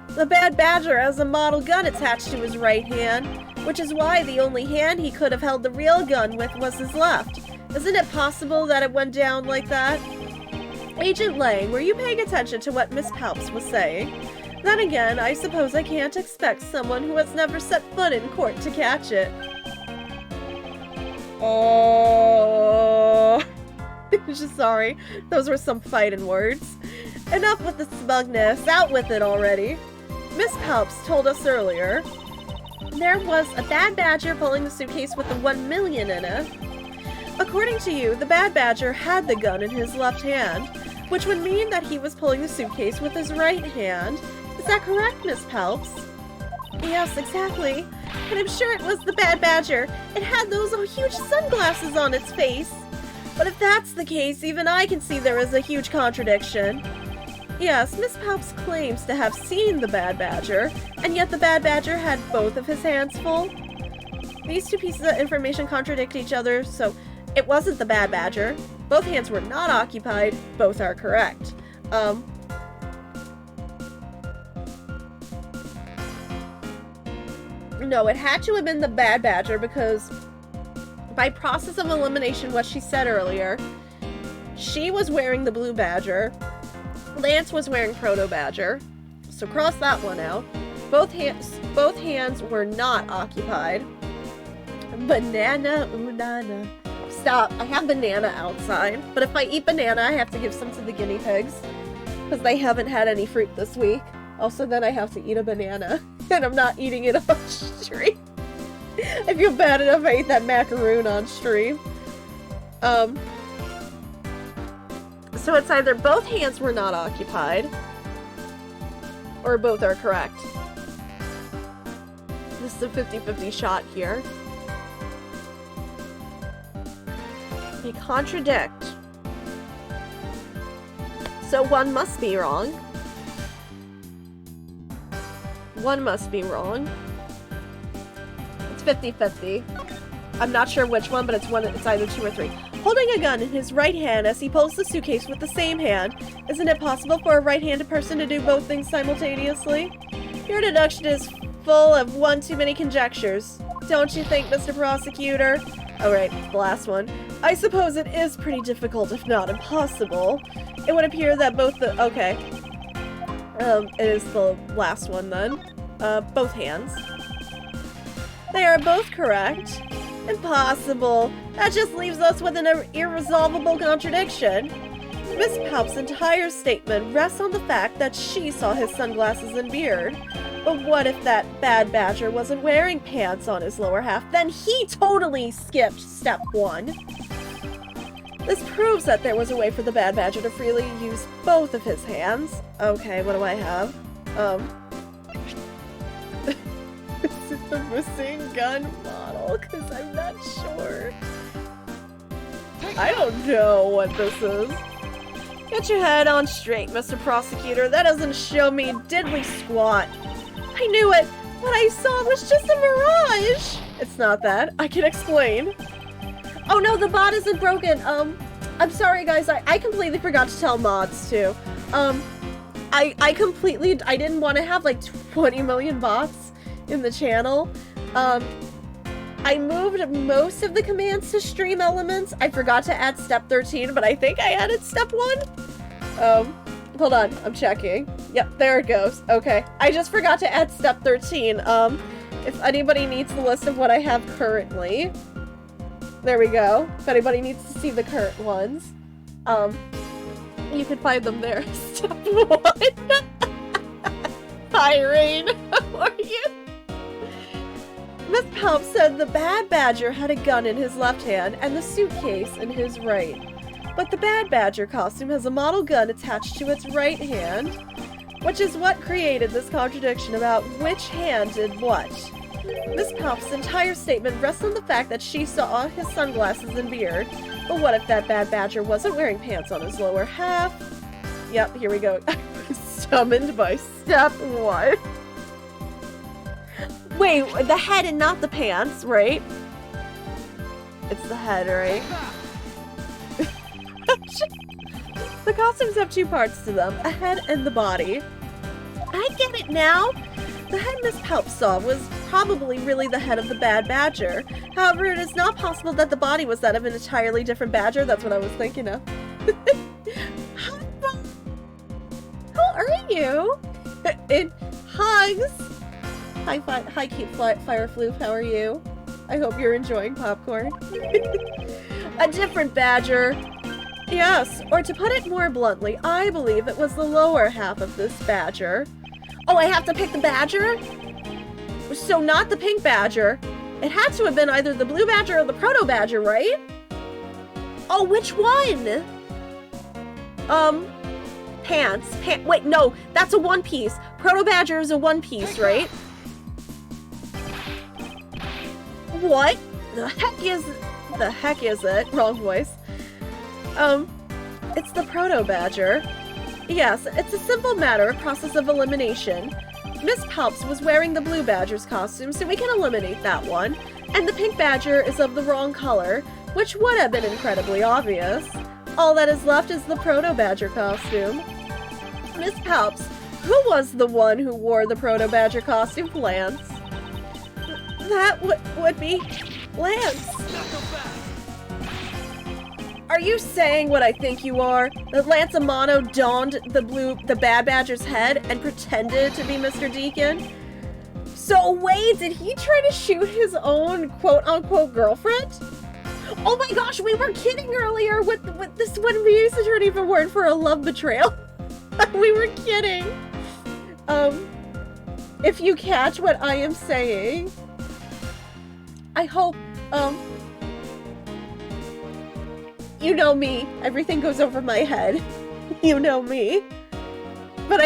The bad badger has a model gun attached to his right hand, which is why the only hand he could have held the real gun with was his left. Isn't it possible that it went down like that? Agent Lang, were you paying attention to what Miss Palps was saying? Then again, I suppose I can't expect someone who has never set foot in court to catch it. Oh, just sorry. Those were some fighting words. Enough with the smugness. Out with it already. Miss Palps told us earlier there was a bad badger pulling the suitcase with the 1 million in it. According to you, the bad badger had the gun in his left hand, which would mean that he was pulling the suitcase with his right hand. Is that correct, Miss Palps? Yes, exactly. And I'm sure it was the bad badger. It had those huge sunglasses on its face. But if that's the case, even I can see there is a huge contradiction. Yes, Miss Palps claims to have seen the bad badger, and yet the bad badger had both of his hands full. These two pieces of information contradict each other, so it wasn't the bad badger. Both hands were not occupied. Both are correct. No, it had to have been the bad badger because by process of elimination, what she said earlier, she was wearing the blue badger. Lance was wearing proto badger. So cross that one out. Both hands were not occupied. Banana, ooh nana. Stop. I have banana outside, but if I eat banana, I have to give some to the guinea pigs because they haven't had any fruit this week. Also, then I have to eat a banana, and I'm not eating it on stream. I feel bad enough I ate that macaroon on stream. So it's either both hands were not occupied, or both are correct. This is a 50-50 shot here. They contradict. So one must be wrong. One must be wrong. It's 50-50. I'm not sure which one, but it's either 2 or 3. Holding a gun in his right hand as he pulls the suitcase with the same hand. Isn't it possible for a right-handed person to do both things simultaneously? Your deduction is full of one too many conjectures. Don't you think, Mr. Prosecutor? Alright, the last one. I suppose it is pretty difficult, if not impossible. It would appear that both the... Okay. It is the last one then. Both hands. They are both correct. Impossible. That just leaves us with an irresolvable contradiction. Miss Palp's entire statement rests on the fact that she saw his sunglasses and beard. But what if that bad badger wasn't wearing pants on his lower half? Then he totally skipped step 1. This proves that there was a way for the bad badger to freely use both of his hands. Okay, what do I have? Is it the missing gun model? Because I'm not sure. I don't know what this is. Get your head on straight, Mr. Prosecutor. That doesn't show me diddly squat. I knew it! What I saw was just a mirage! It's not that. I can explain. Oh no, the bot isn't broken. I'm sorry guys, I completely forgot to tell mods too. I completely, I didn't want to have like 20 million bots in the channel. I moved most of the commands to stream elements. I forgot to add step 13, but I think I added step 1. Hold on, I'm checking. Yep, there it goes. Okay, I just forgot to add step 13. If anybody needs the list of what I have currently, there we go. If anybody needs to see the current ones, you can find them there. Step 1. Hi, Rain. How are you? Miss Palp said the Bad Badger had a gun in his left hand and the suitcase in his right. But the Bad Badger costume has a model gun attached to its right hand, which is what created this contradiction about which hand did what. Miss Palp's entire statement rests on the fact that she saw his sunglasses and beard, but what if that Bad Badger wasn't wearing pants on his lower half? Yep, here we go. I was summoned by step 1. Wait, the head and not the pants, right? It's the head, right? The costumes have 2 parts to them, a head and the body. I get it now! The head Miss Palp saw was probably really the head of the Bad Badger. However, it is not possible that the body was that of an entirely different badger. That's what I was thinking of. How are you? It hugs! Hi, Keep Fire Floof, how are you? I hope you're enjoying popcorn. A different badger. Yes, or to put it more bluntly, I believe it was the lower half of this badger. Oh, I have to pick the badger? So not the pink badger. It had to have been either the blue badger or the proto badger, right? Oh, which one? Pants. Wait, no, that's a one piece. Proto badger is a one piece, right? What the heck is it? Wrong voice. It's the proto badger. Yes, it's a simple matter of process of elimination. Miss Palps was wearing the blue badger's costume, so we can eliminate that one. And the pink badger is of the wrong color, which would have been incredibly obvious. All that is left is the proto badger costume. Miss Palps, who was the one who wore the proto badger costume? Lance. That would be Lance. Are you saying what I think you are? That Lance Amano donned the Bad Badger's head and pretended to be Mr. Deacon? So wait, did he try to shoot his own quote-unquote girlfriend? Oh my gosh, we were kidding earlier with this when we used to turn even word for a love betrayal. We were kidding. If you catch what I am saying, I hope, you know me. Everything goes over my head. You know me. But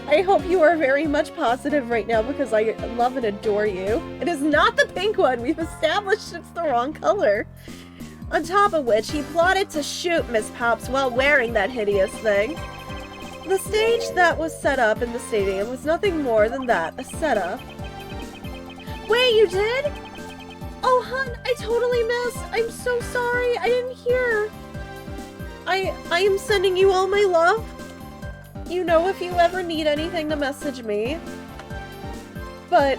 I hope you are very much positive right now because I love and adore you. It is not the pink one. We've established it's the wrong color. On top of which, he plotted to shoot Miss Palps while wearing that hideous thing. The stage that was set up in the stadium was nothing more than that, a setup. Wait, you did? Oh, hun, I totally missed. I'm so sorry. I didn't hear. I am sending you all my love. You know, if you ever need anything to message me. But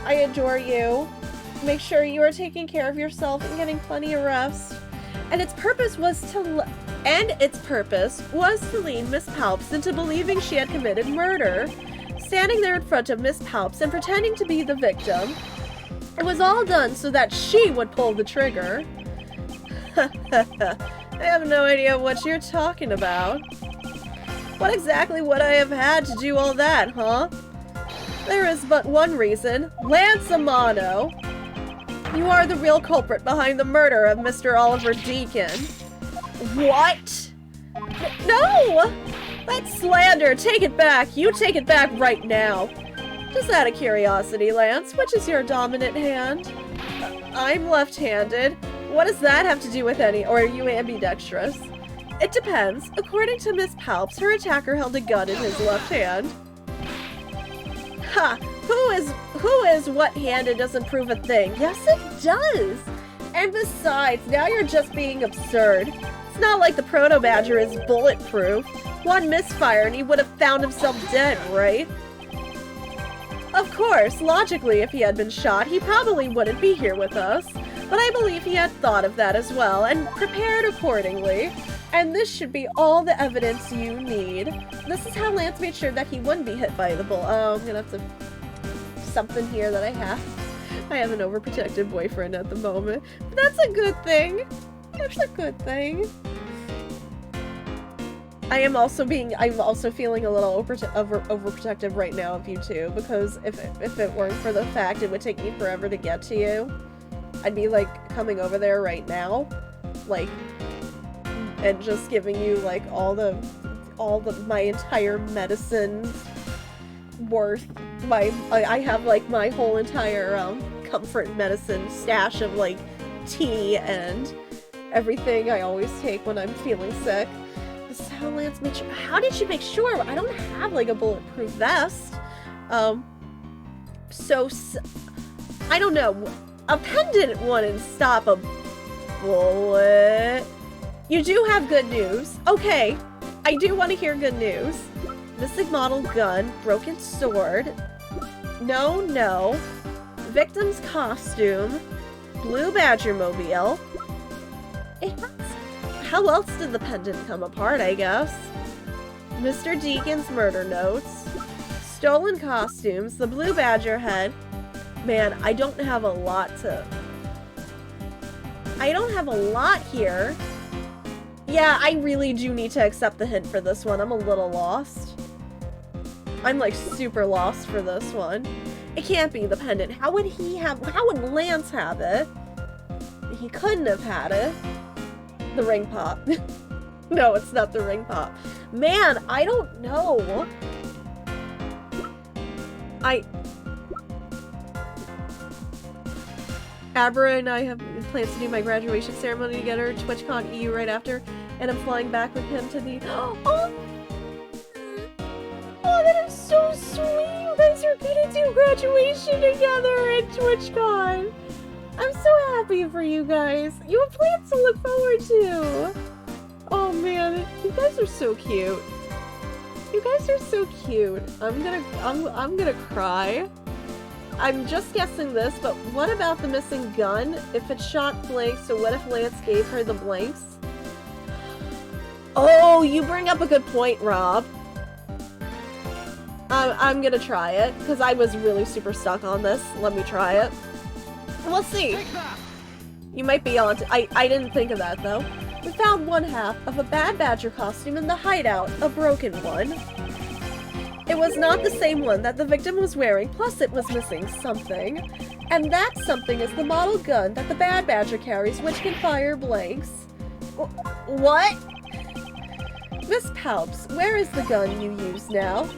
I adore you. Make sure you are taking care of yourself and getting plenty of rest. And its purpose was to lead Miss Palps into believing she had committed murder. Standing there in front of Miss Palps and pretending to be the victim. It was all done so that she would pull the trigger. I have no idea what you're talking about. What exactly would I have had to do all that, huh? There is but one reason. Lance Amano. You are the real culprit behind the murder of Mr. Oliver Deacon. What? No! That's slander. Take it back. You take it back right now. Just out of curiosity, Lance, which is your dominant hand? I'm left-handed. What does that have to do with any, or are you ambidextrous? It depends. According to Miss Palps, her attacker held a gun in his left hand. Ha! Who is what-handed doesn't prove a thing. Yes, it does! And besides, now you're just being absurd. It's not like the Proto Badger is bulletproof. One misfire and he would have found himself dead, right? Of course, logically, if he had been shot, he probably wouldn't be here with us. But I believe he had thought of that as well, and prepared accordingly. And this should be all the evidence you need. This is how Lance made sure that he wouldn't be hit by the bullet. Oh, I'm gonna have to... something here that I have. I have an overprotective boyfriend at the moment. But that's a good thing. That's a good thing. I'm also feeling a little overprotective right now of you two, because if it weren't for the fact it would take me forever to get to you, I'd be like coming over there right now, like, and just giving you like all the my entire medicine worth. I have like my whole entire comfort medicine stash of like tea and everything I always take when I'm feeling sick. This is how Lance made sure. How did she make sure? I don't have like a bulletproof vest. So I don't know. A pendant wouldn't stop a bullet. You do have good news. Okay, I do want to hear good news. Missing model gun, broken sword. No. Victim's costume. Blue Badger mobile. How else did the pendant come apart, I guess? Mr. Deacon's murder notes. Stolen costumes. The Blue Badger head. Man, I don't have a lot here. Yeah, I really do need to accept the hint for this one. I'm a little lost. I'm like super lost for this one. It can't be the pendant. How would Lance have it? He couldn't have had it. The ring pop. No, it's not the ring pop. Man, I don't know. Abra and I have plans to do my graduation ceremony together at TwitchCon EU right after, and I'm flying back with him to the... Oh, that is so sweet! You guys are gonna do graduation together at TwitchCon! I'm so happy for you guys! You have plans to look forward to! Oh man, you guys are so cute. You guys are so cute. I'm gonna cry. I'm just guessing this, but what about the missing gun? If it shot blanks, so what if Lance gave her the blanks? Oh, you bring up a good point, Rob. I'm gonna try it, because I was really super stuck on this. Let me try it. We'll see. You might be on to... I didn't think of that, though. We found one half of a Bad Badger costume in the hideout, a broken one. It was not the same one that the victim was wearing, plus it was missing something. And that something is the model gun that the Bad Badger carries, which can fire blanks. What? Miss Palps, where is the gun you use now?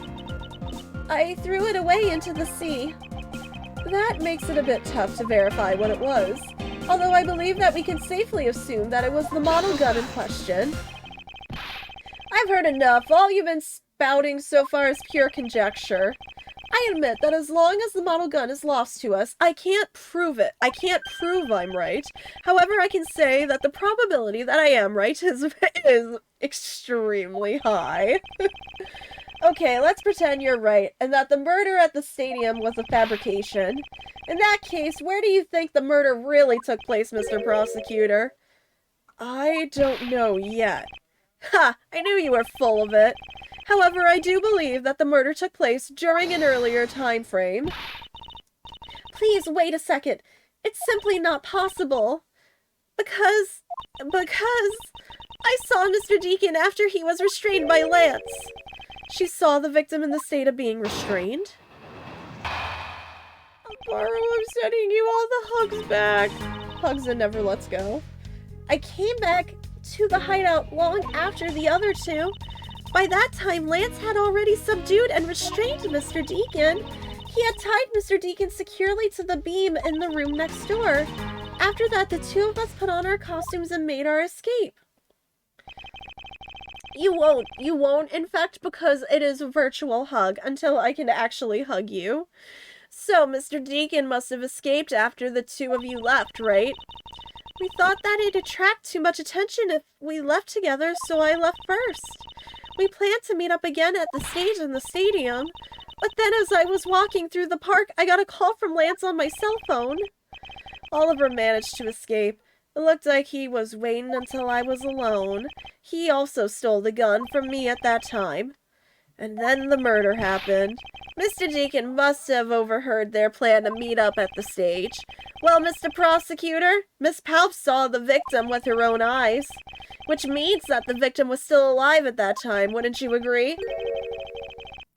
I threw it away into the sea. That makes it a bit tough to verify what it was, although I believe that we can safely assume that it was the model gun in question. I've heard enough. All you've been spouting so far is pure conjecture. I admit that as long as the model gun is lost to us, I can't prove it. I can't prove I'm right. However, I can say that the probability that I am right is extremely high. Okay, let's pretend you're right, and that the murder at the stadium was a fabrication. In that case, where do you think the murder really took place, Mr. Prosecutor? I don't know yet. Ha! I knew you were full of it. However, I do believe that the murder took place during an earlier time frame. Please, wait a second. It's simply not possible. Because I saw Mr. Deacon after he was restrained by Lance. She saw the victim in the state of being restrained? Baro, I'm sending you all the hugs back. Hugs and never lets go. I came back to the hideout long after the other two. By that time, Lance had already subdued and restrained Mr. Deacon. He had tied Mr. Deacon securely to the beam in the room next door. After that, the two of us put on our costumes and made our escape. You won't, in fact, because it is a virtual hug until I can actually hug you. So, Mr. Deacon must have escaped after the two of you left, right? We thought that it'd attract too much attention if we left together, so I left first. We planned to meet up again at the stage in the stadium. But then as I was walking through the park, I got a call from Lance on my cell phone. Oliver managed to escape. It looked like he was waiting until I was alone. He also stole the gun from me at that time. And then the murder happened. Mr. Deacon must have overheard their plan to meet up at the stage. Well, Mr. Prosecutor, Miss Palp saw the victim with her own eyes. Which means that the victim was still alive at that time, wouldn't you agree?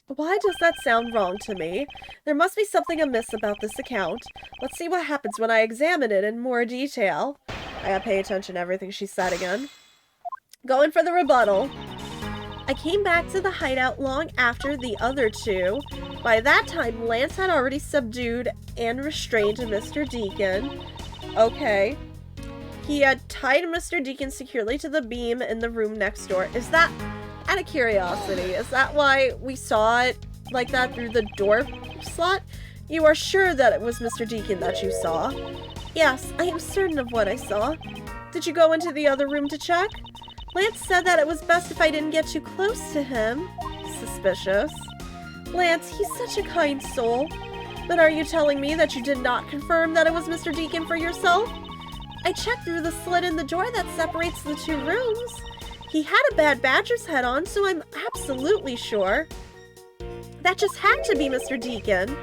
Why does that sound wrong to me? There must be something amiss about this account. Let's see what happens when I examine it in more detail. I gotta pay attention to everything she said again. Going for the rebuttal. I came back to the hideout long after the other two. By that time, Lance had already subdued and restrained Mr. Deacon. Okay. He had tied Mr. Deacon securely to the beam in the room next door. Is that, out of curiosity, is that why we saw it like that through the door slot? You are sure that it was Mr. Deacon that you saw? Yes, I am certain of what I saw. Did you go into the other room to check? Lance said that it was best if I didn't get too close to him. Suspicious. Lance, he's such a kind soul. But are you telling me that you did not confirm that it was Mr. Deacon for yourself? I checked through the slit in the door that separates the two rooms. He had a bad badger's head on, so I'm absolutely sure. That just had to be Mr. Deacon.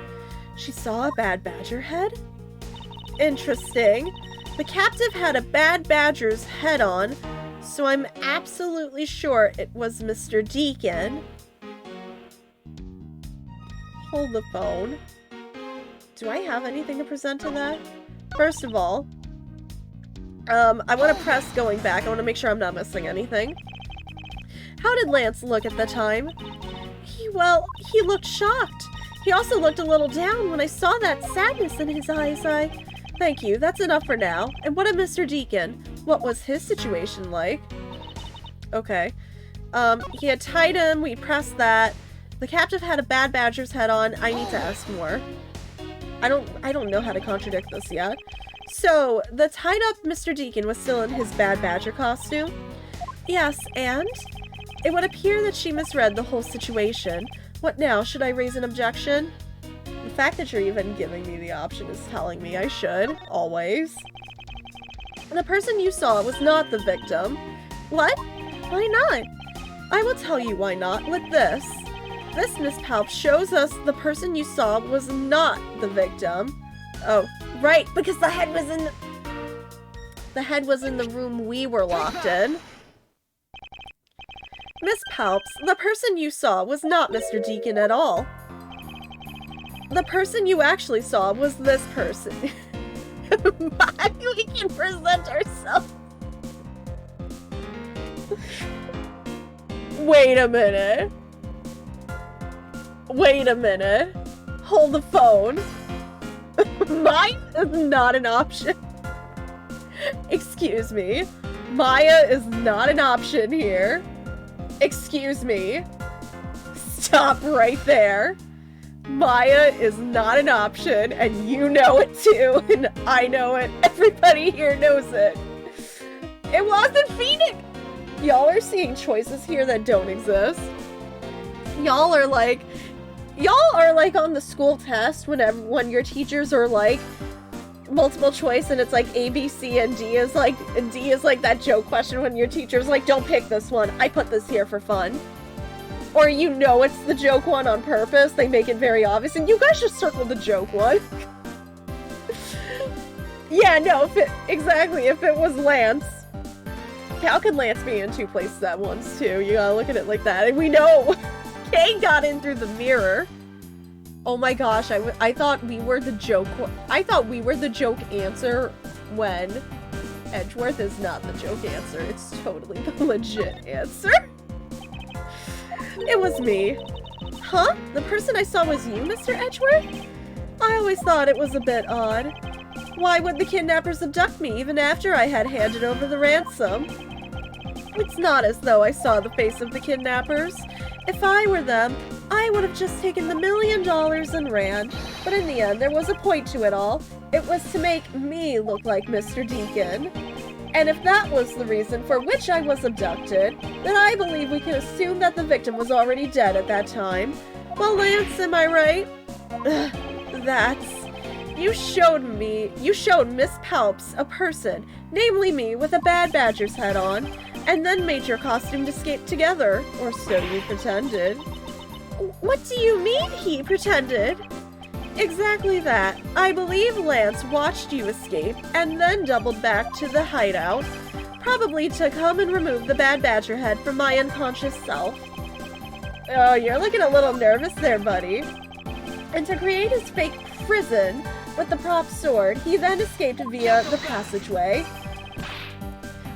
She saw a bad badger head? Interesting. The captive had a bad badger's head on, so I'm absolutely sure it was Mr. Deacon. Hold the phone. Do I have anything to present to that? First of all, I want to press going back. I want to make sure I'm not missing anything. How did Lance look at the time? He looked shocked. He also looked a little down when I saw that sadness in his eyes. Thank you, that's enough for now. And what of Mr. Deacon? What was his situation like? Okay. He had tied him, we pressed that. The captive had a bad badger's head on. I need to ask more. I don't know how to contradict this yet. So, the tied up Mr. Deacon was still in his bad badger costume? Yes, and? It would appear that she misread the whole situation. What now? Should I raise an objection? The fact that you're even giving me the option is telling me I should, always. The person you saw was not the victim. What? Why not? I will tell you why not with this. This, Miss Palp, shows us the person you saw was not the victim. Oh, right, because the head was in the room we were locked in. Miss Palps, the person you saw was not Mr. Deacon at all. The person you actually saw was this person. We can present ourselves. Wait a minute. Wait a minute. Hold the phone. Mine is not an option. Excuse me. Maya is not an option here. Excuse me. Stop right there. Maya is not an option, and you know it too, and I know it. Everybody here knows it. It wasn't Phoenix! Y'all are seeing choices here that don't exist. Y'all are like on the school test when your teachers are like multiple choice and it's like A, B, C, and D is like that joke question when your teacher's like, don't pick this one, I put this here for fun. Or you know it's the joke one on purpose, they make it very obvious, and you guys just circle the joke one. Yeah, no, if it was Lance. How could Lance be in two places at once, too? You gotta look at it like that. And we know Kay got in through the mirror. Oh my gosh, I thought we were the joke. I thought we were the joke answer when Edgeworth is not the joke answer. It's totally the legit answer. It was me. Huh? The person I saw was you, Mr. Edgeworth? I always thought it was a bit odd. Why would the kidnappers abduct me even after I had handed over the ransom? It's not as though I saw the face of the kidnappers. If I were them, I would have just taken the $1 million and ran. But in the end, there was a point to it all. It was to make me look like Mr. Deacon. And if that was the reason for which I was abducted, then I believe we can assume that the victim was already dead at that time. Well, Lance, am I right? You showed Miss Palps a person, namely me, with a bad badger's head on, and then made your costume to escape together, or so you pretended. What do you mean he pretended? Exactly that. I believe Lance watched you escape and then doubled back to the hideout, probably to come and remove the bad badger head from my unconscious self. Oh, you're looking a little nervous there, buddy. And to create his fake prison with the prop sword, he then escaped via the passageway.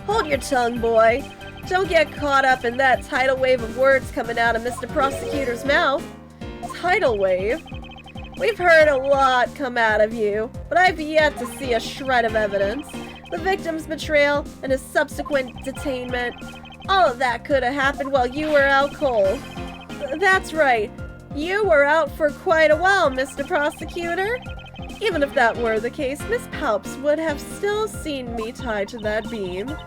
Hold your tongue, boy. Don't get caught up in that tidal wave of words coming out of Mr. Prosecutor's mouth. Tidal wave? We've heard a lot come out of you, but I've yet to see a shred of evidence. The victim's betrayal and his subsequent detainment, all of that could have happened while you were out cold. That's right. You were out for quite a while, Mr. Prosecutor. Even if that were the case, Miss Palps would have still seen me tied to that beam.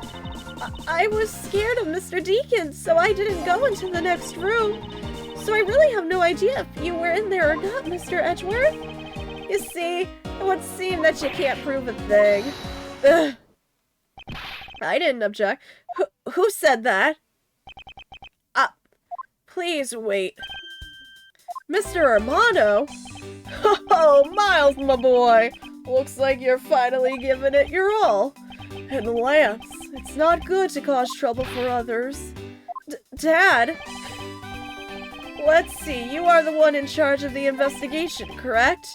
I was scared of Mr. Deacon, so I didn't go into the next room. So I really have no idea if you were in there or not, Mr. Edgeworth. You see, it would seem that you can't prove a thing. Ugh. I didn't object. Who said that? Please wait. Mr. Armano? Oh, Miles, my boy. Looks like you're finally giving it your all. And Lance, it's not good to cause trouble for others. Dad? Let's see, you are the one in charge of the investigation, correct?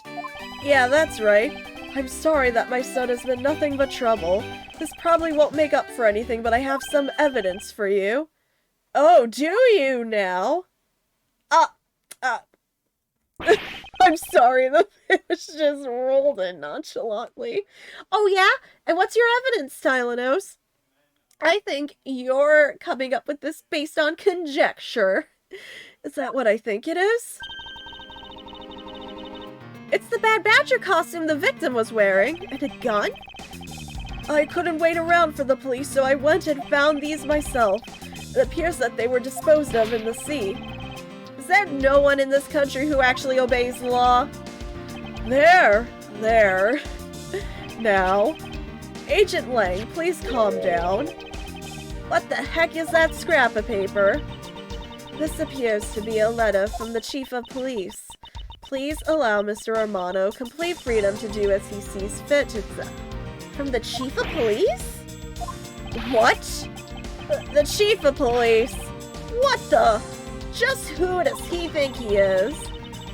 Yeah, that's right. I'm sorry that my son has been nothing but trouble. This probably won't make up for anything, but I have some evidence for you. Oh, do you now? I'm sorry, the fish just rolled in nonchalantly. Oh yeah? And what's your evidence, Tylenose? I think you're coming up with this based on conjecture. Is that what I think it is? It's the Bad Badger costume the victim was wearing. And a gun? I couldn't wait around for the police, so I went and found these myself. It appears that they were disposed of in the sea. Is there no one in this country who actually obeys the law? There. Now, Agent Lang, please calm down. What the heck is that scrap of paper? This appears to be a letter from the Chief of Police. Please allow Mr. Armano complete freedom to do as he sees fit. From the Chief of Police? What? The Chief of Police? What the? Just who does he think he is?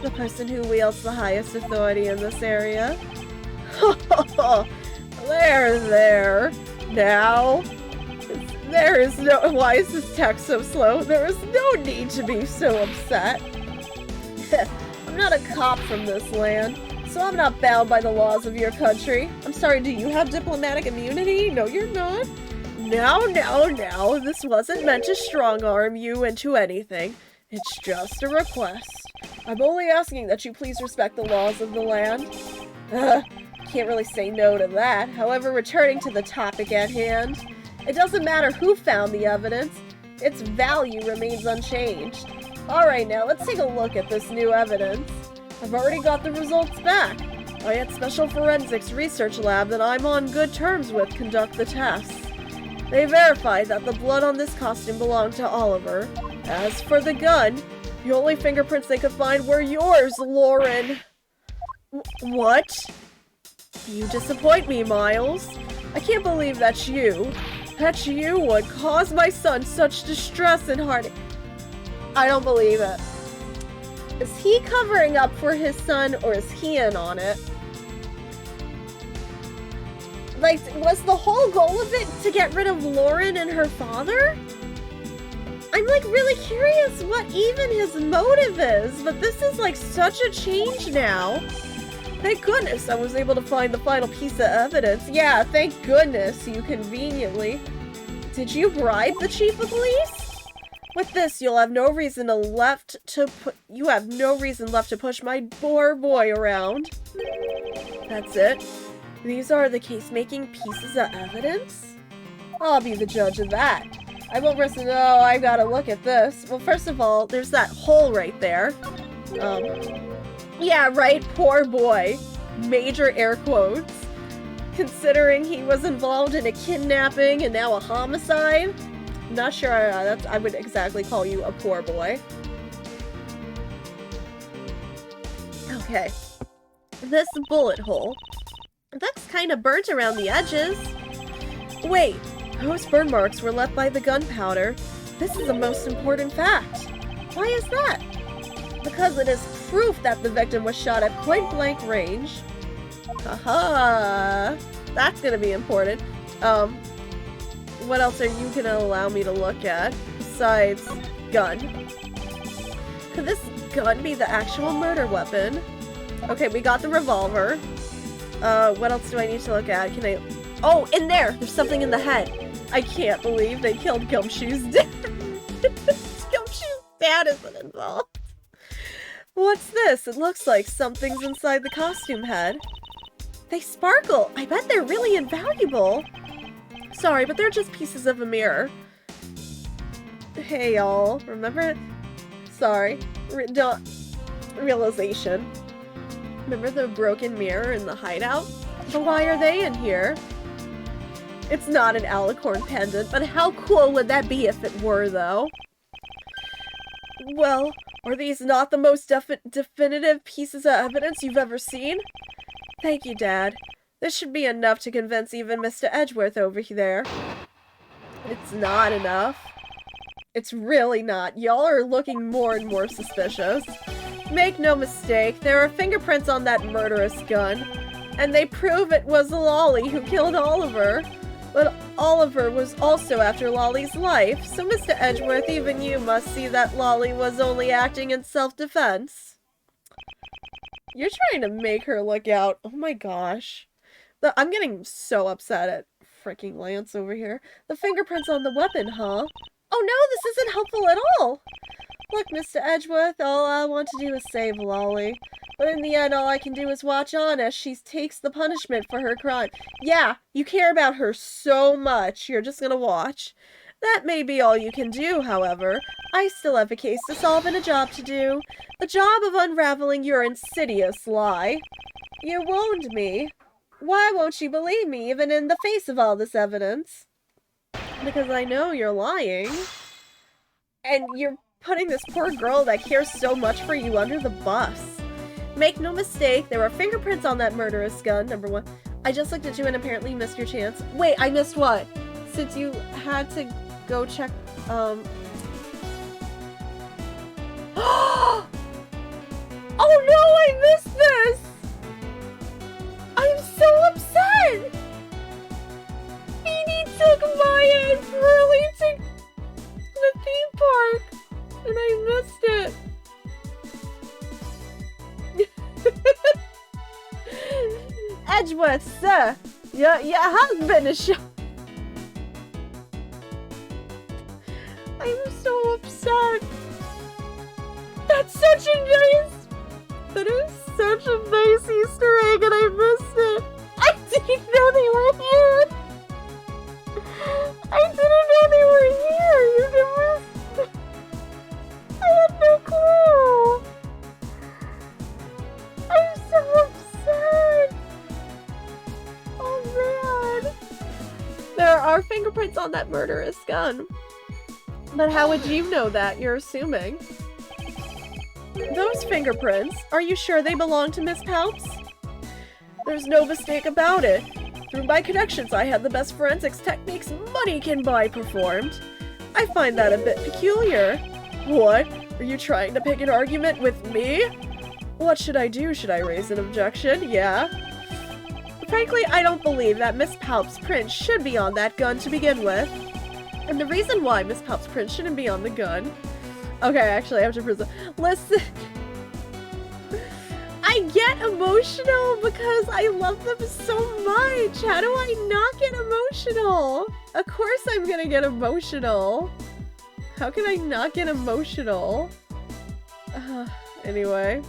The person who wields the highest authority in this area? There. Now, there is no... Why is this text so slow? There is no need to be so upset. I'm not a cop from this land, so I'm not bound by the laws of your country. I'm sorry, do you have diplomatic immunity? No, you're not. Now. This wasn't meant to strong-arm you into anything. It's just a request. I'm only asking that you please respect the laws of the land. Can't really say no to that. However, returning to the topic at hand, it doesn't matter who found the evidence. Its value remains unchanged. Alright, now let's take a look at this new evidence. I've already got the results back. I had Special Forensics Research Lab that I'm on good terms with conduct the tests. They verified that the blood on this costume belonged to Oliver. As for the gun, the only fingerprints they could find were yours, Lauren. What? You disappoint me, Miles. I can't believe that you would cause my son such distress and heartache. I don't believe it. Is he covering up for his son, or is he in on it? Like, was the whole goal of it to get rid of Lauren and her father? I'm, like, really curious what even his motive is, but this is, like, such a change now. Thank goodness I was able to find the final piece of evidence. Yeah, thank goodness, you conveniently. Did you bribe the Chief of Police? With this, you'll have no reason left to push my poor boy around. That's it. These are the case-making pieces of evidence? I'll be the judge of that. I won't risk it. Oh, I gotta look at this. Well, first of all, there's that hole right there. Yeah, right, poor boy. Major air quotes. Considering he was involved in a kidnapping and now a homicide. Not sure I would exactly call you a poor boy. Okay. This bullet hole. That's kind of burnt around the edges. Wait, those burn marks were left by the gunpowder. This is the most important fact. Why is that? Because it is proof that the victim was shot at point-blank range. Haha! That's gonna be important. What else are you gonna allow me to look at? Besides gun. Could this gun be the actual murder weapon? Okay, we got the revolver. What else do I need to look at? Can I... Oh, in there! There's something in the head. I can't believe they killed Gumshoe's dad. Gumshoe's dad isn't involved. What's this? It looks like something's inside the costume head. They sparkle! I bet they're really invaluable! Sorry, but they're just pieces of a mirror. Hey y'all, remember... Sorry. Realization. Remember the broken mirror in the hideout? But why are they in here? It's not an alicorn pendant, but how cool would that be if it were, though? Well, are these not the most definitive pieces of evidence you've ever seen? Thank you, Dad. This should be enough to convince even Mr. Edgeworth over there. It's not enough. It's really not. Y'all are looking more and more suspicious. Make no mistake, there are fingerprints on that murderous gun, and they prove it was Lolly who killed Oliver. But Oliver was also after Lolly's life, so Mr. Edgeworth, even you must see that Lolly was only acting in self-defense. You're trying to make her look out. Oh my gosh. I'm getting so upset at freaking Lance over here. The fingerprints on the weapon, huh? Oh no, this isn't helpful at all! Look, Mr. Edgeworth, all I want to do is save Lolly. But in the end, all I can do is watch on as she takes the punishment for her crime. Yeah, you care about her so much, you're just gonna watch. That may be all you can do, however. I still have a case to solve and a job to do. The job of unraveling your insidious lie. You wound me. Why won't you believe me, even in the face of all this evidence? Because I know you're lying. And you're putting this poor girl that cares so much for you under the bus. Make no mistake, there are fingerprints on that murderous gun, number one. I just looked at you and apparently missed your chance. Wait, I missed what? Since you had to go check, Oh no, I missed this! I'm so upset! Beanie took Maya and Pearly to the theme park, and I missed it. Edgeworth, sir, your husband is shot. I'm so upset. That's such a nice... That is such a nice Easter egg and I missed it. I didn't know they were here. I didn't know they were here. You can miss... I had no clue. I'm so upset. Oh man. There are fingerprints on that murderous gun. But how would you know that? You're assuming. Those fingerprints, are you sure they belong to Miss Palps? There's no mistake about it. Through my connections, I had the best forensics techniques money can buy performed. I find that a bit peculiar. What? Are you trying to pick an argument with me? What should I do? Should I raise an objection? Yeah. Frankly, I don't believe that Miss Palp's print should be on that gun to begin with. And the reason why Miss Palp's print shouldn't be on the gun... Okay, actually, I have to present. Listen. I get emotional because I love them so much. How do I not get emotional? Of course I'm gonna get emotional. How can I not get emotional? Anyway.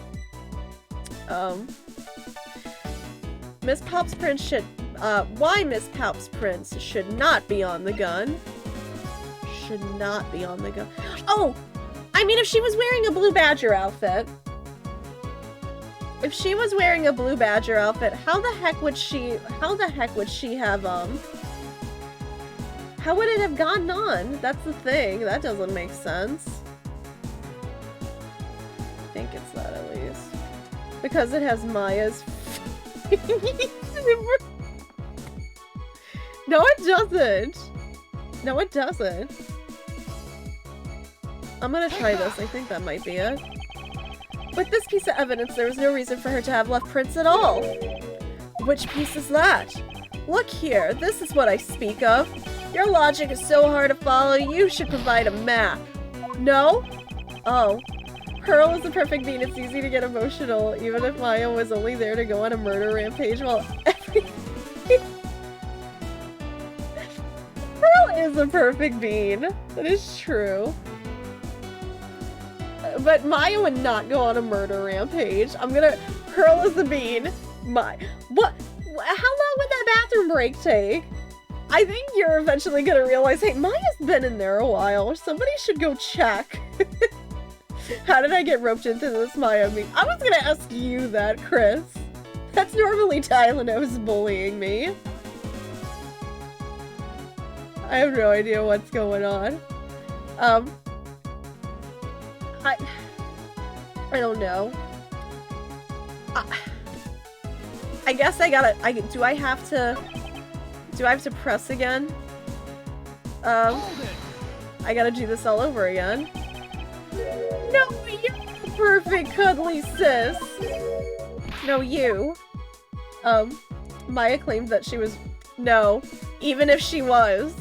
Miss Palp's print should why Miss Palp's prints should not be on the gun. Should not be on the gun. Oh! I mean, if she was wearing a blue Badger outfit. If she was wearing a blue Badger outfit, how the heck would she have, how would it have gotten on? That's the thing. That doesn't make sense. I think it's that at least. Because it has Maya's. No, it doesn't. No, it doesn't. I'm gonna try this. I think that might be it. With this piece of evidence, there was no reason for her to have left prints at all. Which piece is that? Look here, this is what I speak of. Your logic is so hard to follow, you should provide a map. No? Oh. Pearl is the perfect bean, it's easy to get emotional, even if Maya was only there to go on a murder rampage while everything... Pearl is a perfect bean. That is true. But Maya would not go on a murder rampage. Pearl is the bean. What? How long would that bathroom break take? I think you're eventually gonna realize, hey, Maya's been in there a while. Somebody should go check. How did I get roped into this, Maya? I was gonna ask you that, Chris. That's normally Tyleno's bullying me. I have no idea what's going on. I don't know. I guess I gotta, do I have to press again? I gotta do this all over again. No, you're the perfect cuddly sis. No, you. Maya claimed that she was, no, even if she was,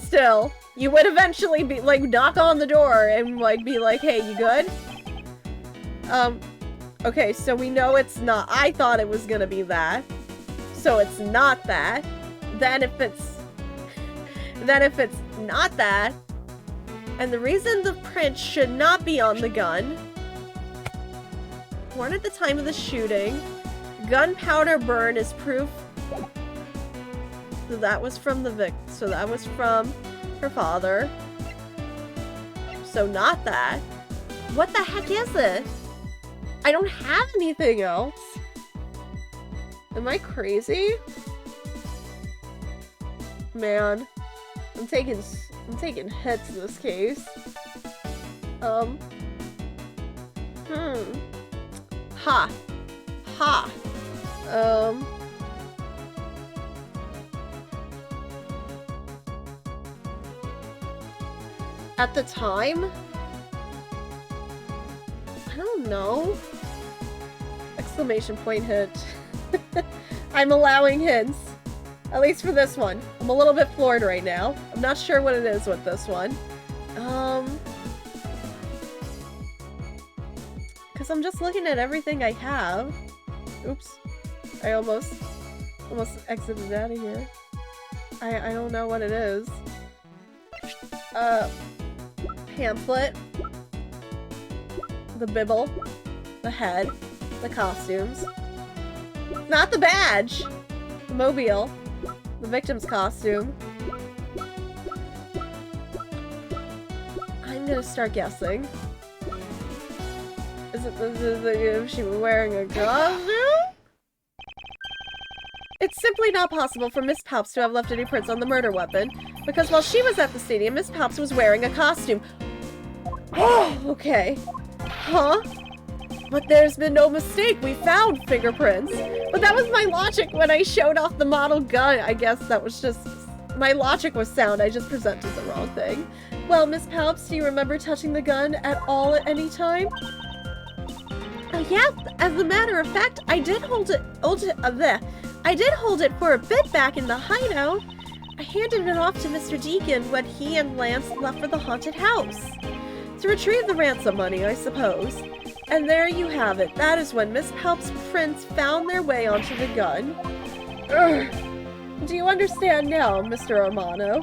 still, you would eventually be, like, knock on the door and, like, be like, hey, you good? Okay, so we know it's not. I thought it was gonna be that. So it's not that. Then if it's not that, and the reason the print should not be on the gun, worn at the time of the shooting, gunpowder burn is proof. So that was from so that was from her father. So not that. What the heck is it? I don't have anything else. Am I crazy? Man, I'm taking hits in this case. Ha. At the time? I don't know. Exclamation point hint. I'm allowing hints. At least for this one. I'm a little bit floored right now. I'm not sure what it is with this one. Because I'm just looking at everything I have. Oops. I almost exited out of here. I don't know what it is. Pamphlet. The bibble. The head. The costumes. Not the badge! The mobile. The victim's costume. I'm gonna start guessing. Is she wearing a costume? It's simply not possible for Miss Palps to have left any prints on the murder weapon, because while she was at the stadium, Miss Palps was wearing a costume. Oh, okay. Huh? But there's been no mistake, we found fingerprints. But that was my logic when I showed off the model gun. I guess that was just... my logic was sound, I just presented the wrong thing. Well, Miss Palps, do you remember touching the gun at all at any time? Yeah, as a matter of fact, I did hold it for a bit back in the hideout. I handed it off to Mr. Deacon when he and Lance left for the haunted house. To retrieve the ransom money, I suppose. And there you have it. That is when Miss Palp's prints found their way onto the gun. Urgh. Do you understand now, Mr. Romano?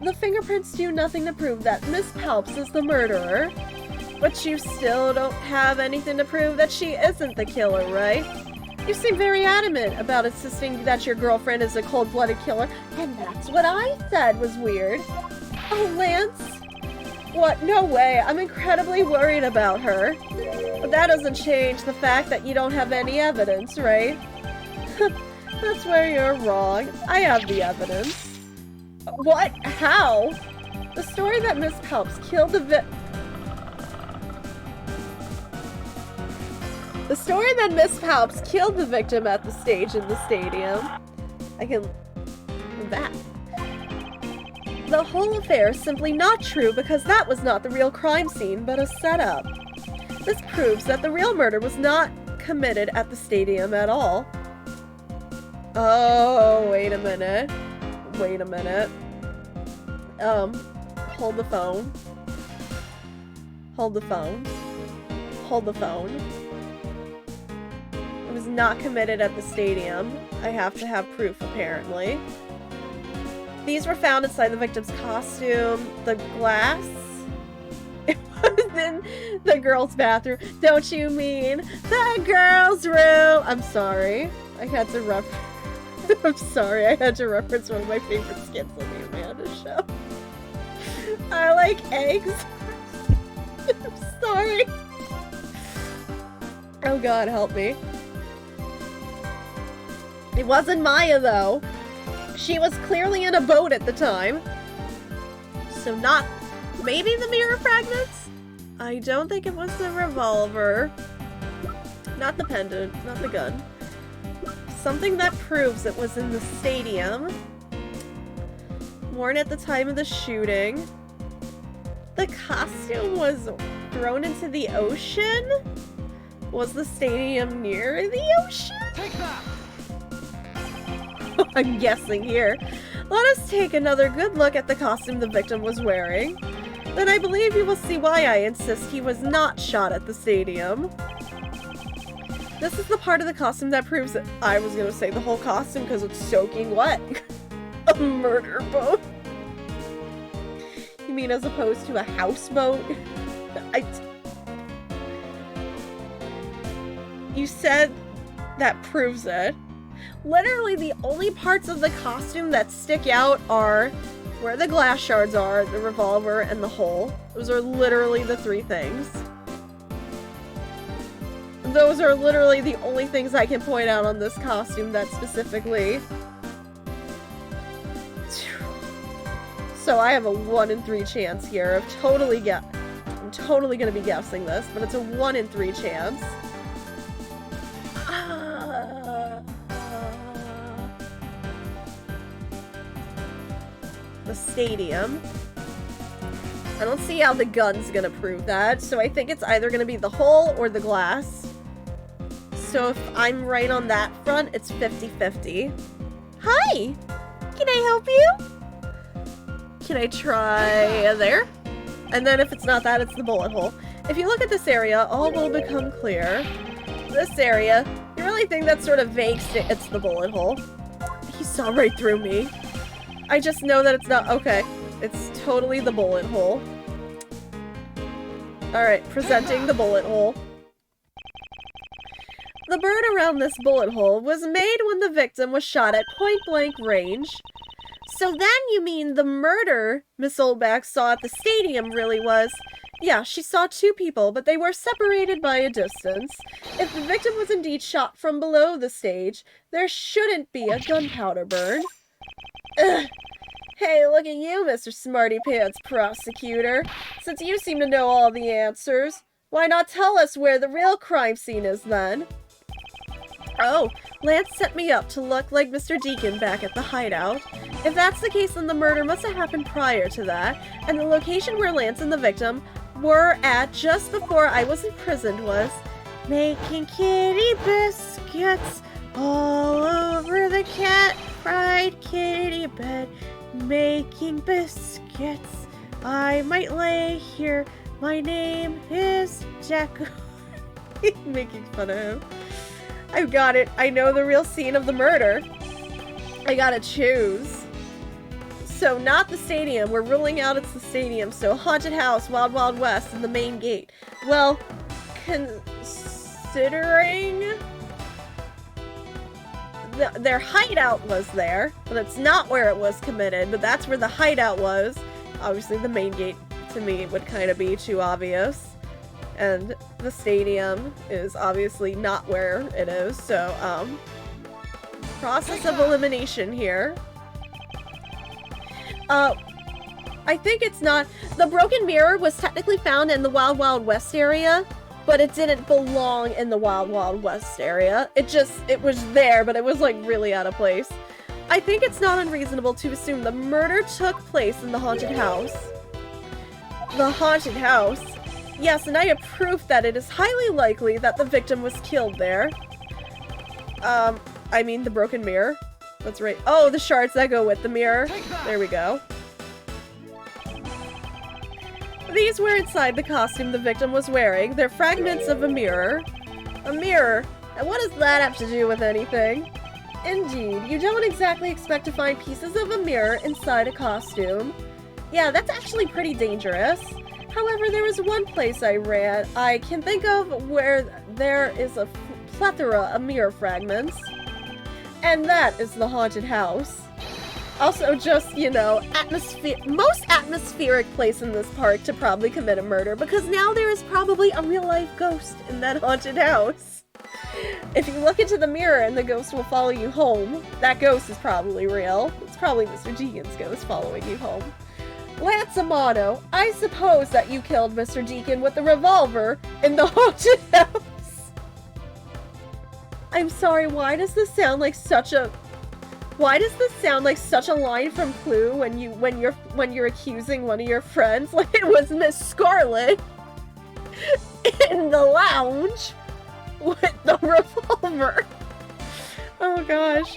The fingerprints do nothing to prove that Miss Palps is the murderer. But you still don't have anything to prove that she isn't the killer, right? You seem very adamant about insisting that your girlfriend is a cold-blooded killer, and that's what I said was weird. Oh, Lance? What? No way. I'm incredibly worried about her. But that doesn't change the fact that you don't have any evidence, right? That's where you're wrong. I have the evidence. What? How? The story that Miss Palps killed the victim at the stage in the stadium. That. The whole affair is simply not true because that was not the real crime scene, but a setup. This proves that the real murder was not committed at the stadium at all. Oh, wait a minute. Hold the phone. It was not committed at the stadium. I have to have proof, apparently. These were found inside the victim's costume. The glass? It was in the girl's bathroom. Don't you mean the girl's room? I'm sorry. I had to reference one of my favorite skits on the Amanda Show. I like eggs. I'm sorry. Oh god, help me. It wasn't Maya, though. She was clearly in a boat at the time. So not... maybe the mirror fragments? I don't think it was the revolver. Not the pendant, not the gun. Something that proves it was in the stadium. Worn at the time of the shooting. The costume was thrown into the ocean? Was the stadium near the ocean? Take that! I'm guessing here. Let us take another good look at the costume the victim was wearing. Then I believe you will see why I insist he was not shot at the stadium. This is the part of the costume that proves that I was gonna say the whole costume because it's soaking wet. A murder boat. You mean as opposed to a houseboat? You said that proves it. Literally the only parts of the costume that stick out are where the glass shards are, the revolver, and the hole. Those are literally the three things. Those are literally the only things I can point out on this costume that specifically... So I have a 1 in 3 chance here of I'm totally gonna be guessing this, but it's a 1 in 3 chance. The stadium. I don't see how the gun's gonna prove that, so I think it's either gonna be the hole or the glass. So if I'm right on that front, it's 50-50. Hi! Can I help you? Can I try there? And then if it's not that, it's the bullet hole. If you look at this area, all will become clear. This area, you really think that sort of vague it's the bullet hole? He saw right through me. I just know that it's not- okay. It's totally the bullet hole. Alright, presenting the bullet hole. The burn around this bullet hole was made when the victim was shot at point-blank range. So then you mean the murder Miss Oldback saw at the stadium really was... Yeah, she saw 2 people, but they were separated by a distance. If the victim was indeed shot from below the stage, there shouldn't be a gunpowder burn. Ugh. Hey, look at you, Mr. Smarty Pants Prosecutor. Since you seem to know all the answers, why not tell us where the real crime scene is then? Oh, Lance set me up to look like Mr. Deacon back at the hideout. If that's the case, then the murder must have happened prior to that, and the location where Lance and the victim were at just before I was imprisoned was making kitty biscuits all over the cat-fried kitty bed. Making biscuits. I might lay here. My name is Jack. Making fun of him. I've got it. I know the real scene of the murder. I gotta choose. So not the stadium. We're ruling out it's the stadium. So haunted house, Wild Wild West, and the main gate. Well, considering their hideout was there, but it's not where it was committed, but that's where the hideout was. Obviously, the main gate, to me, would kind of be too obvious. And the stadium is obviously not where it is, so, process of elimination here. I think it's not... The broken mirror was technically found in the Wild Wild West area, but it didn't belong in the Wild Wild West area. It was there, but it was, like, really out of place. I think it's not unreasonable to assume the murder took place in the haunted house. The haunted house? Yes, and I have proof that it is highly likely that the victim was killed there. I mean the broken mirror. That's right. Oh, the shards that go with the mirror. There we go. These were inside the costume the victim was wearing. They're fragments of a mirror. A mirror? And what does that have to do with anything? Indeed, you don't exactly expect to find pieces of a mirror inside a costume. Yeah, that's actually pretty dangerous. However, there is one place I can think of where there is a plethora of mirror fragments. And that is the haunted house. Also, just, you know, most atmospheric place in this park to probably commit a murder, because now there is probably a real-life ghost in that haunted house. If you look into the mirror and the ghost will follow you home, that ghost is probably real. It's probably Mr. Deacon's ghost following you home. Lance Amano, I suppose that you killed Mr. Deacon with the revolver in the haunted house. I'm sorry, why does this sound like such a line from Clue when you're accusing one of your friends? Like it was Miss Scarlet in the lounge with the revolver. Oh gosh.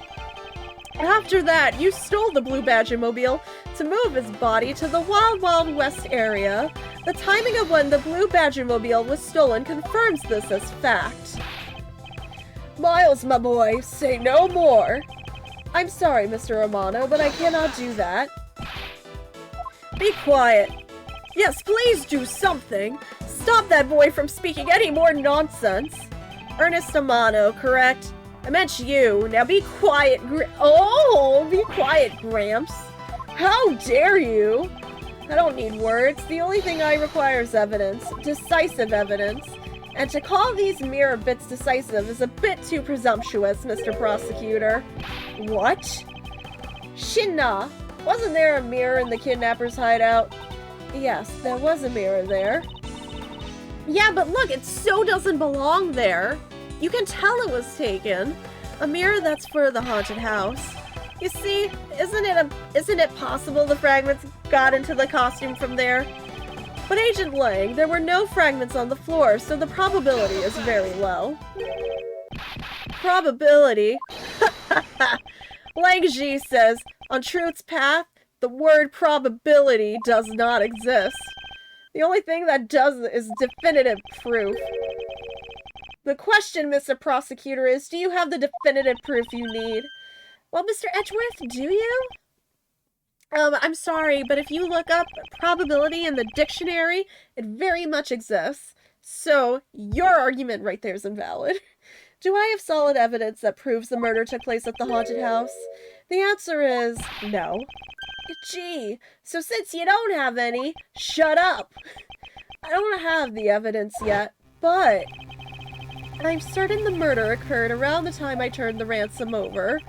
After that, you stole the Blue Badger mobile to move his body to the Wild Wild West area. The timing of when the Blue Badger mobile was stolen confirms this as fact. Miles, my boy, say no more. I'm sorry, Mr. Romano, but I cannot do that. Be quiet. Yes, please do something. Stop that boy from speaking any more nonsense. Ernest Amano, correct? I meant you. Now be quiet, be quiet, Gramps. How dare you? I don't need words. The only thing I require is evidence. Decisive evidence. And to call these mirror bits decisive is a bit too presumptuous, Mr. Prosecutor. What? Shinna, wasn't there a mirror in the kidnapper's hideout? Yes, there was a mirror there. Yeah, but look, it so doesn't belong there. You can tell it was taken. A mirror that's for the haunted house. You see, isn't it possible the fragments got into the costume from there? But Agent Lang, there were no fragments on the floor, so the probability is very low. Probability? Lang Ji says, on Truth's path, the word probability does not exist. The only thing that does is definitive proof. The question, Mr. Prosecutor, is do you have the definitive proof you need? Well, Mr. Edgeworth, do you? I'm sorry, but if you look up probability in the dictionary, it very much exists. So, your argument right there is invalid. Do I have solid evidence that proves the murder took place at the haunted house? The answer is no. Gee, so since you don't have any, shut up. I don't have the evidence yet, but I'm certain the murder occurred around the time I turned the ransom over.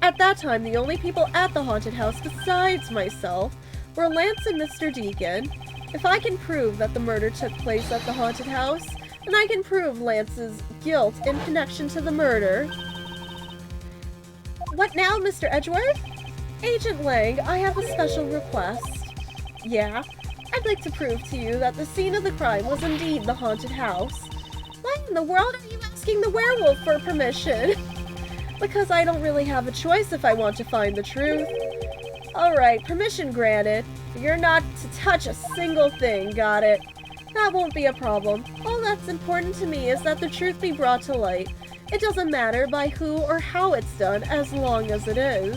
At that time, the only people at the haunted house besides myself were Lance and Mr. Deacon. If I can prove that the murder took place at the haunted house, then I can prove Lance's guilt in connection to the murder. What now, Mr. Edgeworth? Agent Lang, I have a special request. Yeah? I'd like to prove to you that the scene of the crime was indeed the haunted house. Why in the world are you asking the werewolf for permission? Because I don't really have a choice if I want to find the truth. Alright, permission granted. You're not to touch a single thing, got it? That won't be a problem. All that's important to me is that the truth be brought to light. It doesn't matter by who or how it's done, as long as it is.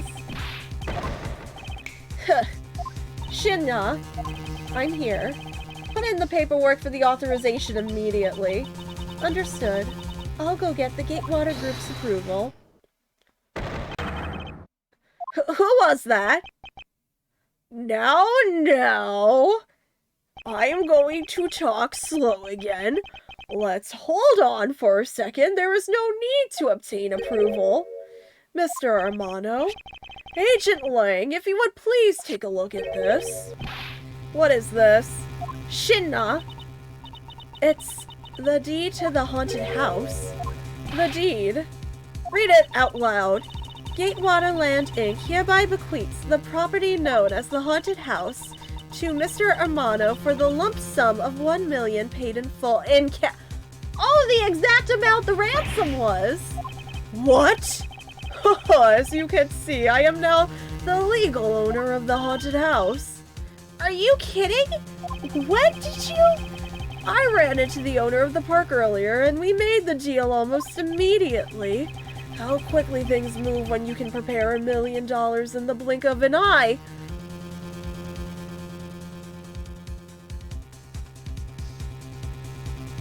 Shinna, I'm here. Put in the paperwork for the authorization immediately. Understood. I'll go get the Gatewater Group's approval. Who was that? Now, I am going to talk slow again. Let's hold on for a second. There is no need to obtain approval. Mr. Armano, Agent Lang, if you would please take a look at this. What is this? Shinna. It's the deed to the haunted house. The deed. Read it out loud. Gatewater Land Inc. hereby bequeaths the property known as the haunted house to Mr. Armano for the lump sum of $1 million paid in full in cash. Oh, the exact amount the ransom was! What? As you can see, I am now the legal owner of the haunted house. Are you kidding? When did you? I ran into the owner of the park earlier, and we made the deal almost immediately. How quickly things move when you can prepare $1 million in the blink of an eye.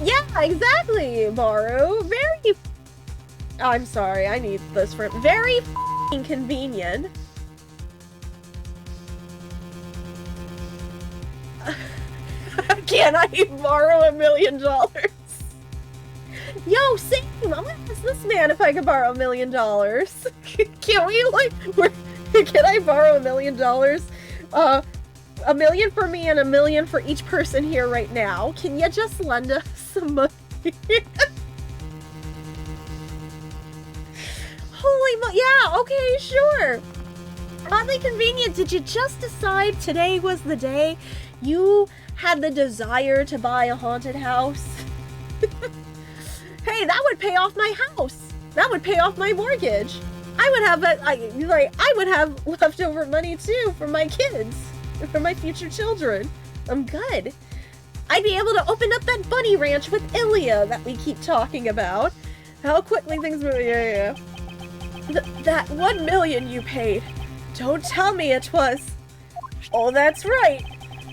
Yeah, exactly, Maru. Very... I'm sorry, I need this for... Very f***ing convenient. Can I borrow $1 million? Yo, same! I'm gonna ask this man if I can borrow $1 million. Can we, like... Can I borrow $1 million? $1 million for me and $1 million for each person here right now. Can you just lend us some money? Holy mo- yeah, okay, sure. Oddly convenient. Did you just decide today was the day you had the desire to buy a haunted house? Hey, that would pay off my house. That would pay off my mortgage. I would have I would have leftover money too for my kids. For my future children. I'm good. I'd be able to open up that bunny ranch with Ilya that we keep talking about. How quickly things move. Yeah. That $1 million you paid. Don't tell me it was. Oh, that's right.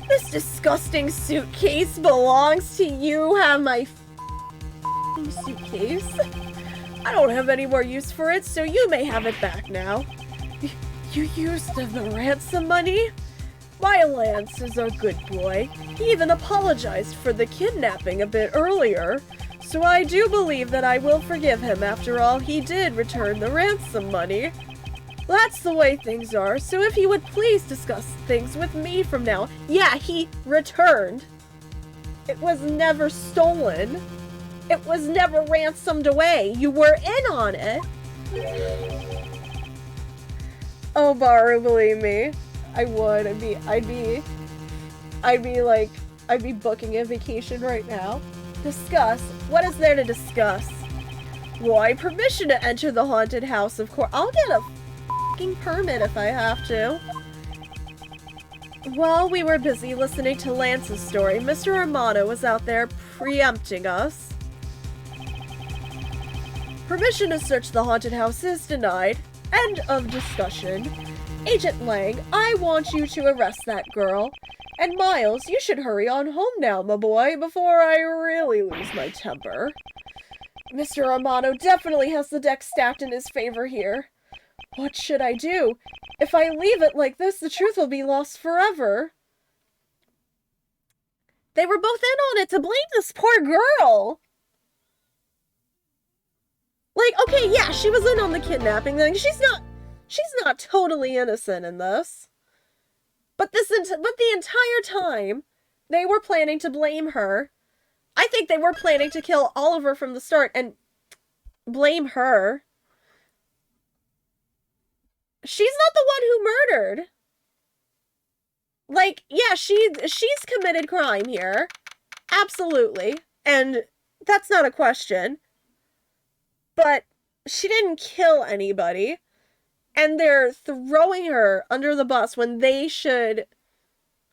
This disgusting suitcase belongs to you. Have my suitcase. I don't have any more use for it, so you may have it back now. You used the ransom money? My Lance is a good boy. He even apologized for the kidnapping a bit earlier. So I do believe that I will forgive him. After all, he did return the ransom money. That's the way things are, so if he would please discuss things with me from now. Yeah, he returned. It was never stolen. It was never ransomed away. You were in on it. Oh, Baru, believe me. I would. I'd be booking a vacation right now. Discuss? What is there to discuss? Why, permission to enter the haunted house, of course. I'll get a f***ing permit if I have to. While we were busy listening to Lance's story, Mr. Armano was out there preempting us. Permission to search the haunted house is denied. End of discussion. Agent Lang, I want you to arrest that girl. And Miles, you should hurry on home now, my boy, before I really lose my temper. Mr. Armano definitely has the deck stacked in his favor here. What should I do? If I leave it like this, the truth will be lost forever. They were both in on it to blame this poor girl. Like, okay, yeah, she was in on the kidnapping thing. She's not totally innocent in this. But the entire time, they were planning to blame her. I think they were planning to kill Oliver from the start and blame her. She's not the one who murdered. Like, yeah, she's committed crime here. Absolutely. And that's not a question. But she didn't kill anybody. And they're throwing her under the bus when they should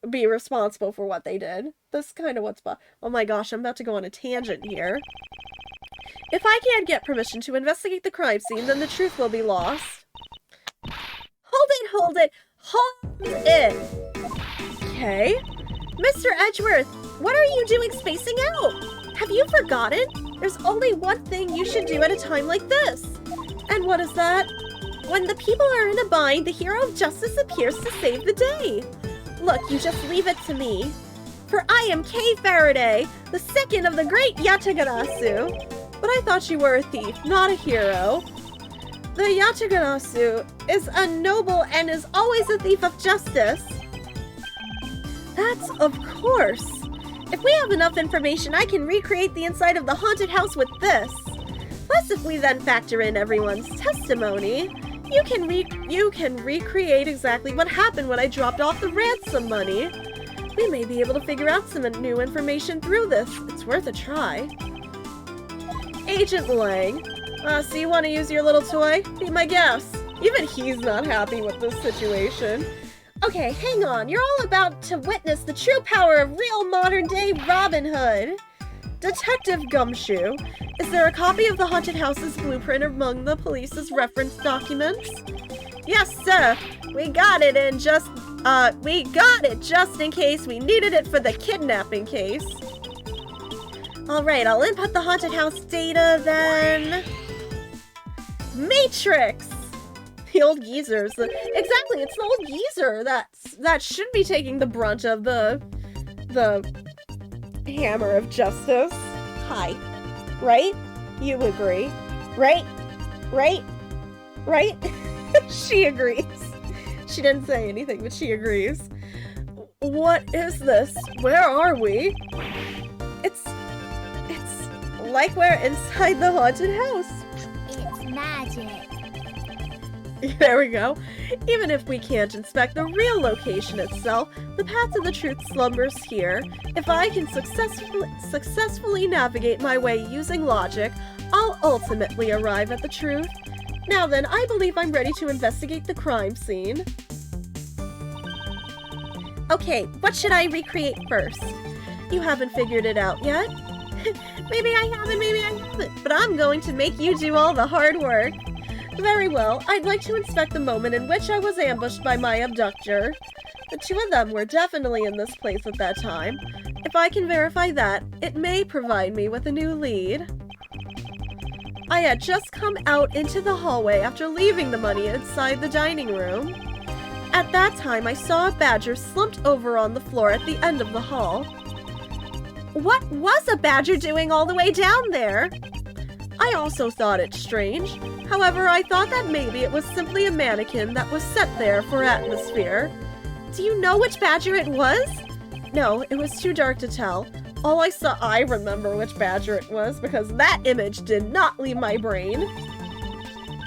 be responsible for what they did. That's kind of what's... Oh my gosh, I'm about to go on a tangent here. If I can't get permission to investigate the crime scene, then the truth will be lost. Hold it! Okay. Mr. Edgeworth, what are you doing spacing out? Have you forgotten? There's only one thing you should do at a time like this. And what is that? When the people are in a bind, the hero of justice appears to save the day. Look, you just leave it to me. For I am Kay Faraday, the second of the great Yatagarasu. But I thought you were a thief, not a hero. The Yatagarasu is unnoble and is always a thief of justice. That's of course. If we have enough information, I can recreate the inside of the haunted house with this. Plus, if we then factor in everyone's testimony, you can recreate exactly what happened when I dropped off the ransom money. We may be able to figure out some new information through this. It's worth a try. Agent Lang. So you want to use your little toy? Be my guest. Even he's not happy with this situation. Okay, hang on. You're all about to witness the true power of real modern-day Robin Hood. Detective Gumshoe, is there a copy of the haunted house's blueprint among the police's reference documents? Yes, sir. We got it just in case we needed it for the kidnapping case. Alright, I'll input the haunted house data then. Matrix! The old geezers. Exactly, it's the old geezer that should be taking the brunt of the hammer of justice. Hi. Right? You agree. Right? Right? Right? She agrees. She didn't say anything, but she agrees. What is this? Where are we? It's like we're inside the haunted house. It's magic. There we go. Even if we can't inspect the real location itself, the path to the truth slumbers here. If I can successfully navigate my way using logic, I'll ultimately arrive at the truth. Now then, I believe I'm ready to investigate the crime scene. Okay, what should I recreate first? You haven't figured it out yet? Maybe I haven't, maybe I haven't, but I'm going to make you do all the hard work. Very well, I'd like to inspect the moment in which I was ambushed by my abductor. The two of them were definitely in this place at that time. If I can verify that, it may provide me with a new lead. I had just come out into the hallway after leaving the money inside the dining room. At that time, I saw a badger slumped over on the floor at the end of the hall. What was a badger doing all the way down there? I also thought it strange. However, I thought that maybe it was simply a mannequin that was set there for atmosphere. Do you know which badger it was? No, it was too dark to tell. I remember which badger it was because that image did not leave my brain.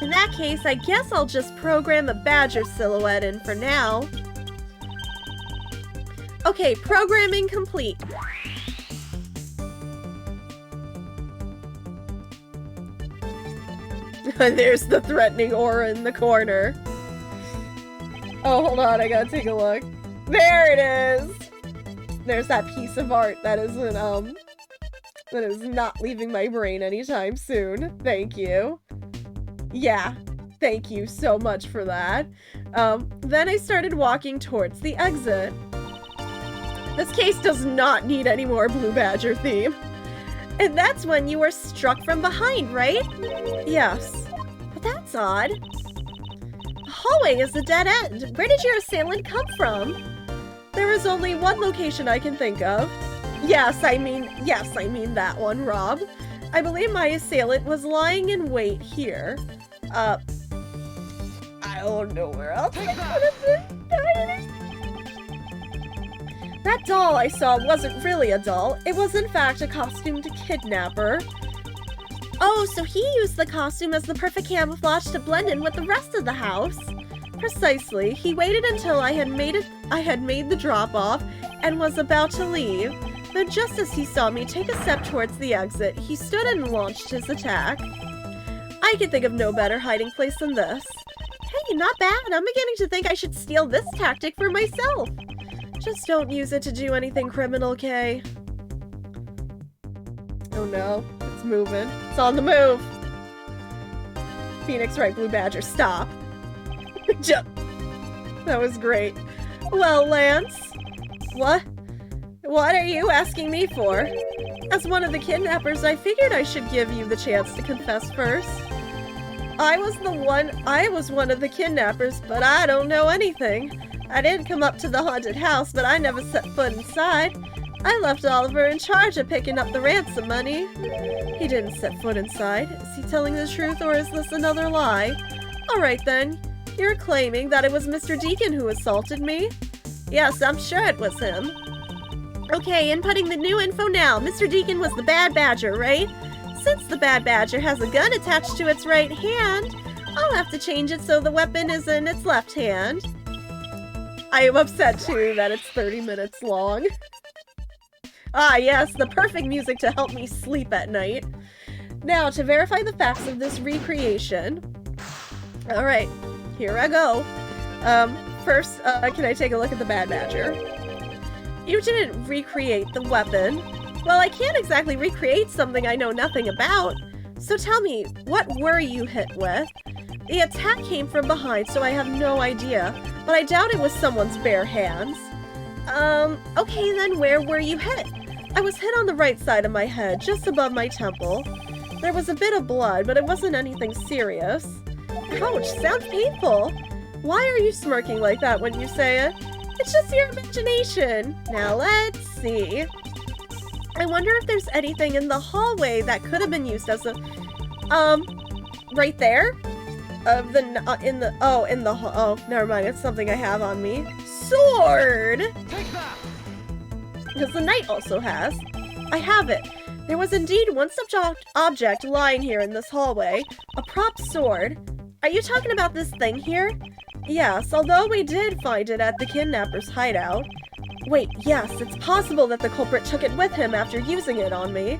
In that case, I guess I'll just program a badger silhouette in for now. Okay, programming complete. There's the threatening aura in the corner. Oh, hold on, I gotta take a look. There it is! There's that piece of art that is not leaving my brain anytime soon. Thank you. Yeah, thank you so much for that. Then I started walking towards the exit. This case does not need any more Blue Badger theme. And that's when you were struck from behind, right? Yes. But that's odd. The hallway is a dead end. Where did your assailant come from? There is only one location I can think of. Yes, I mean that one, Rob. I believe my assailant was lying in wait here. I don't know where else I could have been hiding. That doll I saw wasn't really a doll. It was in fact a costumed kidnapper. Oh, so he used the costume as the perfect camouflage to blend in with the rest of the house. Precisely. He waited until I had made the drop-off and was about to leave. Then just as he saw me take a step towards the exit, he stood and launched his attack. I could think of no better hiding place than this. Hey, not bad. I'm beginning to think I should steal this tactic for myself. Just don't use it to do anything criminal, Kay. Oh no, it's moving. It's on the move. Phoenix Wright Blue Badger, stop. That was great. Well, Lance? What? What are you asking me for? As one of the kidnappers, I figured I should give you the chance to confess first. I was one of the kidnappers, but I don't know anything. I did come up to the haunted house, but I never set foot inside. I left Oliver in charge of picking up the ransom money. He didn't set foot inside. Is he telling the truth, or is this another lie? Alright then. You're claiming that it was Mr. Deacon who assaulted me? Yes, I'm sure it was him. Okay, inputting the new info now. Mr. Deacon was the Bad Badger, right? Since the Bad Badger has a gun attached to its right hand, I'll have to change it so the weapon is in its left hand. I am upset too that it's 30 minutes long. Ah yes, the perfect music to help me sleep at night. Now, to verify the facts of this recreation. Alright, here I go. First, can I take a look at the Bad Badger? You didn't recreate the weapon. Well, I can't exactly recreate something I know nothing about. So tell me, what were you hit with? The attack came from behind, so I have no idea. But I doubt it was someone's bare hands. Okay then, where were you hit? I was hit on the right side of my head, just above my temple. There was a bit of blood, but it wasn't anything serious. Ouch, sounds painful. Why are you smirking like that when you say it? It's just your imagination. Now let's see. I wonder if there's anything in the hallway that could have been used as a... right there? Oh, never mind, it's something I have on me. Sword! Take that! Because the knight also has. I have it. There was indeed one object lying here in this hallway. A prop sword. Are you talking about this thing here? Yes, although we did find it at the kidnapper's hideout. Wait, yes, it's possible that the culprit took it with him after using it on me.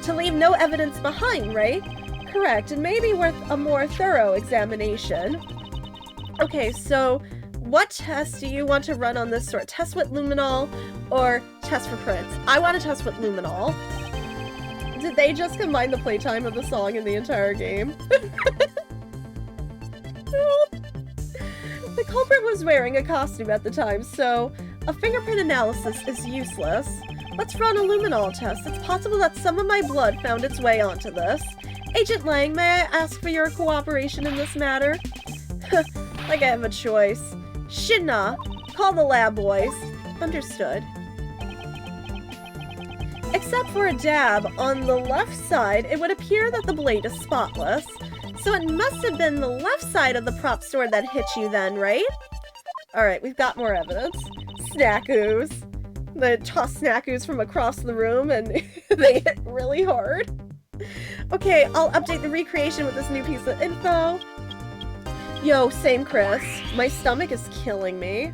To leave no evidence behind, right? Correct, it may be worth a more thorough examination. Okay, so what test do you want to run on this sword? Test with luminol or test for prints? I want to test with luminol. Did they just combine the playtime of the song in the entire game? The culprit was wearing a costume at the time, so a fingerprint analysis is useless. Let's run a luminol test. It's possible that some of my blood found its way onto this. Agent Lang, may I ask for your cooperation in this matter? Like I have a choice. Shidna, call the lab boys. Understood. Except for a dab on the left side, it would appear that the blade is spotless. So it must have been the left side of the prop sword that hit you then, right? Alright, we've got more evidence. Snackoos. They toss snackoos from across the room and they hit really hard. Okay, I'll update the recreation with this new piece of info. Yo, same Chris. My stomach is killing me.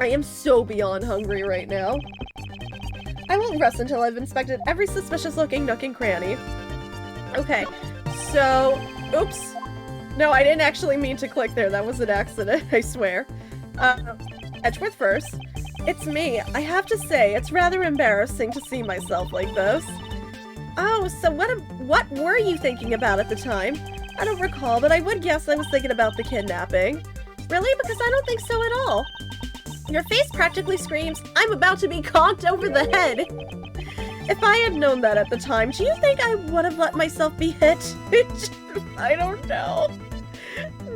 I am so beyond hungry right now. I won't rest until I've inspected every suspicious looking nook and cranny. Okay, so, oops. No, I didn't actually mean to click there. That was an accident, I swear. Edgeworth first. It's me. I have to say, it's rather embarrassing to see myself like this. Oh, so what were you thinking about at the time? I don't recall, but I would guess I was thinking about the kidnapping. Really? Because I don't think so at all. Your face practically screams, I'm about to be conked over the head. If I had known that at the time, do you think I would have let myself be hit? I don't know.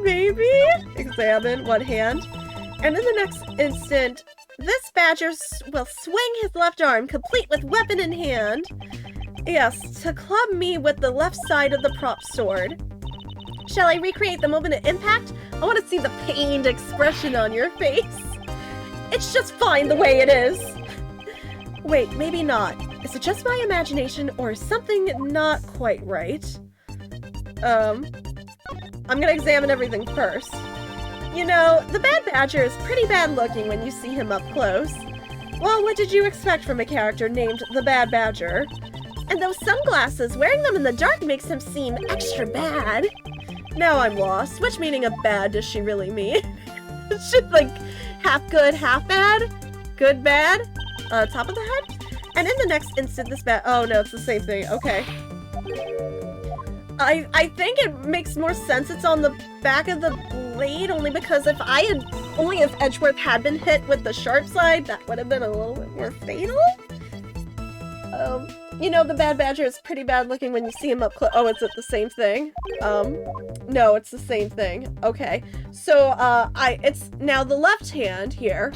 Maybe? Examine one hand. And in the next instant, this badger will swing his left arm, complete with weapon in hand. Yes, to club me with the left side of the prop sword. Shall I recreate the moment of impact? I want to see the pained expression on your face. It's just fine the way it is. Wait, maybe not. Is it just my imagination, or is something not quite right? I'm gonna examine everything first. You know, the Bad Badger is pretty bad looking when you see him up close. Well, what did you expect from a character named the Bad Badger? And those sunglasses, wearing them in the dark makes him seem extra bad. Now I'm lost. Which meaning of bad does she really mean? It's just like half good, half bad? Good, bad? Top of the head? And in the next instant, this bad— oh no, it's the same thing. Okay. I think it makes more sense it's on the back of the blade, only because if Edgeworth had been hit with the sharp side, that would have been a little bit more fatal. You know, the Bad Badger is pretty bad looking when you see him up close. Oh, is it the same thing? No, it's the same thing. Okay. So, it's now the left hand here.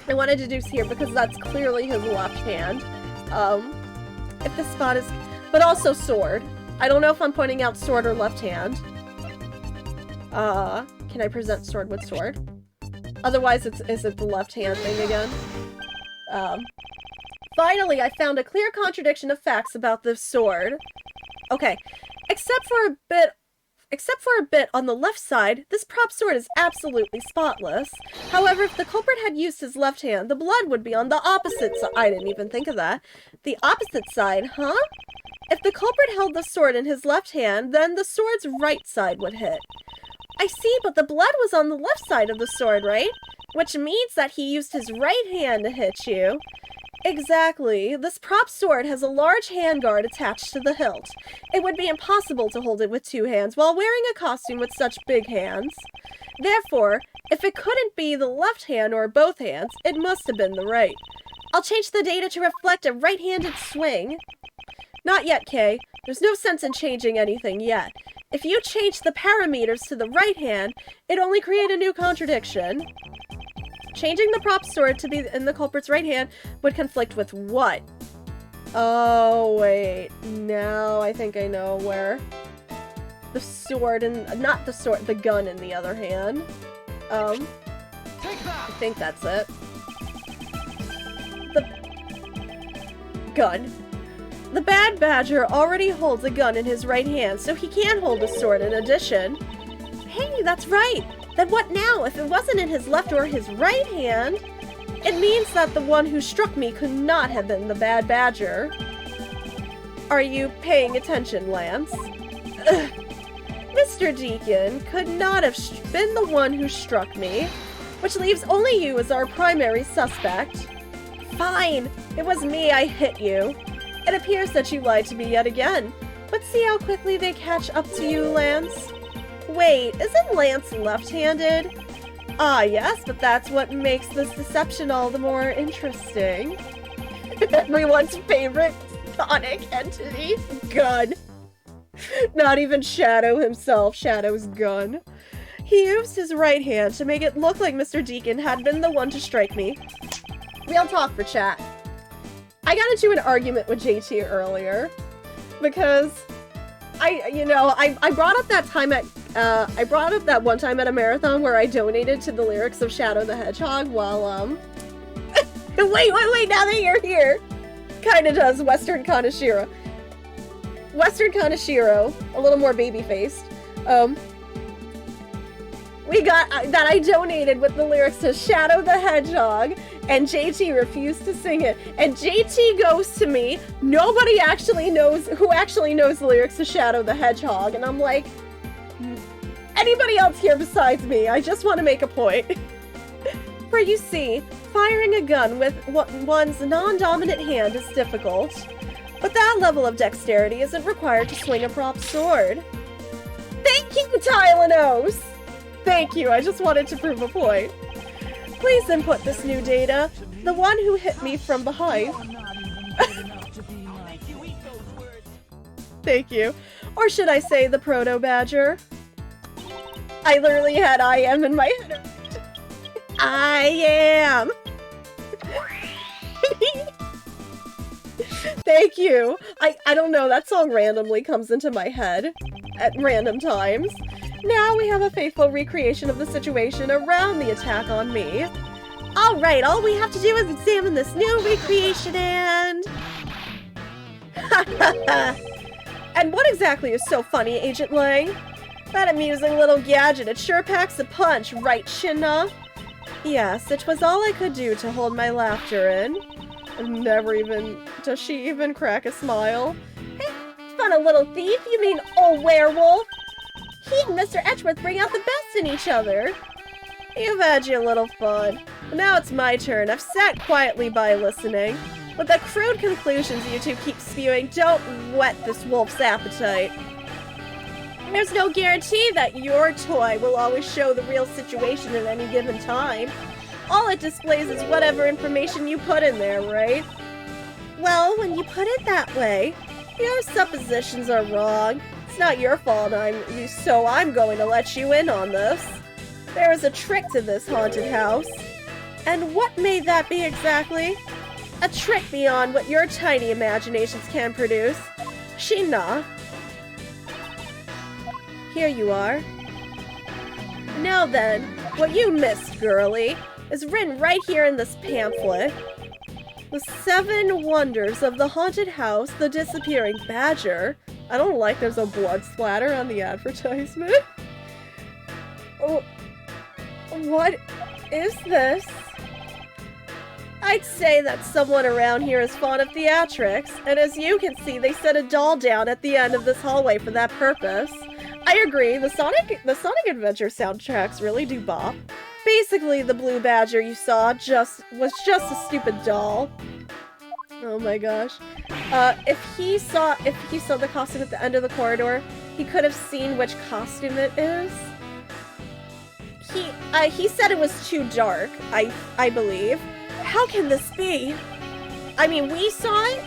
I wanted to do here because that's clearly his left hand. If the spot is, but also sword. I don't know if I'm pointing out sword or left hand. Can I present sword with sword? Otherwise, is it the left hand thing again? Finally, I found a clear contradiction of facts about this sword. Okay, except for a bit on the left side, this prop sword is absolutely spotless. However, if the culprit had used his left hand, the blood would be on the opposite side. I didn't even think of that. The opposite side, huh? If the culprit held the sword in his left hand, then the sword's right side would hit. I see, but the blood was on the left side of the sword, right? Which means that he used his right hand to hit you. Exactly. This prop sword has a large handguard attached to the hilt. It would be impossible to hold it with two hands while wearing a costume with such big hands. Therefore, if it couldn't be the left hand or both hands, it must have been the right. I'll change the data to reflect a right-handed swing. Not yet, Kay. There's no sense in changing anything yet. If you change the parameters to the right hand, it'd only create a new contradiction. Changing the prop sword to be in the culprit's right hand would conflict with what? Oh, wait. Now I think I know where. The sword and... not the sword, the gun in the other hand. I think that's it. The... gun. The Bad Badger already holds a gun in his right hand, so he can hold a sword in addition. Hey, that's right! Then what now? If it wasn't in his left or his right hand, it means that the one who struck me could not have been the Bad Badger. Are you paying attention, Lance? Ugh. Mr. Deacon could not have been the one who struck me, which leaves only you as our primary suspect. Fine, it was me, I hit you. It appears that you lied to me yet again, but see how quickly they catch up to you, Lance? Wait, isn't Lance left-handed? Ah, yes, but that's what makes this deception all the more interesting. Everyone's favorite sonic entity? Gun. Not even Shadow himself, Shadow's gun. He used his right hand to make it look like Mr. Deacon had been the one to strike me. Real talk for chat. I got into an argument with JT earlier because I brought up that time at I brought up that one time at a marathon where I donated to the lyrics of Shadow the Hedgehog while wait, now that you're here. Kinda does Western Kanashiro. Western Kanashiro, a little more baby-faced. We got that I donated with the lyrics to Shadow the Hedgehog, and JT refused to sing it. And JT goes to me, nobody actually knows who actually knows the lyrics to Shadow the Hedgehog, and I'm like, anybody else here besides me? I just want to make a point. For you see, firing a gun with one's non-dominant hand is difficult, but that level of dexterity isn't required to swing a prop sword. Thank you, Tylenose! Thank you, I just wanted to prove a point. Please input this new data. The one who hit me from behind. Thank you. Or should I say the Proto-Badger? I literally had I am in my head. I am! Thank you. I don't know, that song randomly comes into my head at random times. Now we have a faithful recreation of the situation around the attack on me. Alright, all we have to do is examine this new recreation and... And what exactly is so funny, Agent Lang? That amusing little gadget, it sure packs a punch, right, Shinna? Yes, it was all I could do to hold my laughter in. Does she even crack a smile? Hey, fun a little thief, you mean old werewolf? He and Mr. Edgeworth bring out the best in each other. You've had your little fun. But now it's my turn. I've sat quietly by listening. But the crude conclusions you two keep spewing don't whet this wolf's appetite. There's no guarantee that your toy will always show the real situation at any given time. All it displays is whatever information you put in there, right? Well, when you put it that way, your suppositions are wrong. It's not your fault so I'm going to let you in on this. There is a trick to this haunted house. And what may that be exactly? A trick beyond what your tiny imaginations can produce. Shina. Here you are. Now then, what you missed, girlie, is written right here in this pamphlet. The 7 Wonders of the Haunted House, the Disappearing Badger. I don't like there's a blood splatter on the advertisement. Oh, what is this? I'd say that someone around here is fond of theatrics, and as you can see, they set a doll down at the end of this hallway for that purpose. I agree, the Sonic Adventure soundtracks really do bop. Basically, the blue badger you saw was just a stupid doll. Oh my gosh. If he saw the costume at the end of the corridor, he could have seen which costume it is. He said it was too dark, I believe. How can this be? I mean, we saw it.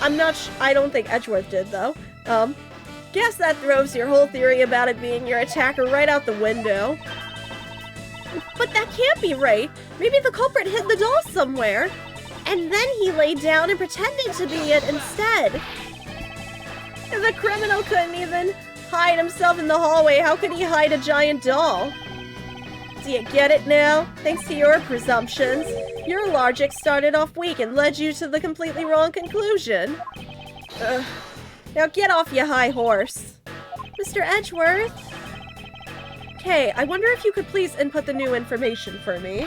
I don't think Edgeworth did, though. Guess that throws your whole theory about it being your attacker right out the window. But that can't be right. Maybe the culprit hid the doll somewhere. And then he lay down and pretended to be it instead. If the criminal couldn't even hide himself in the hallway, how could he hide a giant doll? Do you get it now? Thanks to your presumptions, your logic started off weak and led you to the completely wrong conclusion. Now get off your high horse. Mr. Edgeworth? Okay, I wonder if you could please input the new information for me.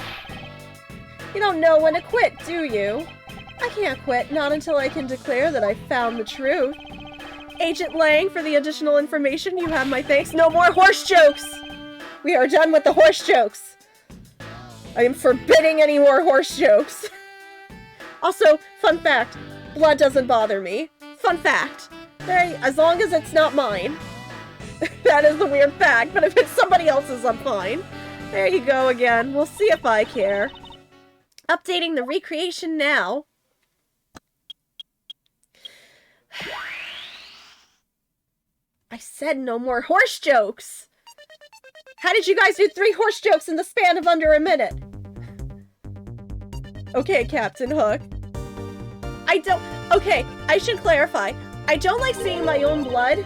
You don't know when to quit, do you? I can't quit, not until I can declare that I found the truth. Agent Lang, for the additional information, you have my thanks. No more horse jokes! We are done with the horse jokes! I am forbidding any more horse jokes! Also, fun fact, blood doesn't bother me. Fun fact. As long as it's not mine. That is the weird fact, but if it's somebody else's, I'm fine. There you go again. We'll see if I care. Updating the recreation now. I said no more horse jokes! How did you guys do 3 horse jokes in the span of under a minute? Okay, Captain Hook. Okay, I should clarify. I don't like seeing my own blood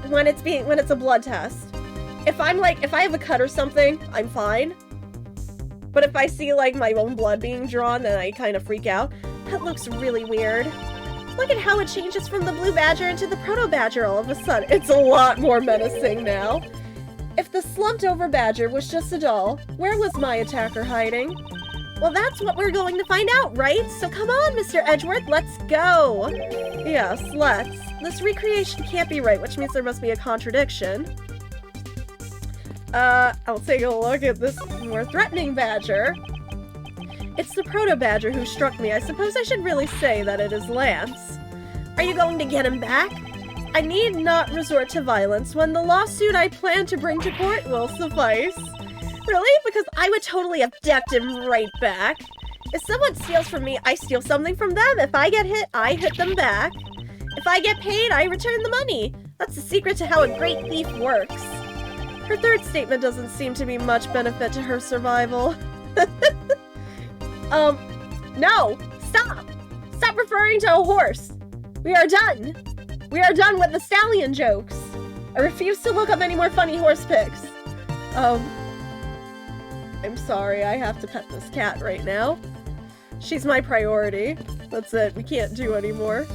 when it's a blood test. If I have a cut or something, I'm fine. But if I see, like, my own blood being drawn, then I kind of freak out. That looks really weird. Look at how it changes from the blue badger into the proto badger all of a sudden. It's a lot more menacing now. If the slumped over badger was just a doll, where was my attacker hiding? Well, that's what we're going to find out, right? So come on, Mr. Edgeworth, let's go! Yes, let's. This recreation can't be right, which means there must be a contradiction. I'll take a look at this more threatening badger. It's the proto-badger who struck me. I suppose I should really say that it is Lance. Are you going to get him back? I need not resort to violence when the lawsuit I plan to bring to court will suffice. Really? Because I would totally have decked him right back. If someone steals from me, I steal something from them. If I get hit, I hit them back. If I get paid, I return the money. That's the secret to how a great thief works. Her third statement doesn't seem to be much benefit to her survival. No! Stop! Stop referring to a horse! We are done! We are done with the stallion jokes! I refuse to look up any more funny horse pics. I'm sorry, I have to pet this cat right now. She's my priority. That's it, we can't do anymore.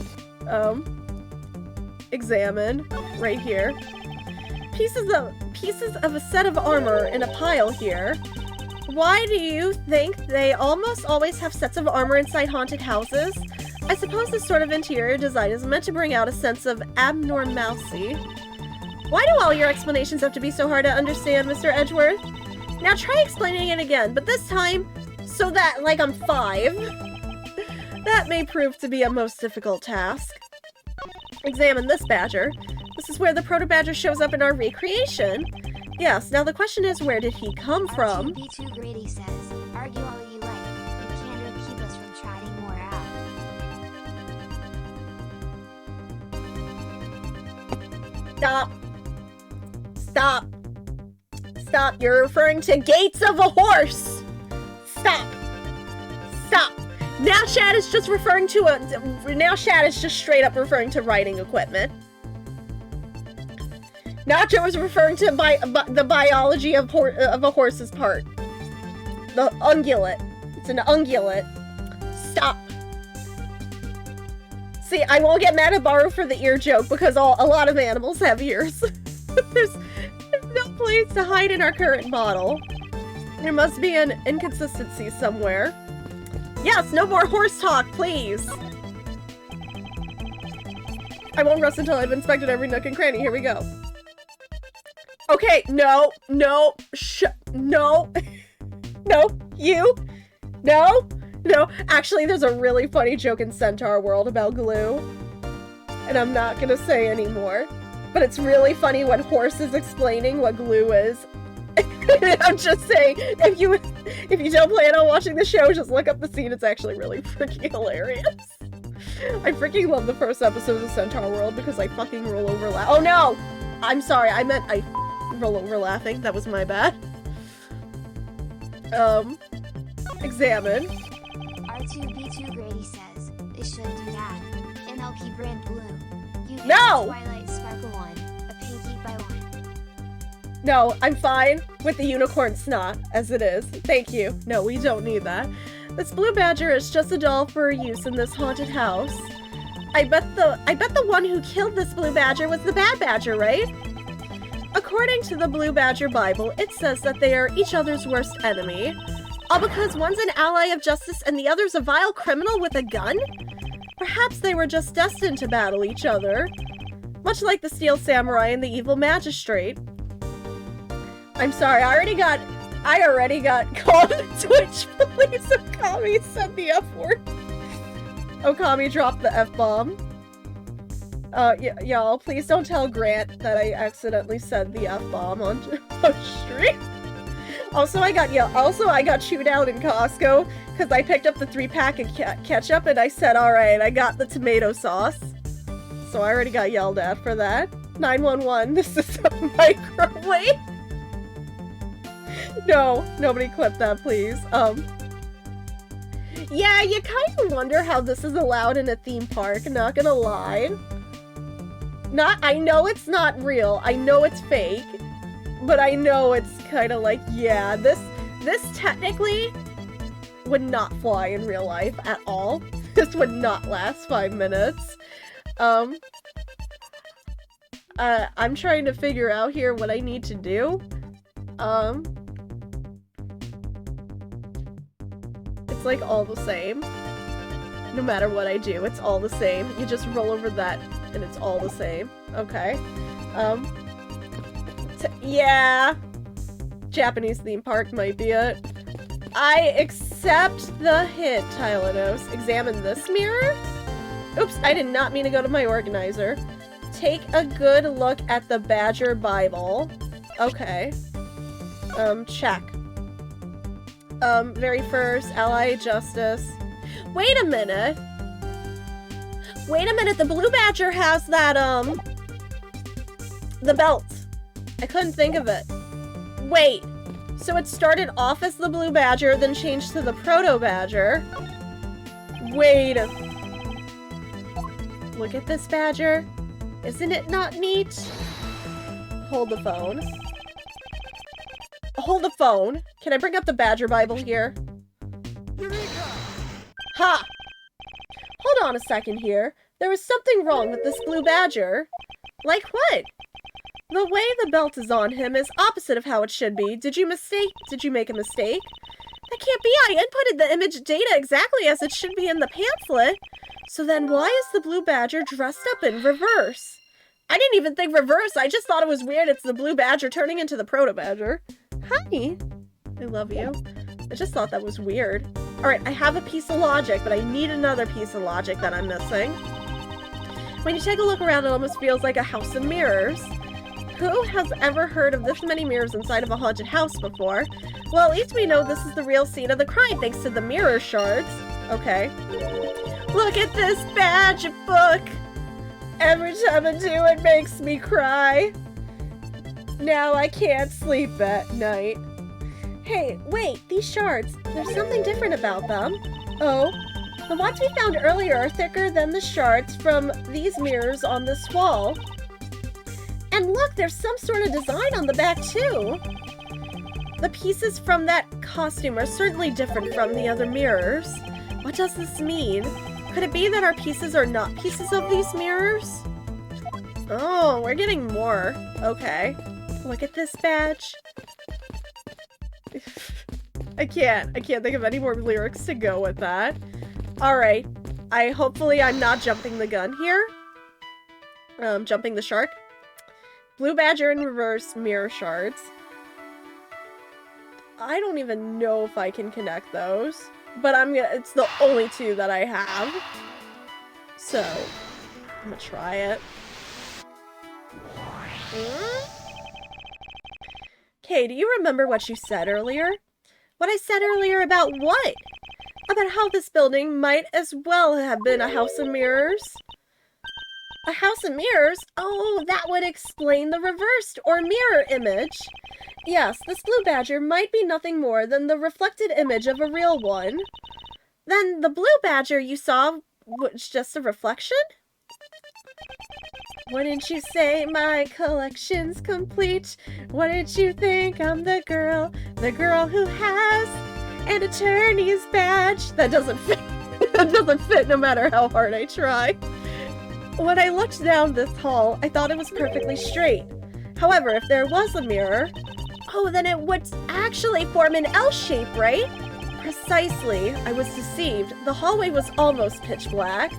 Examine. Right here. Pieces of a set of armor in a pile here. Why do you think they almost always have sets of armor inside haunted houses? I suppose this sort of interior design is meant to bring out a sense of abnormalcy. Why do all your explanations have to be so hard to understand, Mr. Edgeworth? Now try explaining it again, but this time, so that, like, I'm 5. That may prove to be a most difficult task. Examine this badger. This is where the proto-badger shows up in our recreation. Yes, now the question is, where did he come from? B2 Grady says, argue all you like. You can't really keep us from trying more out. Stop. Stop. Stop. You're referring to gates of a horse. Stop. Stop. Now Chad is just referring to now Chad is just straight up referring to riding equipment. Nacho is referring to the biology of a horse's part. The ungulate. It's an ungulate. Stop. See, I won't get mad at Baru for the ear joke because a lot of animals have ears. There's no place to hide in our current model. There must be an inconsistency somewhere. Yes, no more horse talk, please. I won't rest until I've inspected every nook and cranny. Here we go. Okay, no, no, no, no, you, no. No, actually, there's a really funny joke in Centaur World about glue. And I'm not gonna say anymore. But it's really funny when Horse is explaining what glue is. I'm just saying, if you don't plan on watching the show, just look up the scene. It's actually really freaking hilarious. I freaking love the first episode of Centaur World because I fucking roll over oh no! I'm sorry, I meant I roll over laughing. That was my bad. Examine. R2B2 Grady says, it should do that. MLP brand blue. You get No! Twilight Sparkle 1, a pinky by 1. No, I'm fine with the unicorn snot, as it is. Thank you. No, we don't need that. This blue badger is just a doll for use in this haunted house. I bet the one who killed this blue badger was the bad badger, right? According to the Blue Badger Bible, it says that they are each other's worst enemy. All because one's an ally of justice and the other's a vile criminal with a gun? Perhaps they were just destined to battle each other. Much like the Steel Samurai and the Evil Magistrate. I'm sorry, I already got called on Twitch. Please, Okami said the F word. Okami dropped the F-bomb. Y'all, please don't tell Grant that I accidentally said the F-bomb on stream. Also, I got chewed out in Costco because I picked up the 3-pack of ketchup and I said, alright, I got the tomato sauce. So I already got yelled at for that. 911, this is a microwave. No, nobody clip that, please. Yeah, you kind of wonder how this is allowed in a theme park, not gonna lie. I know it's not real, I know it's fake, but I know it's kind of like, yeah, this technically would not fly in real life at all. This would not last 5 minutes. I'm trying to figure out here what I need to do. It's like all the same. No matter what I do, it's all the same. You just roll over that and it's all the same. Okay. Yeah. Japanese theme park might be it. I accept the hint, Tylenos. Examine this mirror? Oops, I did not mean to go to my organizer. Take a good look at the Badger Bible. Okay. Check. Very first, ally justice. Wait a minute. Wait a minute, the Blue Badger has that, the belt. I couldn't think of it. Wait. So it started off as the Blue Badger, then changed to the Proto Badger. Wait. Look at this badger. Isn't it not neat? Hold the phone. Hold the phone. Can I bring up the Badger Bible here? Ha! Hold on a second here. There is something wrong with this blue badger. Like what? The way the belt is on him is opposite of how it should be. Did you make a mistake? That can't be. I inputted the image data exactly as it should be in the pamphlet. So then why is the blue badger dressed up in reverse? I didn't even think reverse. I just thought it was weird. It's the blue badger turning into the proto badger. Hi. I love you. I just thought that was weird. Alright, I have a piece of logic, but I need another piece of logic that I'm missing. When you take a look around, it almost feels like a house of mirrors. Who has ever heard of this many mirrors inside of a haunted house before? Well, at least we know this is the real scene of the crime thanks to the mirror shards. Okay. Look at this badge book! Every time I do, it makes me cry. Now I can't sleep at night. Hey, wait, these shards, there's something different about them. Oh, the ones we found earlier are thicker than the shards from these mirrors on this wall. And look, there's some sort of design on the back too. The pieces from that costume are certainly different from the other mirrors. What does this mean? Could it be that our pieces are not pieces of these mirrors? Oh, we're getting more. Okay. Look at this badge. I can't think of any more lyrics to go with that. Alright. Hopefully I'm not jumping the gun here. Jumping the shark. Blue badger in reverse mirror shards. I don't even know if I can connect those. But it's the only two that I have. So, I'm gonna try it. Okay, do you remember what you said earlier? What I said earlier about what? About how this building might as well have been a house of mirrors? A house of mirrors? Oh, that would explain the reversed or mirror image. Yes, this blue badger might be nothing more than the reflected image of a real one. Then the blue badger you saw was just a reflection? Wouldn't you say my collection's complete? Wouldn't you think I'm the girl who has an attorney's badge? That doesn't fit. That doesn't fit no matter how hard I try. When I looked down this hall, I thought it was perfectly straight. However, if there was a mirror, oh, then it would actually form an L shape, right? Precisely. I was deceived. The hallway was almost pitch black.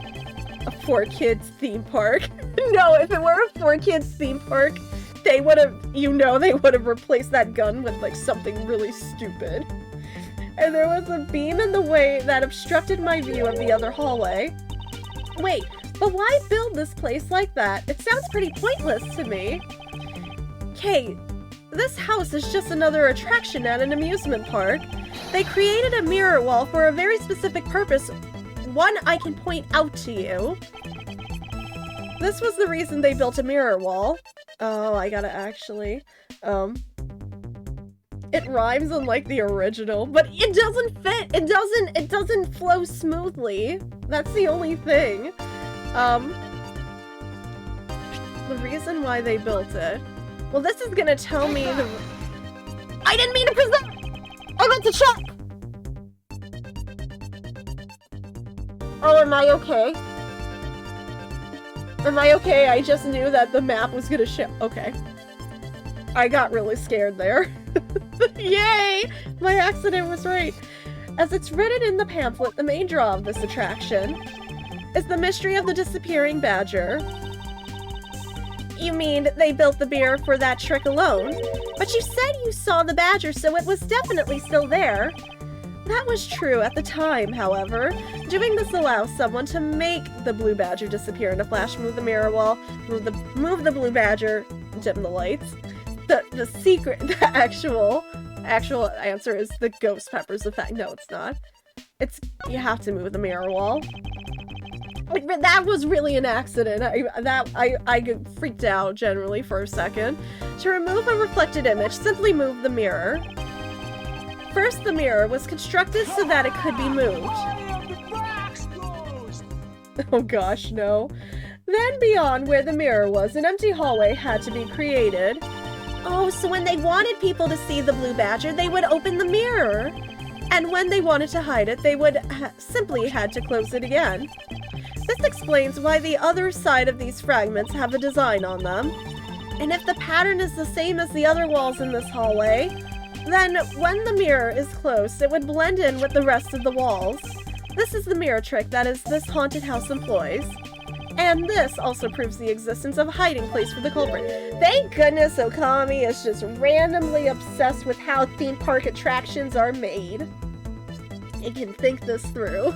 A 4-kids theme park. No, if it were a 4-kids theme park, they would have, they would have replaced that gun with, like, something really stupid. And there was a beam in the way that obstructed my view of the other hallway. Wait, but why build this place like that? It sounds pretty pointless to me. Okay, this house is just another attraction at an amusement park. They created a mirror wall for a very specific purpose, one I can point out to you. This was the reason they built a mirror wall. Oh, I gotta actually, it rhymes unlike the original, but it doesn't fit. It doesn't flow smoothly. That's the only thing. The reason why they built it. Well, this is gonna tell me the... I didn't mean to present! I meant to check! Oh, am I okay? Am I okay? I just knew that the map was gonna show. Okay. I got really scared there. Yay! My accident was right. As it's written in the pamphlet, the main draw of this attraction is the mystery of the disappearing badger. You mean they built the mirror for that trick alone? But you said you saw the badger, so it was definitely still there. That was true at the time, however. Doing this allows someone to make the blue badger disappear in a flash, move the mirror wall, move the blue badger, dim the lights. The secret, the actual answer is the ghost peppers effect. No, it's not. You have to move the mirror wall. But that was really an accident. I freaked out generally for a second. To remove a reflected image, simply move the mirror. First, the mirror was constructed so that it could be moved. Oh gosh, no. Then beyond where the mirror was, an empty hallway had to be created. Oh, so when they wanted people to see the blue badger, they would open the mirror. And when they wanted to hide it, they would simply had to close it again. This explains why the other side of these fragments have a design on them. And if the pattern is the same as the other walls in this hallway, then when the mirror is closed, it would blend in with the rest of the walls. This is the mirror trick that this haunted house employs. And this also proves the existence of a hiding place for the culprit. Thank goodness Okami is just randomly obsessed with how theme park attractions are made. It can think this through.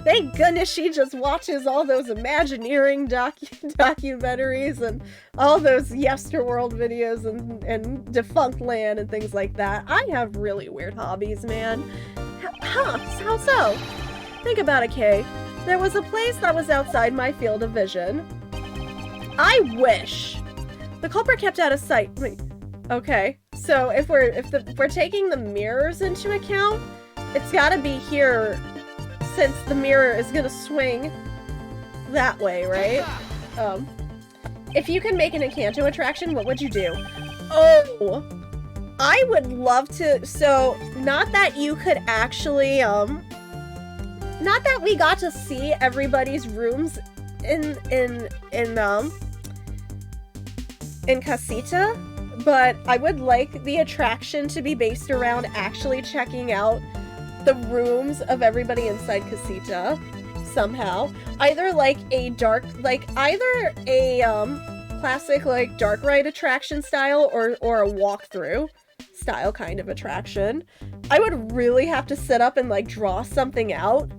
Thank goodness she just watches all those Imagineering documentaries and all those Yesterworld videos and Defunct Land and things like that. I have really weird hobbies, man. Huh, how so? Think about it, Kay. There was a place that was outside my field of vision. I wish. The culprit kept out of sight. Wait, okay, so if we're taking the mirrors into account, it's gotta be here, since the mirror is gonna swing that way, right? If you can make an Encanto attraction, what would you do? Oh, I would love to. So, not that you could actually, not that we got to see everybody's rooms in Casita, but I would like the attraction to be based around actually checking out the rooms of everybody inside Casita somehow. Either like a classic like dark ride attraction style or a walkthrough style kind of attraction. I would really have to sit up and like draw something out.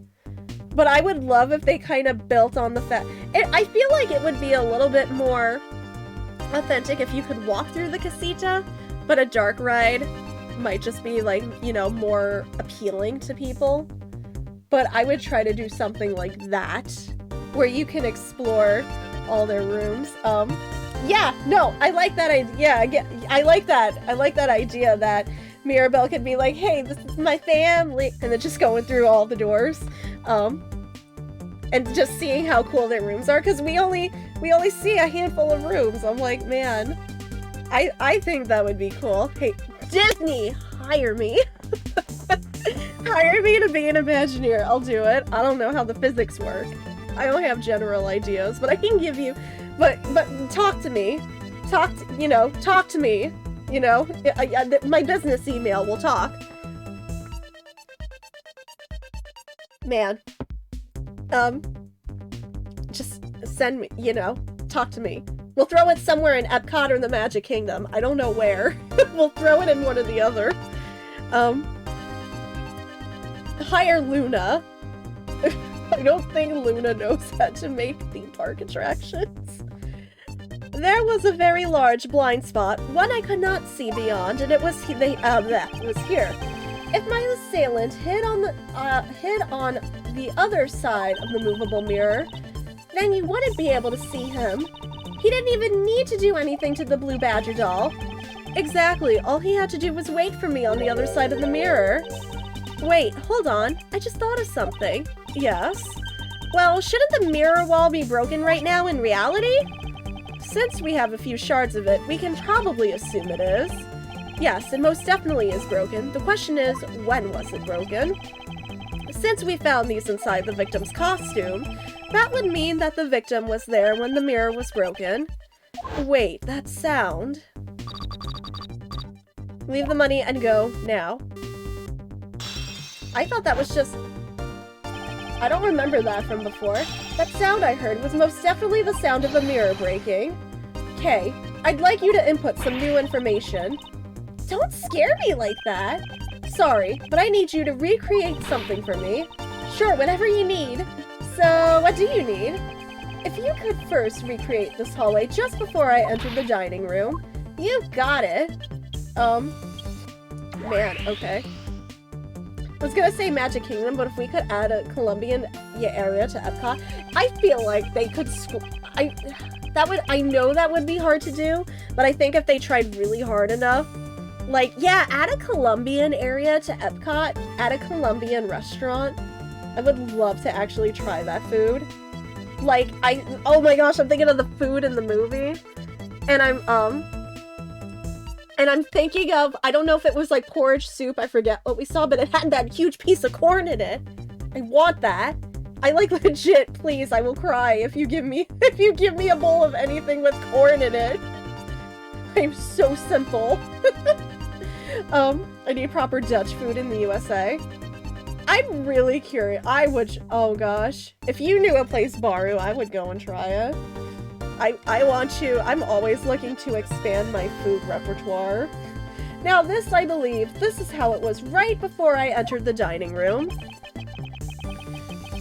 But I would love if they kind of built on the fact. I feel like it would be a little bit more authentic if you could walk through the Casita, but a dark ride might just be like, you know, more appealing to people. But I would try to do something like that, where you can explore all their rooms. Yeah, no, I like that idea. I like that idea that Mirabelle could be like, hey, this is my family, and then just going through all the doors. And just seeing how cool their rooms are, because we only see a handful of rooms. I'm like, man, I think that would be cool. Hey, Disney, hire me. Hire me to be an Imagineer. I'll do it. I don't know how the physics work. I only have general ideas, but I can give you, but talk to me. Talk to me. You know, my business email will talk. Man. Just send me, you know, talk to me. We'll throw it somewhere in Epcot or the Magic Kingdom. I don't know where. We'll throw it in one or the other. Hire Luna. I don't think Luna knows how to make theme park attractions. There was a very large blind spot, one I could not see beyond, and it was that was here. If my assailant hid on the other side of the movable mirror, then you wouldn't be able to see him. He didn't even need to do anything to the blue badger doll. Exactly, all he had to do was wait for me on the other side of the mirror. Wait, hold on, I just thought of something. Yes? Well, shouldn't the mirror wall be broken right now in reality? Since we have a few shards of it, we can probably assume it is. Yes, it most definitely is broken. The question is, when was it broken? Since we found these inside the victim's costume, that would mean that the victim was there when the mirror was broken. Wait, that sound. Leave the money and go now. I thought that was just... I don't remember that from before. That sound I heard was most definitely the sound of a mirror breaking. Okay, I'd like you to input some new information. Don't scare me like that. Sorry, but I need you to recreate something for me. Sure, whatever you need. So, what do you need? If you could first recreate this hallway just before I entered the dining room. You got it. Man, okay. I was gonna say Magic Kingdom, but if we could add a Colombian area to Epcot, I feel like they could I know that would be hard to do, but I think if they tried really hard enough, like, yeah, add a Colombian area to Epcot, add a Colombian restaurant. I would love to actually try that food. Like, oh my gosh, I'm thinking of the food in the movie, and I'm thinking of, I don't know if it was like porridge soup, I forget what we saw, but it had that huge piece of corn in it. I want that. I like legit, please, I will cry if you give me a bowl of anything with corn in it. I'm so simple. I need proper Dutch food in the USA. I'm really curious. Oh gosh. If you knew a place, Baru, I would go and try it. I'm always looking to expand my food repertoire. Now this, I believe, this is how it was right before I entered the dining room.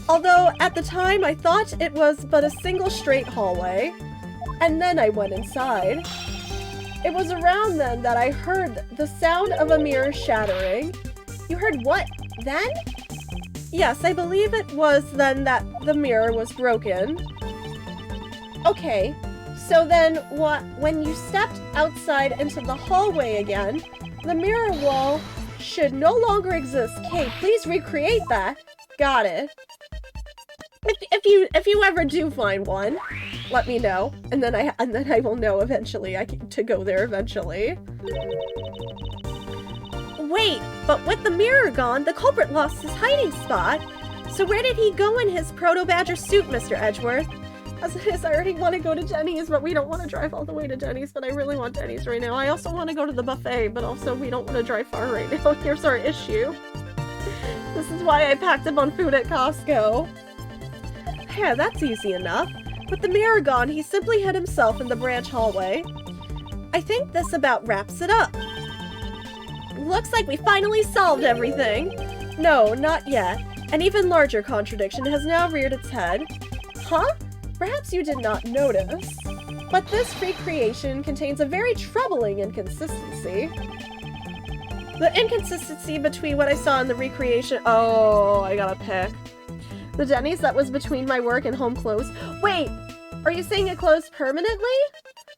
Although, at the time, I thought it was but a single straight hallway. And then I went inside. It was around then that I heard the sound of a mirror shattering. You heard what, then? Yes, I believe it was then that the mirror was broken. Okay, So then, when you stepped outside into the hallway again, the mirror wall should no longer exist. Okay, please recreate that. Got it. If you ever do find one, let me know, and then I will know eventually to go there eventually. Wait, but with the mirror gone, the culprit lost his hiding spot. So where did he go in his proto-badger suit, Mr. Edgeworth? As it is, I already want to go to Denny's, but we don't want to drive all the way to Denny's, but I really want Denny's right now. I also want to go to the buffet, but also we don't want to drive far right now. Here's our issue. This is why I packed up on food at Costco. Yeah, that's easy enough. With the mirror gone, he simply hid himself in the branch hallway. I think this about wraps it up. Looks like we finally solved everything. No, not yet. An even larger contradiction has now reared its head. Huh? Perhaps you did not notice, but this recreation contains a very troubling inconsistency. The inconsistency between what I saw in the recreation— oh, I gotta pick. The Denny's that was between my work and home closed. Wait, are you saying it closed permanently?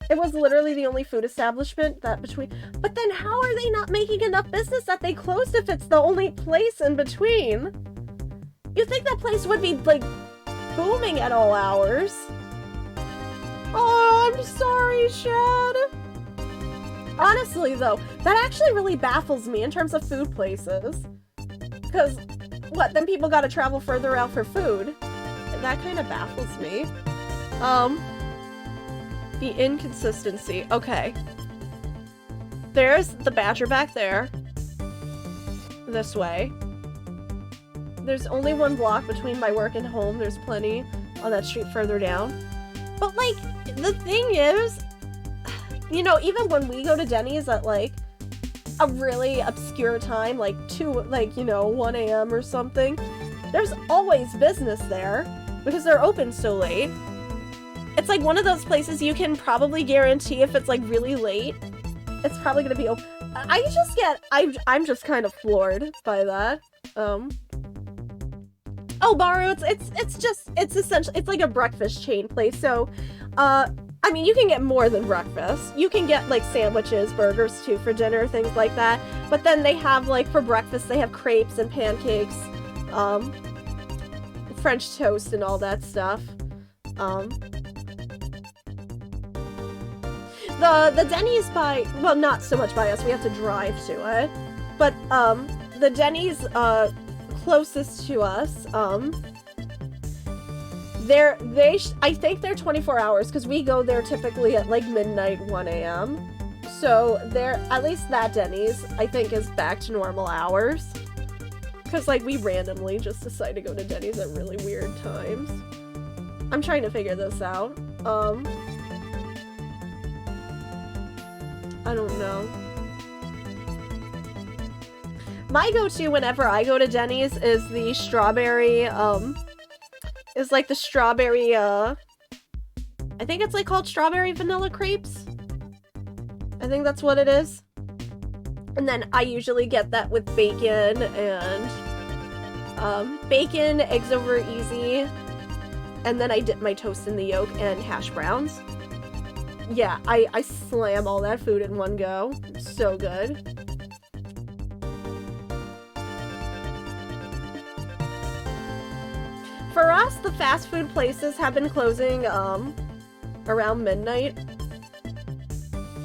It was literally the only food establishment that between— but then how are they not making enough business that they closed if it's the only place in between? You'd think that place would be, like, booming at all hours. Oh, I'm sorry, Shad. Honestly, though, that actually really baffles me in terms of food places. Because, what, then people gotta travel further out for food? That kind of baffles me. The inconsistency. Okay. There's the Badger back there. This way. There's only one block between my work and home. There's plenty on that street further down. But, like, the thing is, you know, even when we go to Denny's at, like, a really obscure time, like 1 a.m. or something, there's always business there because they're open so late. It's like one of those places you can probably guarantee if it's, like, really late, it's probably gonna be open. I'm just kind of floored by that. Oh, Baru, it's essentially, it's like a breakfast chain place, so, I mean, you can get more than breakfast. You can get, like, sandwiches, burgers, too, for dinner, things like that, but then they have, like, for breakfast, they have crepes and pancakes, French toast and all that stuff. The Denny's by, well, not so much by us, we have to drive to it, but, the Denny's, closest to us, I think they're 24 hours, because we go there typically at, like, midnight, 1 a.m. So, at least that Denny's, I think, is back to normal hours. Because, like, we randomly just decide to go to Denny's at really weird times. I'm trying to figure this out. I don't know. My go-to whenever I go to Denny's is the strawberry, is like the strawberry, I think it's like called strawberry vanilla crepes. I think that's what it is. And then I usually get that with bacon and, bacon, eggs over easy, and then I dip my toast in the yolk and hash browns. Yeah, I slam all that food in one go. It's so good. For us, the fast food places have been closing, around midnight.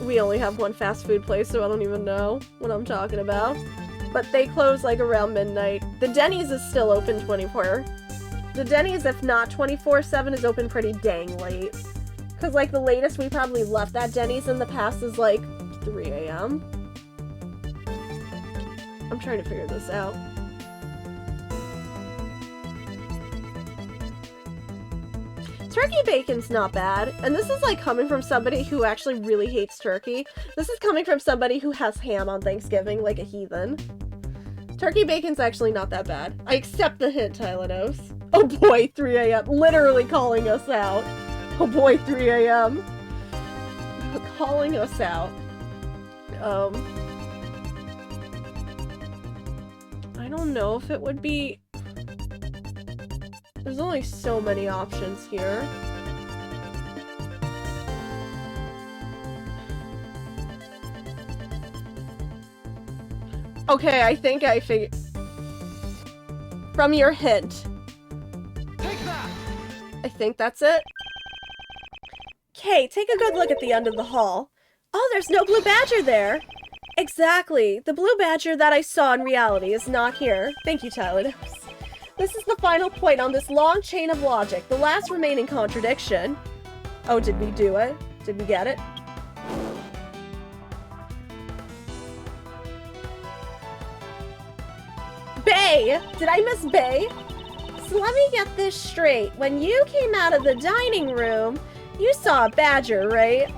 We only have one fast food place, so I don't even know what I'm talking about. But they close, like, around midnight. The Denny's is still open 24. The Denny's, if not 24/7, is open pretty dang late. Because, like, the latest we probably left that Denny's in the past is, like, 3 a.m. I'm trying to figure this out. Turkey bacon's not bad, and this is, like, coming from somebody who actually really hates turkey. This is coming from somebody who has ham on Thanksgiving like a heathen. Turkey bacon's actually not that bad. I accept the hint, Tylenos. Oh boy, 3 a.m. Literally calling us out. Oh boy, 3 a.m. Calling us out. I don't know if it would be... There's only so many options here. Okay, I think I figured... From your hint. Take that! I think that's it. Okay, take a good look at the end of the hall. Oh, there's no blue badger there. Exactly. The blue badger that I saw in reality is not here. Thank you, Tyler. This is the final point on this long chain of logic, the last remaining contradiction. Oh, did we do it? Did we get it? Bay! Did I miss Bay? So let me get this straight. When you came out of the dining room, you saw a badger, right?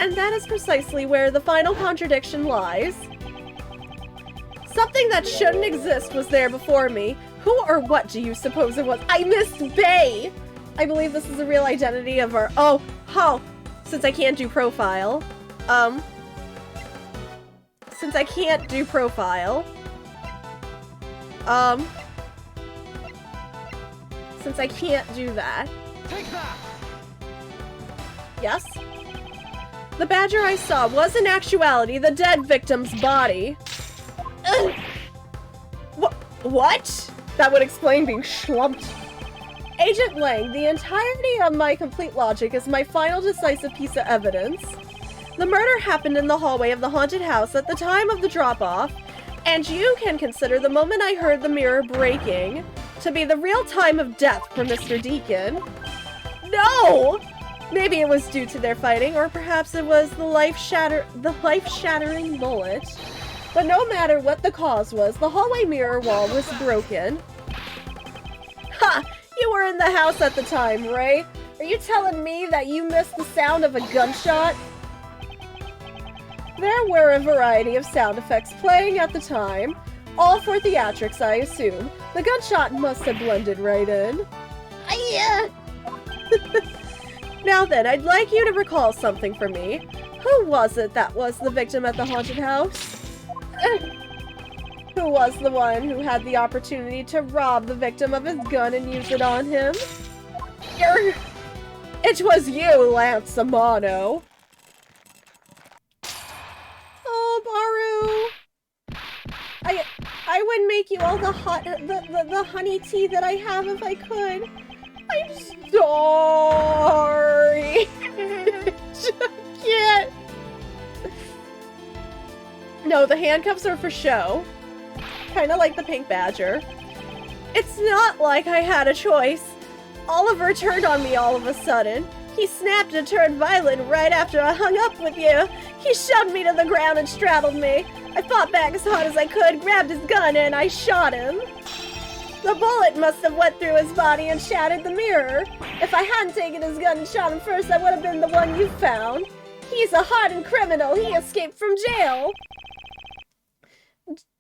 And that is precisely where the final contradiction lies. Something that shouldn't exist was there before me. Who or what do you suppose it was? I missed Bay! I believe this is the real identity of our- Oh! Since I can't do profile. Since I can't do profile. Since I can't do that. Take that! Yes? The badger I saw was in actuality the dead victim's body. Ugh. What? That would explain being schlumped. Agent Lang, the entirety of my complete logic is my final decisive piece of evidence. The murder happened in the hallway of the haunted house at the time of the drop-off, and you can consider the moment I heard the mirror breaking to be the real time of death for Mr. Deacon. No! Maybe it was due to their fighting, or perhaps it was the life-shattering bullet. But no matter what the cause was, the hallway mirror wall was broken. Ha! You were in the house at the time, Ray. Are you telling me that you missed the sound of a gunshot? There were a variety of sound effects playing at the time, all for theatrics, I assume. The gunshot must have blended right in. Now then, I'd like you to recall something for me. Who was it that was the victim at the haunted house? Who was the one who had the opportunity to rob the victim of his gun and use it on him? It was you, Lance Amano. Oh, Baru. I would make you all the honey tea that I have if I could. I'm sorry. I can't. No, the handcuffs are for show. Kinda like the pink badger. It's not like I had a choice. Oliver turned on me all of a sudden. He snapped and turned violent right after I hung up with you. He shoved me to the ground and straddled me. I fought back as hard as I could, grabbed his gun, and I shot him. The bullet must have went through his body and shattered the mirror. If I hadn't taken his gun and shot him first, I would have been the one you found. He's a hardened criminal. He escaped from jail.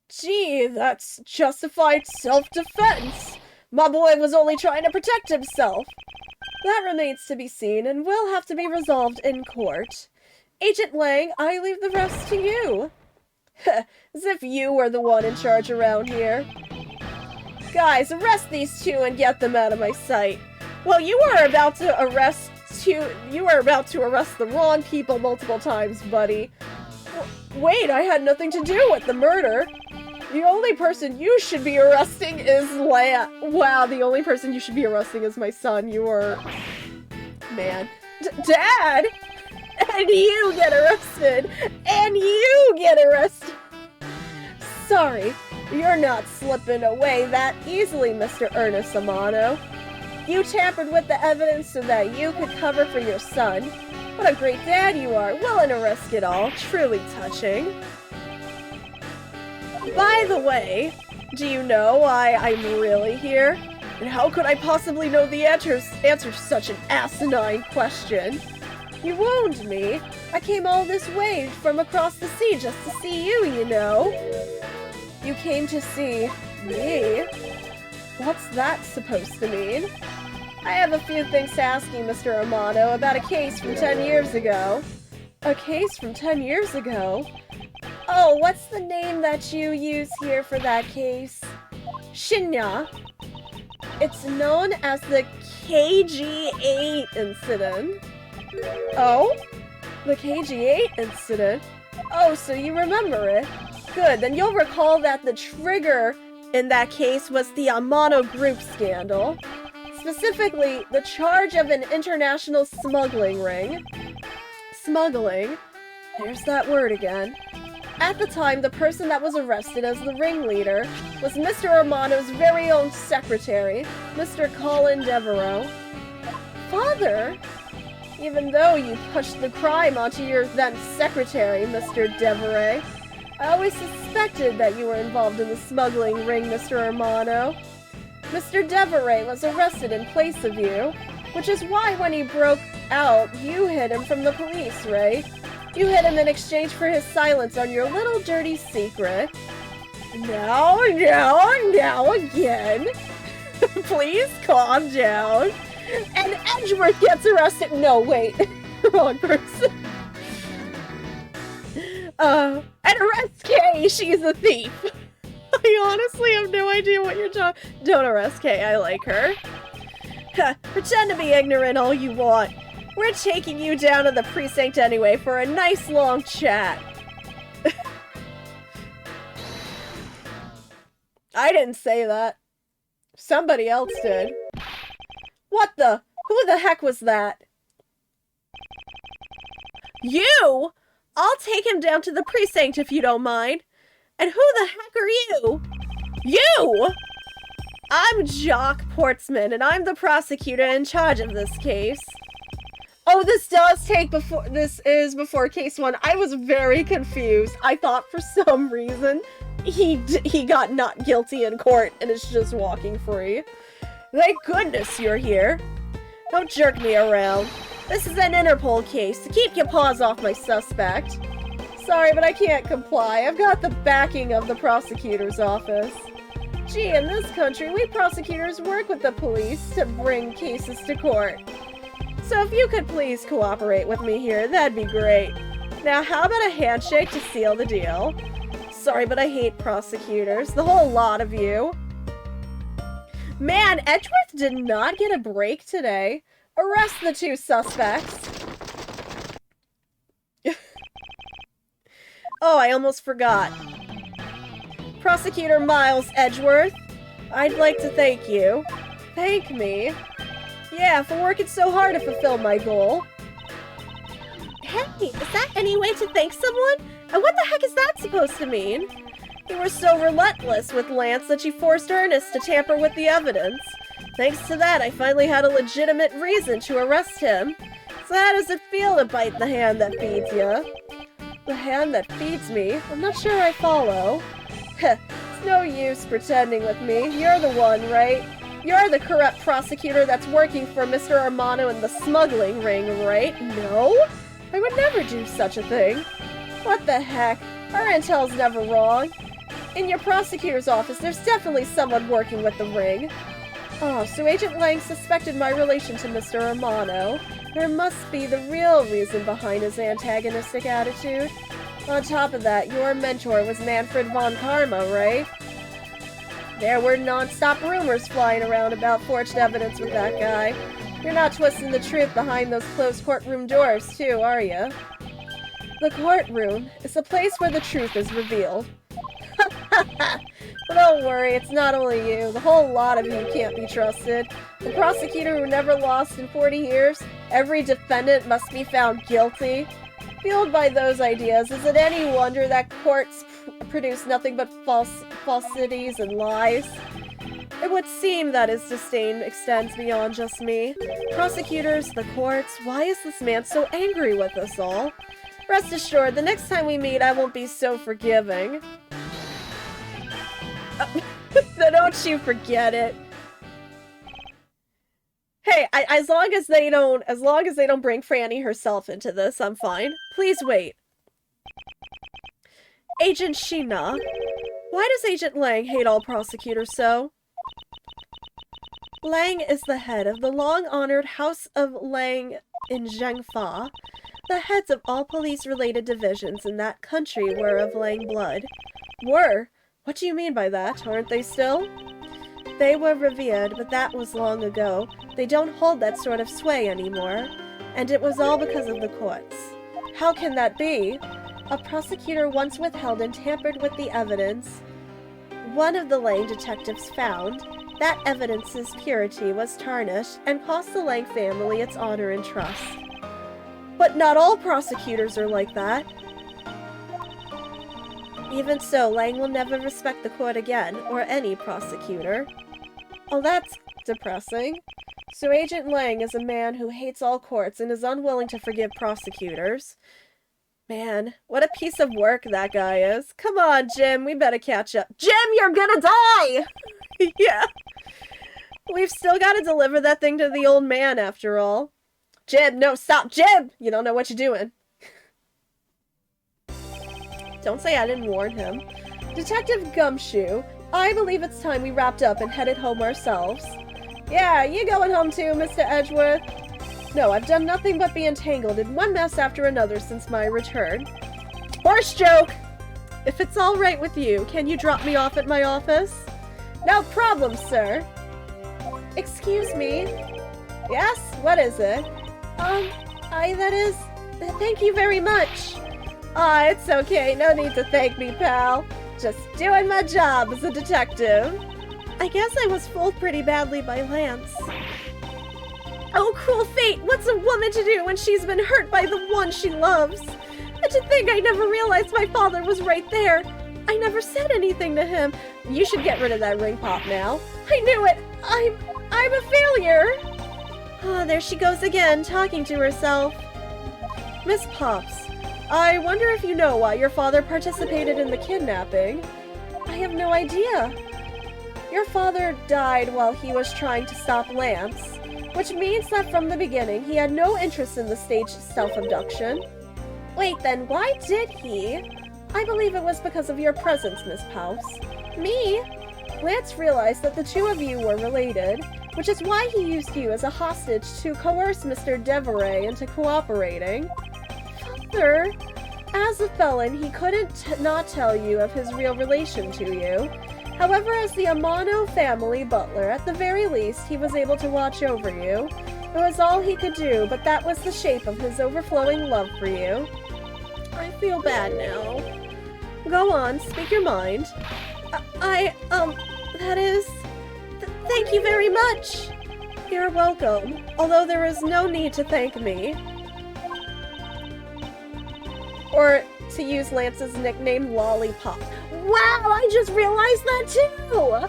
Gee, that's justified self-defense. My boy was only trying to protect himself. That remains to be seen and will have to be resolved in court. Agent Lang, I leave the rest to you. As if you were the one in charge around here. Guys, arrest these two and get them out of my sight. Well, you were about to arrest the wrong people multiple times, buddy. Wait, I had nothing to do with the murder. The only person you should be arresting is Wow, the only person you should be arresting is my son. You are... Man. Dad! And you get arrested! And you get arrested! Sorry, you're not slipping away that easily, Mr. Ernest Amano. You tampered with the evidence so that you could cover for your son. What a great dad you are, willing to risk it all. Truly touching. By the way, do you know why I'm really here? And how could I possibly know the answer to such an asinine question? You wound me. I came all this way from across the sea just to see you, you know. You came to see me? What's that supposed to mean? I have a few things to ask you, Mr. Amano, about a case from 10 years ago. A case from 10 years ago? Oh, what's the name that you use here for that case? Shinya. It's known as the KG8 incident. Oh? The KG8 incident? Oh, so you remember it? Good, then you'll recall that the trigger in that case was the Amano Group scandal. Specifically, the charge of an international smuggling ring. Smuggling. There's that word again. At the time, the person that was arrested as the ringleader was Mr. Romano's very own secretary, Mr. Colin Devereaux. Father? Even though you pushed the crime onto your then secretary, Mr. Devereaux, I always suspected that you were involved in the smuggling ring, Mr. Romano. Mr. Devereaux was arrested in place of you, which is why when he broke out, you hid him from the police, right? You hid him in exchange for his silence on your little dirty secret. Now again. Please calm down. And Edgeworth gets arrested. No, wait. Wrong person. And arrest Kay. She's a thief. I honestly have no idea what you're talking. Don't arrest Kay. I like her. Pretend to be ignorant all you want. We're taking you down to the precinct anyway for a nice long chat. I didn't say that. Somebody else did. What the? Who the heck was that? You? I'll take him down to the precinct if you don't mind. And who the heck are you? You? I'm Jock Portsman, and I'm the prosecutor in charge of this case. Oh, this is before case 1. I was very confused. I thought for some reason he got not guilty in court and is just walking free. Thank goodness you're here. Don't jerk me around. This is an Interpol case, so keep your paws off my suspect. Sorry, but I can't comply. I've got the backing of the prosecutor's office. Gee, in this country, we prosecutors work with the police to bring cases to court. So if you could please cooperate with me here, that'd be great. Now, how about a handshake to seal the deal? Sorry, but I hate prosecutors. The whole lot of you. Man, Edgeworth did not get a break today. Arrest the 2 suspects. Oh, I almost forgot. Prosecutor Miles Edgeworth, I'd like to thank you. Thank me? Yeah, for working so hard to fulfill my goal. Hey, is that any way to thank someone? And what the heck is that supposed to mean? You were so relentless with Lance that you forced Ernest to tamper with the evidence. Thanks to that, I finally had a legitimate reason to arrest him. So how does it feel to bite the hand that feeds you? The hand that feeds me? I'm not sure I follow. Heh, it's no use pretending with me. You're the one, right? You're the corrupt prosecutor that's working for Mr. Armano in the smuggling ring, right? No? I would never do such a thing. What the heck? Our intel's never wrong. In your prosecutor's office, there's definitely someone working with the ring. Oh, so Agent Lang suspected my relation to Mr. Armano. There must be the real reason behind his antagonistic attitude. On top of that, your mentor was Manfred von Karma, right? There were non-stop rumors flying around about forged evidence with that guy. You're not twisting the truth behind those closed courtroom doors, too, are you? The courtroom is a place where the truth is revealed. But don't worry, it's not only you. The whole lot of you can't be trusted. The prosecutor who never lost in 40 years, every defendant must be found guilty. Fueled by those ideas, is it any wonder that courts produce nothing but falsities and lies? It would seem that his disdain extends beyond just me. Prosecutors, the courts, why is this man so angry with us all? Rest assured, the next time we meet, I won't be so forgiving. So don't you forget it. Hey, as long as they don't bring Franny herself into this, I'm fine. Please wait. Agent Sheena. Why does Agent Lang hate all prosecutors so? Lang is the head of the long-honored House of Lang in Zhengfa. The heads of all police-related divisions in that country were of Lang blood. Were? What do you mean by that? Aren't they still? They were revered, but that was long ago. They don't hold that sort of sway anymore. And it was all because of the courts. How can that be? A prosecutor once withheld and tampered with the evidence one of the Lang detectives found. That evidence's purity was tarnished and cost the Lang family its honor and trust. But not all prosecutors are like that. Even so, Lang will never respect the court again, or any prosecutor. Oh, that's depressing. So Agent Lang is a man who hates all courts and is unwilling to forgive prosecutors. Man, what a piece of work that guy is. Come on, Jim, we better catch up. Jim, you're gonna die! Yeah. We've still got to deliver that thing to the old man, after all. Jim, no, stop, Jim! You don't know what you're doing. Don't say I didn't warn him. Detective Gumshoe, I believe it's time we wrapped up and headed home ourselves. Yeah, you going home too, Mr. Edgeworth? No, I've done nothing but be entangled in one mess after another since my return. Horse joke! If it's all right with you, can you drop me off at my office? No problem, sir. Excuse me? Yes? What is it? Thank you very much. It's okay. No need to thank me, pal. Just doing my job as a detective. I guess I was fooled pretty badly by Lance. Oh, cruel fate! What's a woman to do when she's been hurt by the one she loves? And to think I never realized my father was right there. I never said anything to him. You should get rid of that ring pop now. I knew it! I'm a failure! Ah, there she goes again, talking to herself. Miss Pops, I wonder if you know why your father participated in the kidnapping. I have no idea. Your father died while he was trying to stop Lance, which means that from the beginning he had no interest in the staged self-abduction. Wait, then why did he? I believe it was because of your presence, Miss Pouse. Me? Lance realized that the two of you were related, which is why he used you as a hostage to coerce Mr. Deveray into cooperating. Father, as a felon, he couldn't not tell you of his real relation to you. However, as the Amano family butler, at the very least, he was able to watch over you. It was all he could do, but that was the shape of his overflowing love for you. I feel bad now. Go on, speak your mind. Thank you very much. You're welcome, although there is no need to thank me. Or, to use Lance's nickname, Lollipop. Wow, I just realized that too!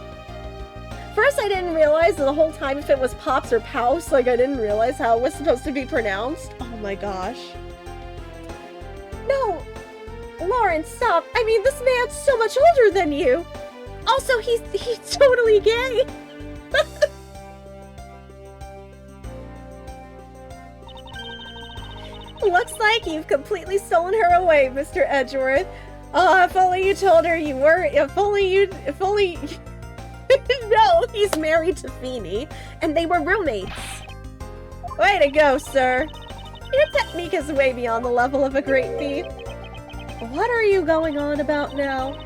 First, I didn't realize the whole time if it was Pops or Pouse, like I didn't realize how it was supposed to be pronounced. Oh my gosh. No! Lauren, stop! I mean, this man's so much older than you! Also, he's totally gay! Looks like you've completely stolen her away, Mr. Edgeworth. Oh, if only you told her you were, if only... No, he's married to Feeny, and they were roommates. Way to go, sir. Your technique is way beyond the level of a great thief. What are you going on about now?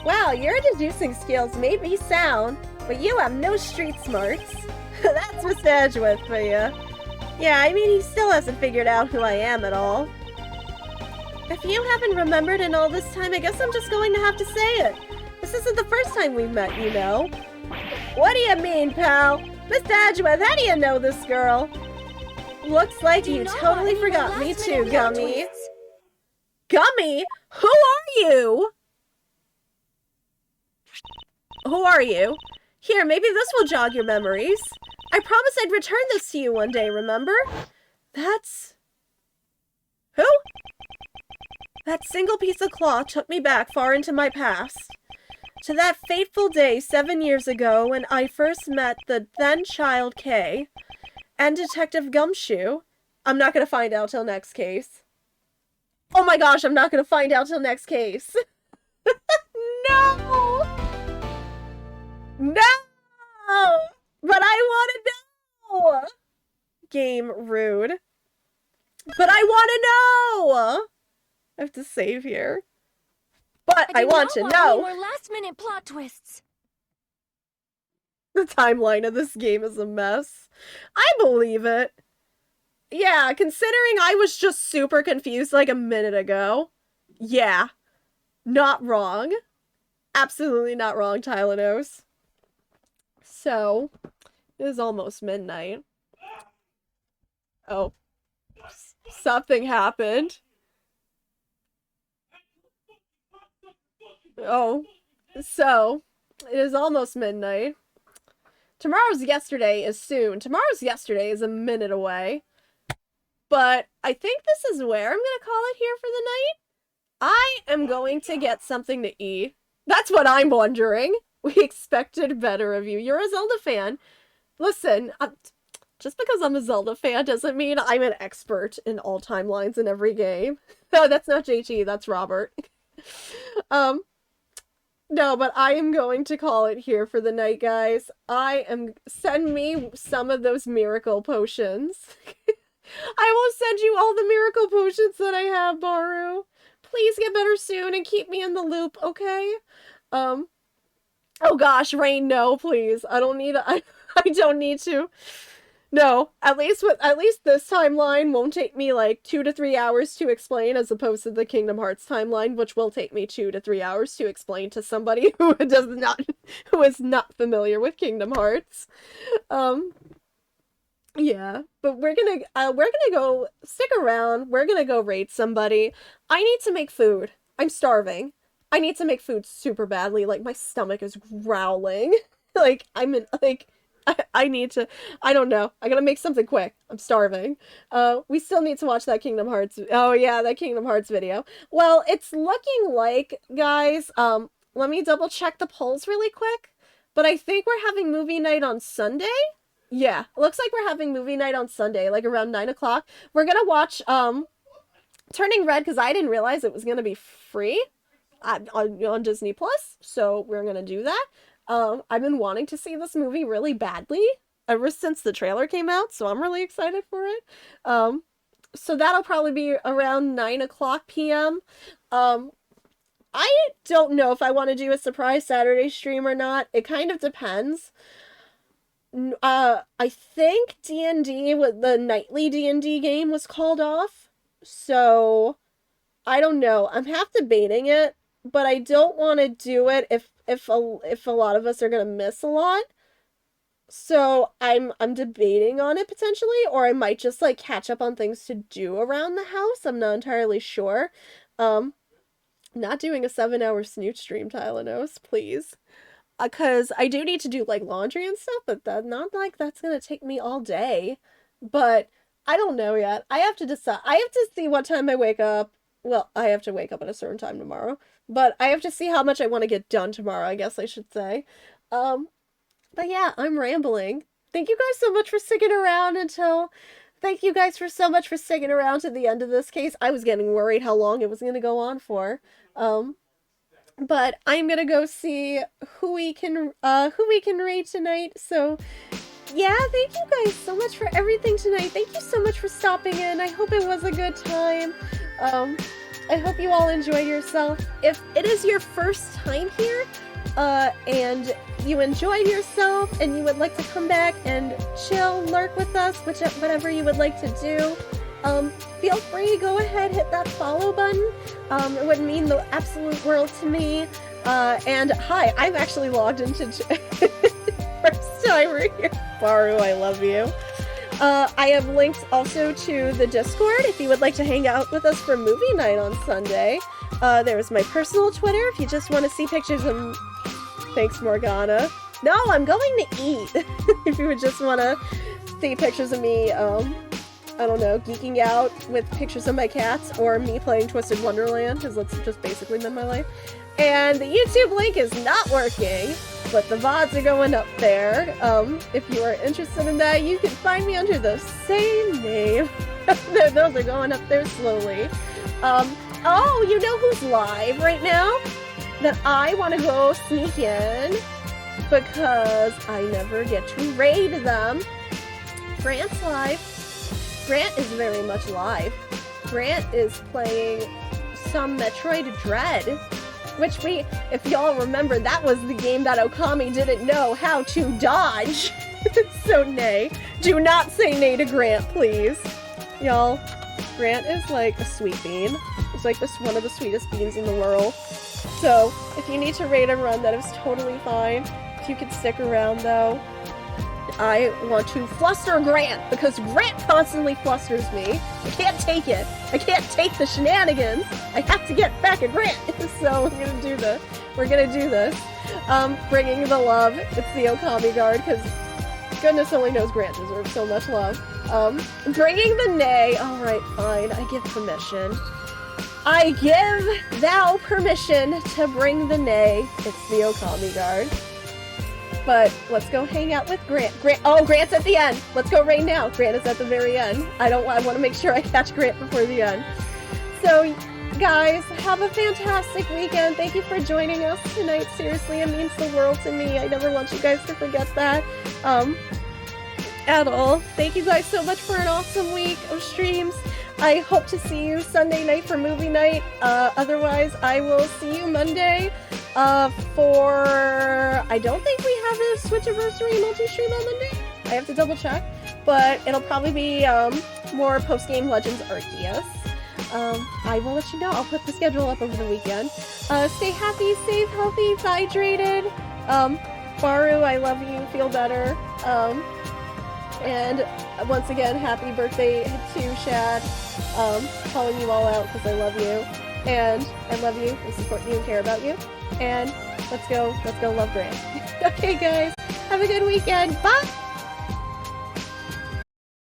Wow, your deducing skills may be sound, but you have no street smarts. That's Mr. Edgeworth for you. Yeah, I mean, he still hasn't figured out who I am at all. If you haven't remembered in all this time, I guess I'm just going to have to say it. This isn't the first time we've met, you know. What do you mean, pal? Mr. Edgeworth, how do you know this girl? Looks like you totally forgot me too, Gummy. Gummy? Who are you? Who are you? Here, maybe this will jog your memories. I promised I'd return this to you one day, remember? That's... Who? That single piece of cloth took me back far into my past. To that fateful day 7 years ago when I first met the then child Kay and Detective Gumshoe. I'm not going to find out till next case. Oh my gosh, I'm not going to find out till next case. No! No! But I want to know! Game rude. But I want to know! I have to save here. But I want to know! More last-minute plot twists. The timeline of this game is a mess. I believe it. Yeah, considering I was just super confused like a minute ago. Yeah. Not wrong. Absolutely not wrong, Tylenose. So, it is almost midnight. Oh. Something happened. Oh. So, it is almost midnight. Tomorrow's yesterday is soon. Tomorrow's yesterday is a minute away. But I think this is where I'm going to call it here for the night. I am going to get something to eat. That's what I'm wondering. We expected better of you. You're a Zelda fan. Listen, just because I'm a Zelda fan doesn't mean I'm an expert in all timelines in every game. No, that's not JT, that's Robert. No, but I am going to call it here for the night, guys. Send me some of those miracle potions. I will send you all the miracle potions that I have, Baru. Please get better soon and keep me in the loop, okay? Oh gosh, Rain, no, please. I don't need to. No, at least this timeline won't take me like 2 to 3 hours to explain, as opposed to the Kingdom Hearts timeline, which will take me 2 to 3 hours to explain to somebody who is not familiar with Kingdom Hearts. Yeah, but we're gonna go stick around. We're gonna go raid somebody. I need to make food. I'm starving. I need to make food super badly. Like, my stomach is growling. Like, I need to, I don't know. I gotta make something quick. I'm starving. We still need to watch that Kingdom Hearts. Oh yeah, that Kingdom Hearts video. Well, it's looking like, guys, let me double check the polls really quick. But I think we're having movie night on Sunday. Yeah, looks like we're having movie night on Sunday, like around 9 o'clock. We're gonna watch, Turning Red, because I didn't realize it was gonna be free on Disney Plus, so we're gonna do that. I've been wanting to see this movie really badly ever since the trailer came out, so I'm really excited for it. So that'll probably be around 9 o'clock p.m. I don't know if I want to do a surprise Saturday stream or not. It kind of depends. I think D&D, the nightly D&D game was called off, so I don't know. I'm half debating it, but I don't want to do it if a lot of us are gonna miss a lot. So I'm debating on it potentially, or I might just like catch up on things to do around the house. I'm not entirely sure. Not doing a 7-hour snoot stream, Tylenose, please. Because I do need to do like laundry and stuff, but not like that's gonna take me all day. But I don't know yet. I have to decide. I have to see what time I wake up. Well, I have to wake up at a certain time tomorrow, but I have to see how much I want to get done tomorrow, I guess I should say. But yeah, I'm rambling. Thank you guys so much for sticking around Thank you guys so much for sticking around to the end of this case. I was getting worried how long it was going to go on for. But I'm gonna go see who we can raid tonight. So yeah, thank you guys so much for everything tonight. Thank you so much for stopping in. I hope it was a good time. I hope you all enjoyed yourself. If it is your first time here, and you enjoyed yourself and you would like to come back and chill, lurk with us, whatever you would like to do, feel free, go ahead, hit that follow button. It would mean the absolute world to me. And hi, I've actually logged into first time we're here. Baru, I love you. I have links also to the Discord if you would like to hang out with us for movie night on Sunday. There's my personal Twitter if you just want to see pictures of... Thanks, Morgana. No, I'm going to eat. If you would just want to see pictures of me, I don't know, geeking out with pictures of my cats, or me playing Twisted Wonderland, because that's just basically been my life. And the YouTube link is not working, but the VODs are going up there. If you are interested in that, you can find me under the same name. Those are going up there slowly. Oh, you know who's live right now? That I want to go sneak in, because I never get to raid them. Grant's live. Grant is very much live. Grant is playing some Metroid Dread, which if y'all remember, that was the game that Okami didn't know how to dodge. So nay. Do not say nay to Grant, please. Y'all, Grant is like a sweet bean. seems like this one of the sweetest beans in the world. So, if you need to raid and run, that is totally fine. If you could stick around, though, I want to fluster Grant, because Grant constantly flusters me. I can't take it. I can't take the shenanigans. I have to get back at Grant. So, we're gonna do this. We're gonna do this. Bringing the love. It's the Okami Guard, because goodness only knows Grant deserves so much love. Bringing the nay. Alright, fine. I give permission. I give thou permission to bring the nay. It's the Okami Guard. But let's go hang out with Grant. Grant's at the end. Let's go right now. Grant is at the very end. I want to make sure I catch Grant before the end. So, guys, have a fantastic weekend. Thank you for joining us tonight. Seriously, it means the world to me. I never want you guys to forget that. At all. Thank you guys so much for an awesome week of streams. I hope to see you Sunday night for movie night. Otherwise, I will see you Monday for... I don't think we have a Switchiversary multi-stream on Monday. I have to double check. But it'll probably be more post-game Legends Arceus. I will let you know. I'll put the schedule up over the weekend. Stay happy, safe, healthy, hydrated. Baru, I love you. Feel better. And once again, happy birthday to Shad. Calling you all out because I love you. And I love you and support you and care about you. And let's go love Grant. Okay, guys. Have a good weekend. Bye!